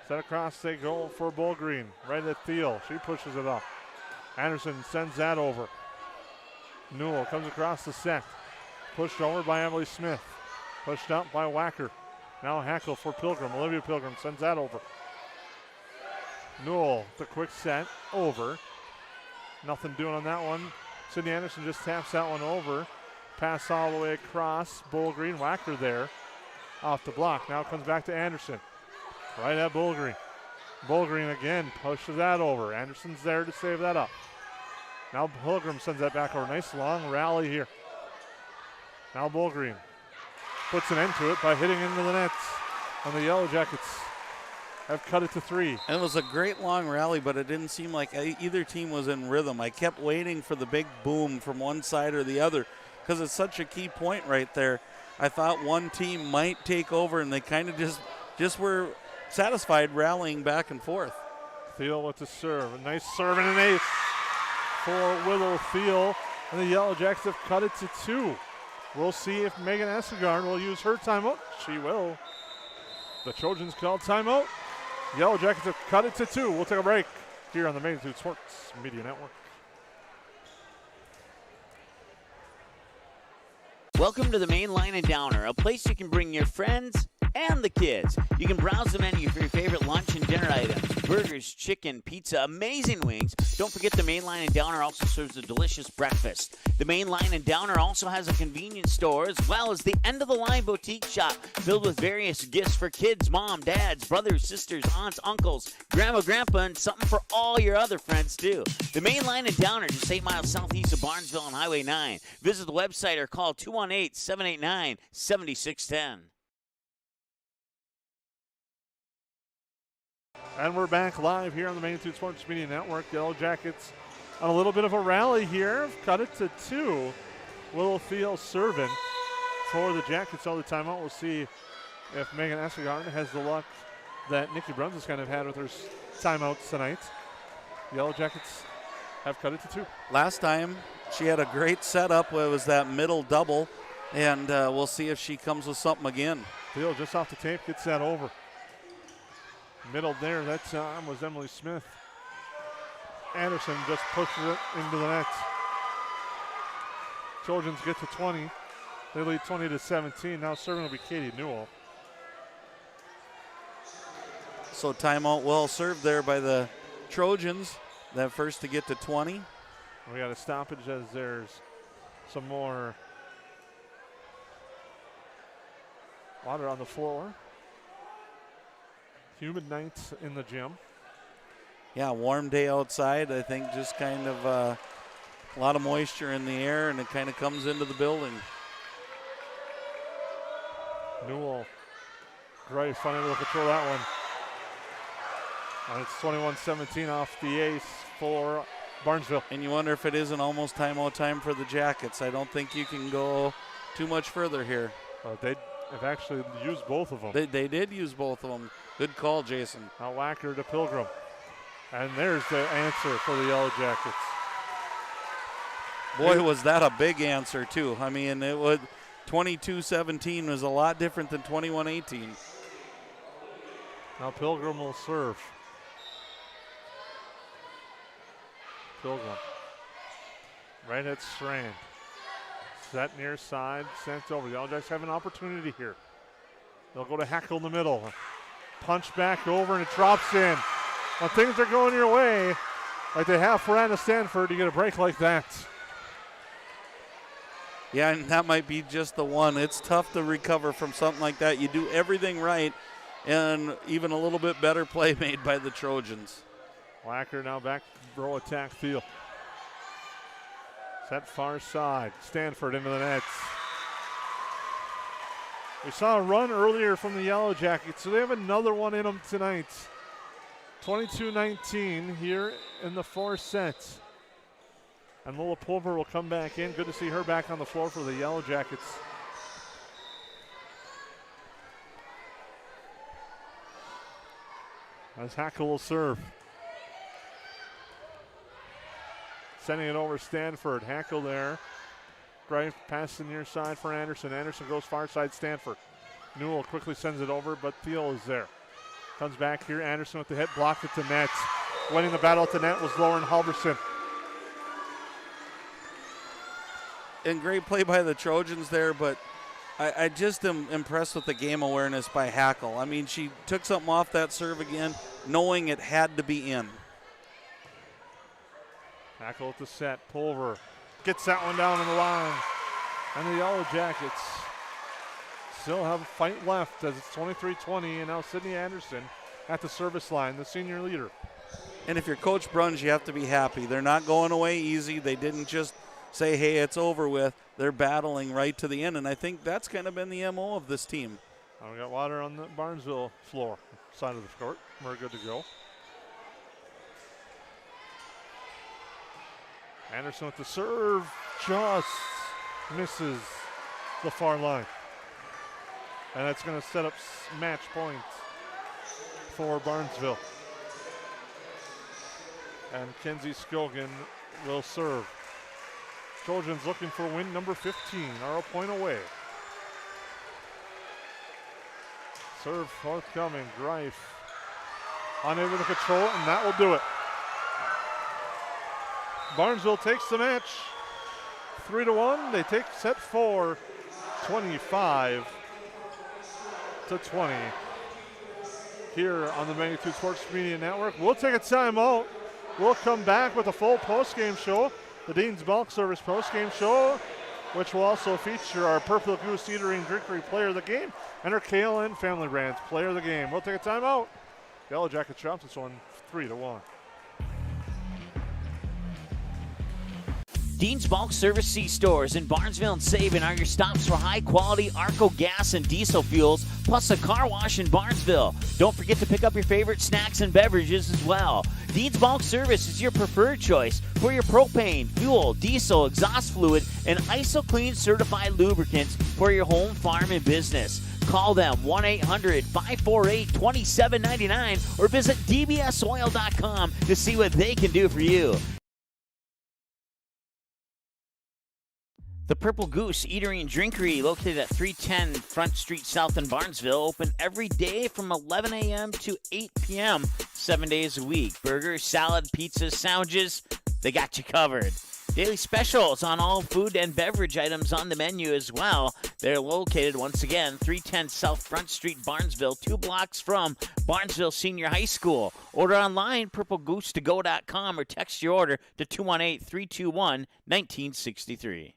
Set across, they go for Bullgreen. Right at Thiel. She pushes it up. Anderson sends that over. Newell comes across the set. Pushed over by Emily Smith. Pushed up by Wacker. Now Hackle for Pilgrim. Olivia Pilgrim sends that over. Newell, the quick set, over. Nothing doing on that one. Sydney Anderson just taps that one over. Pass all the way across. Bullgreen, Wacker there. Off the block. Now comes back to Anderson. Right at Bullgreen. Bullgreen again pushes that over. Anderson's there to save that up. Now Pilgrim sends that back over. Nice long rally here. Now Bullgreen puts an end to it by hitting into the nets. And the Yellowjackets have cut it to 3. And it was a great long rally, but it didn't seem like either team was in rhythm. I kept waiting for the big boom from one side or the other because it's such a key point right there. I thought one team might take over, and they kind of just were satisfied rallying back and forth. Thiel with the serve. A nice serve and an ace for Willow Thiel. And the Yellowjackets have cut it to 2. We'll see if Megan Estegard will use her timeout. She will. The Trojans call timeout. Yellowjackets have cut it to 2. We'll take a break here on the Magnitude Sports Media Network. Welcome to the Main Line and Downer, a place you can bring your friends and the kids. You can browse the menu for your favorite lunch and dinner items, burgers, chicken, pizza, amazing wings. Don't forget the Main Line and Downer also serves a delicious breakfast. The Main Line and Downer also has a convenience store as well as the end-of-the-line boutique shop filled with various gifts for kids, mom, dads, brothers, sisters, aunts, uncles, grandma, grandpa, and something for all your other friends too. The Main Line and Downer, just 8 miles southeast of Barnesville on Highway 9. Visit the website or call 218-789-7610. And we're back live here on the Magnitude Sports Media Network. The Yellowjackets on a little bit of a rally here. Cut it to 2. Willow Thiel serving for the Jackets all the timeout. We'll see if Megan Essegarn has the luck that Nikki Bruns has kind of had with her timeouts tonight. The Yellowjackets have cut it to 2. Last time she had a great setup. It was that middle double, and we'll see if she comes with something again. Thiel just off the tape gets that over. Middle there, that time was Emily Smith. Anderson just pushes it into the net. Trojans get to 20. They lead 20-17. Now serving will be Katie Newell. So timeout well served there by the Trojans. That first to get to 20. We got a stoppage as there's some more water on the floor. Humid nights in the gym. Yeah, warm day outside. I think just kind of a lot of moisture in the air, and it kind of comes into the building. Newell, Greif unable to control that one. And it's 21-17 off the ace for Barnesville. And you wonder if it isn't almost timeout time for the Jackets. I don't think you can go too much further here. They have actually used both of them. They did use both of them. Good call, Jason. Now Wacker to Pilgrim. And there's the answer for the Yellowjackets. Boy, was that a big answer, too. I mean, it would 22-17 was a lot different than 21-18. Now Pilgrim will serve. Pilgrim. Right at Strand. Set near side, sent over. The Yellowjackets have an opportunity here. They'll go to Hackle in the middle. Punch back over and it drops in. When things are going your way, like they have for Anna Stanford, you get a break like that. Yeah, and that might be just the one. It's tough to recover from something like that. You do everything right, and even a little bit better play made by the Trojans. Wacker now back row attack field. Set far side. Stanford into the nets. We saw a run earlier from the Yellowjackets, so they have another one in them tonight. 22-19 here in the 4 sets. And Lola Pulver will come back in. Good to see her back on the floor for the Yellowjackets. As Hackle will serve. Sending it over Stanford. Hackle there. Greif pass the near side for Anderson. Anderson goes far side Stanford. Newell quickly sends it over, but Thiel is there. Comes back here. Anderson with the hit, blocked it to net. Winning the battle at the net was Lauren Halverson. And great play by the Trojans there, but I just am impressed with the game awareness by Hackle. I mean, she took something off that serve again, knowing it had to be in. Hackle at the set. Pulver gets that one down on the line. And the Yellowjackets still have a fight left as it's 23-20, and now Sydney Anderson at the service line, the senior leader. And if you're Coach Bruns, you have to be happy. They're not going away easy. They didn't just say, hey, it's over with. They're battling right to the end, and I think that's kind of been the MO of this team. We got water on the Barnesville floor, side of the court. We're good to go. Anderson with the serve, just misses the far line. And that's going to set up match point for Barnesville. And Kenzie Scogan will serve. Trojans looking for win number 15, are a point away. Serve forthcoming, Greif unable to control it, and that will do it. Barnesville takes the match 3-1. They take set 4, 25-20 here on the Magnitude Sports Media Network. We'll take a timeout. We'll come back with a full postgame show, the Dean's Bulk Service postgame show, which will also feature our Purple Goose Eatery and Drinkery Player of the Game and our KLN Family Brands Player of the Game. We'll take a timeout. Yellowjackets drops this one 3-1. Dean's Bulk Service C-Stores in Barnesville and Sabin are your stops for high-quality Arco gas and diesel fuels, plus a car wash in Barnesville. Don't forget to pick up your favorite snacks and beverages as well. Dean's Bulk Service is your preferred choice for your propane, fuel, diesel, exhaust fluid, and ISO-Clean certified lubricants for your home, farm, and business. Call them 1-800-548-2799 or visit dbsoil.com to see what they can do for you. The Purple Goose Eatery and Drinkery, located at 310 Front Street South in Barnesville, open every day from 11 a.m. to 8 p.m., 7 days a week. Burgers, salad, pizzas, sandwiches, they got you covered. Daily specials on all food and beverage items on the menu as well. They're located, once again, 310 South Front Street, Barnesville, 2 blocks from Barnesville Senior High School. Order online, purplegoose2go.com, or text your order to 218-321-1963.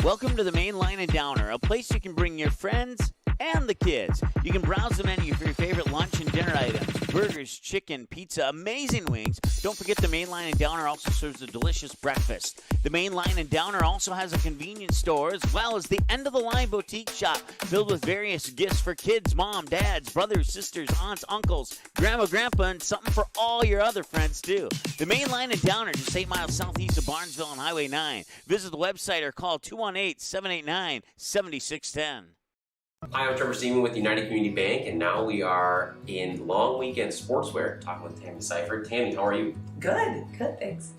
Welcome to the Main Line and Downer, a place you can bring your friends and the kids. You can browse the menu for your favorite lunch and dinner items. Burgers, chicken, pizza, amazing wings. Don't forget the Main Line and Downer also serves a delicious breakfast. The Main Line and Downer also has a convenience store as well as the end-of-the-line boutique shop filled with various gifts for kids, mom, dads, brothers, sisters, aunts, uncles, grandma, grandpa, and something for all your other friends too. The Main Line and Downer, just 8 miles southeast of Barnesville on Highway 9. Visit the website or call 218-789-7610. Hi, I'm Trevor Seaman with United Community Bank, and now we are in long weekend sportswear talking with Tammy Seifert. Tammy, how are you? Good, thanks.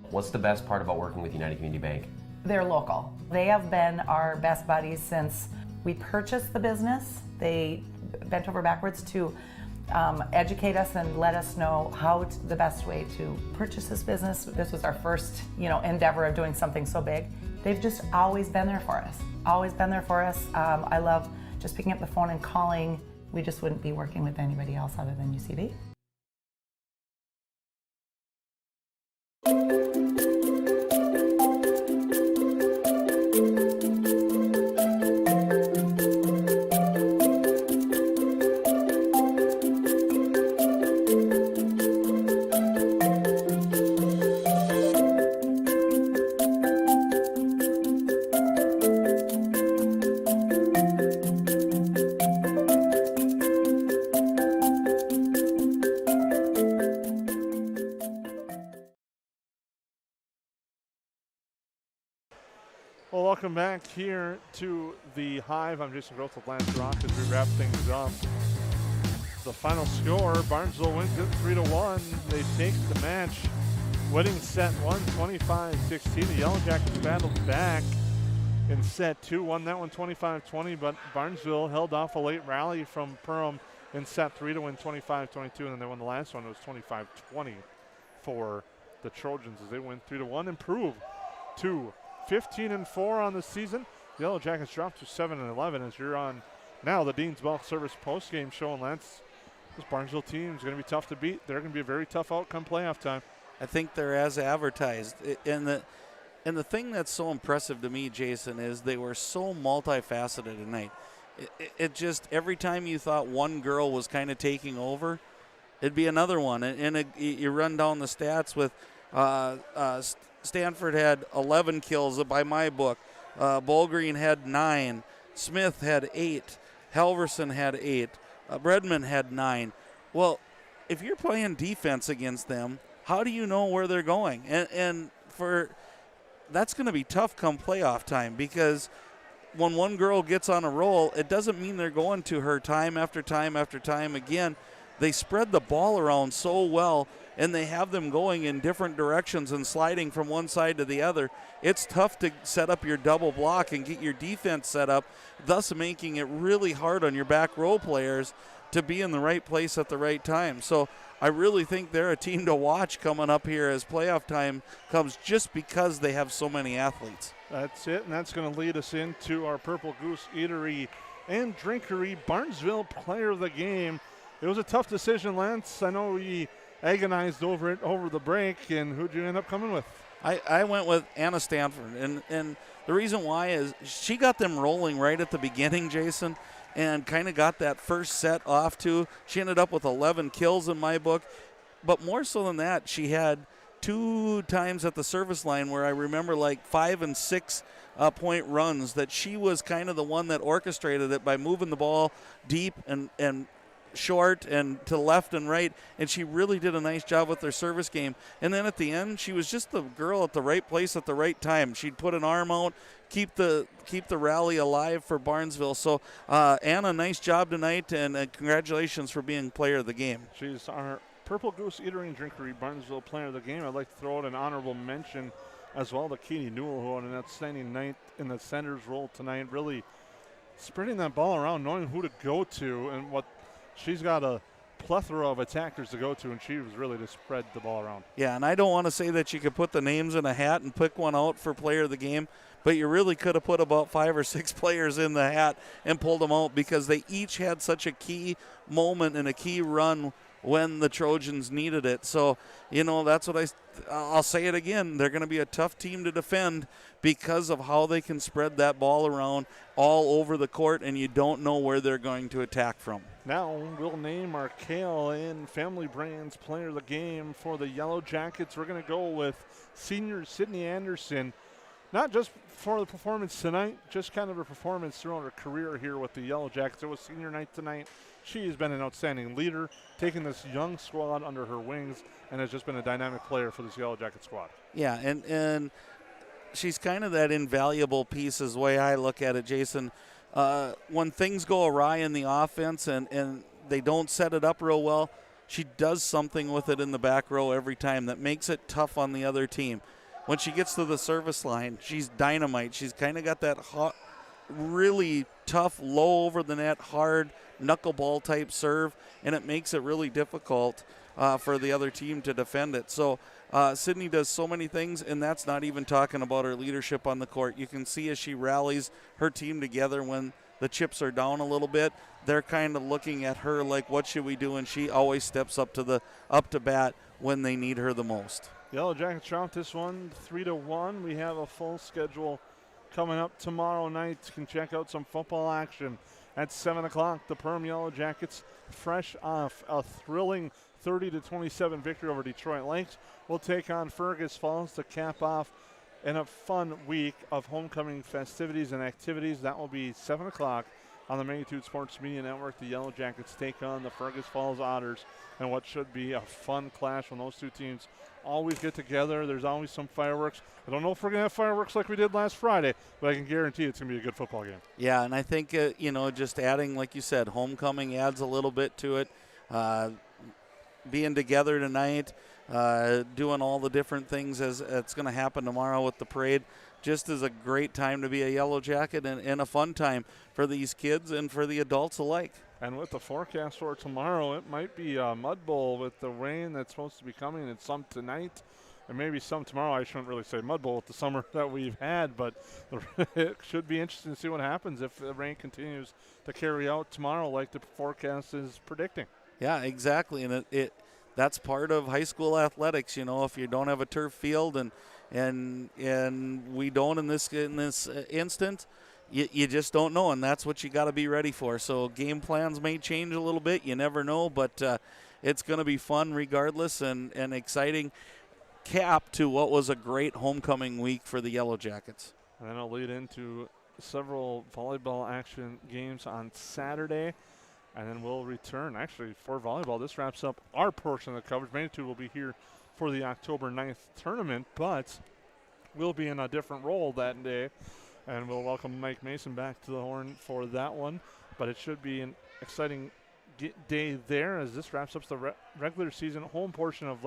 What's the best part about working with United Community Bank? They're local. They have been our best buddies since we purchased the business. They bent over backwards to educate us and let us know the best way to purchase this business. This was our first, endeavor of doing something so big. They've just always been there for us. I love just picking up the phone and calling. We just wouldn't be working with anybody else other than UCB. Well, welcome back here to the Hive. I'm Jason Groth with Lance Rock as we wrap things up. The final score, Barnesville wins it 3-1. They take the match, winning set 1, 25-16. The Yellowjackets battled back in set 2, won that one 25-20, but Barnesville held off a late rally from Perham in set 3 to win 25-22, and then they won the last one. It was 25-20 for the Trojans as they win 3-1, improve to 15-4 on the season. The Yellowjackets dropped to 7-11 as you're on now the Dean's Bulk Service postgame show. And Lance, this Barnesville team is going to be tough to beat. They're going to be a very tough outcome playoff time. I think they're as advertised. And the thing that's so impressive to me, Jason, is they were so multifaceted tonight. It just, every time you thought one girl was kind of taking over, it'd be another one. And you run down the stats with Stanford had 11 kills by my book. Bowlgreen had 9. Smith had 8. Halverson had 8. Bredman had 9. Well, if you're playing defense against them, how do you know where they're going? And that's going to be tough come playoff time, because when one girl gets on a roll, it doesn't mean they're going to her time after time after time again. They spread the ball around so well, and they have them going in different directions and sliding from one side to the other. It's tough to set up your double block and get your defense set up, thus making it really hard on your back row players to be in the right place at the right time. So I really think they're a team to watch coming up here as playoff time comes, just because they have so many athletes. That's it, and that's going to lead us into our Purple Goose Eatery and Drinkery Barnesville Player of the Game. It was a tough decision, Lance. I know we agonized over it over the break, and who'd you end up coming with? I went with Anna Stanford, and the reason why is she got them rolling right at the beginning, Jason, and kind of got that first set off too. She ended up with 11 kills in my book, but more so than that, she had 2 times at the service line where I remember like 5 and 6 point runs that she was kind of the one that orchestrated it by moving the ball deep and short and to left and right, and she really did a nice job with her service game. And then at the end, she was just the girl at the right place at the right time. She'd put an arm out, keep the rally alive for Barnesville. So Anna, nice job tonight, and congratulations for being player of the game. She's our Purple Goose Eatery and Drinkery Barnesville player of the game. I'd like to throw out an honorable mention as well to Katie Newell, who had an outstanding night in the center's role tonight, really spreading that ball around, knowing who to go to, and what she's got a plethora of attackers to go to, and she was really to spread the ball around. Yeah, and I don't want to say that you could put the names in a hat and pick one out for player of the game, but you really could have put about 5 or 6 players in the hat and pulled them out because they each had such a key moment and a key run when the Trojans needed it. So, that's what I'll say it again. They're going to be a tough team to defend because of how they can spread that ball around all over the court, and you don't know where they're going to attack from. Now we'll name our Kale and Family Brands player of the game for the Yellowjackets. We're going to go with senior Sydney Anderson, not just for the performance tonight, just kind of a performance throughout her career here with the Yellowjackets. It was senior night tonight. She has been an outstanding leader, taking this young squad under her wings, and has just been a dynamic player for this Yellowjacket squad. Yeah, and she's kind of that invaluable piece is the way I look at it, Jason. When things go awry in the offense and they don't set it up real well, she does something with it in the back row every time that makes it tough on the other team. When she gets to the service line, she's dynamite. She's kind of got that hot, really tough, low over the net, hard knuckleball type serve, and it makes it really difficult for the other team to defend it. So Sydney does so many things, and that's not even talking about her leadership on the court. You can see as she rallies her team together when the chips are down a little bit, they're kind of looking at her like, what should we do? And she always steps up to bat when they need her the most. Yellowjackets trout this one 3-1. We have a full schedule coming up tomorrow night. You can check out some football action at 7 o'clock. The Perham Yellowjackets, fresh off a thrilling 30-27 victory over Detroit Lakes, will take on Fergus Falls to cap off in a fun week of homecoming festivities and activities. That will be 7 o'clock on the Magnitude Sports Media Network. The Yellowjackets take on the Fergus Falls Otters, and what should be a fun clash when those two teams always get together. There's always some fireworks. I don't know if we're going to have fireworks like we did last Friday, but I can guarantee it's going to be a good football game. Yeah, and I think, just adding, like you said, homecoming adds a little bit to it. Being together tonight, doing all the different things as it's going to happen tomorrow with the parade, just is a great time to be a Yellow Jacket and a fun time for these kids and for the adults alike. And with the forecast for tomorrow, it might be a mud bowl with the rain that's supposed to be coming, and some tonight and maybe some tomorrow. I shouldn't really say mud bowl with the summer that we've had, but it should be interesting to see what happens if the rain continues to carry out tomorrow like the forecast is predicting. Yeah, exactly, and that's part of high school athletics. If you don't have a turf field, and we don't in this instance, you just don't know, and that's what you got to be ready for. So game plans may change a little bit. You never know, but it's going to be fun regardless, and exciting cap to what was a great homecoming week for the Yellowjackets. And then it'll lead into several volleyball action games on Saturday. And then we'll return. Actually, for volleyball, this wraps up our portion of the coverage. Magnitude will be here for the October 9th tournament, but we'll be in a different role that day. And we'll welcome Mike Mason back to the horn for that one. But it should be an exciting day there as this wraps up the regular season home portion of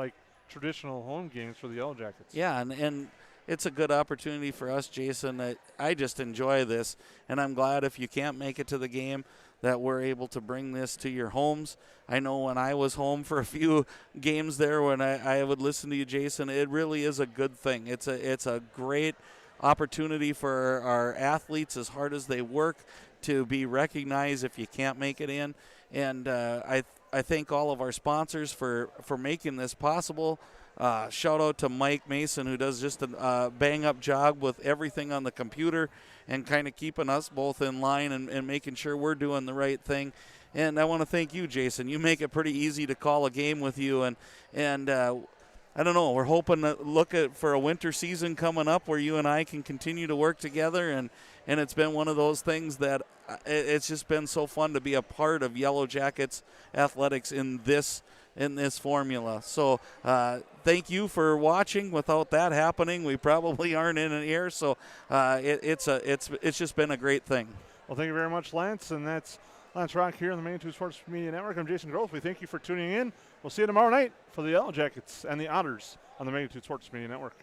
traditional home games for the Yellowjackets. Yeah, and it's a good opportunity for us, Jason. I just enjoy this, and I'm glad if you can't make it to the game that we're able to bring this to your homes. I know when I was home for a few games there when I would listen to you, Jason, it really is a good thing. It's a great opportunity for our athletes, as hard as they work, to be recognized if you can't make it in. And I thank all of our sponsors for making this possible. Shout out to Mike Mason, who does just a bang-up job with everything on the computer and kind of keeping us both in line and making sure we're doing the right thing. And I want to thank you, Jason. You make it pretty easy to call a game with you. And I don't know, we're hoping to for a winter season coming up where you and I can continue to work together. And it's been one of those things that it's just been so fun to be a part of Yellowjackets athletics in this formula. So thank you for watching. Without that happening, we probably aren't in an air. So it's just been a great thing. Well, thank you very much, Lance. And that's Lance Rock here on the Magnitude Sports Media Network. I'm Jason Groth. We thank you for tuning in. We'll see you tomorrow night for the Yellowjackets and the Otters on the Magnitude Sports Media Network.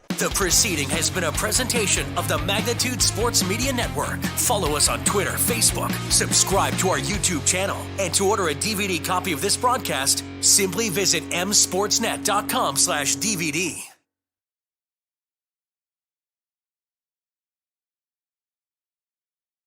The proceeding has been a presentation of the Magnitude Sports Media Network. Follow us on Twitter, Facebook, subscribe to our YouTube channel, and to order a DVD copy of this broadcast, simply visit msportsnet.com/DVD.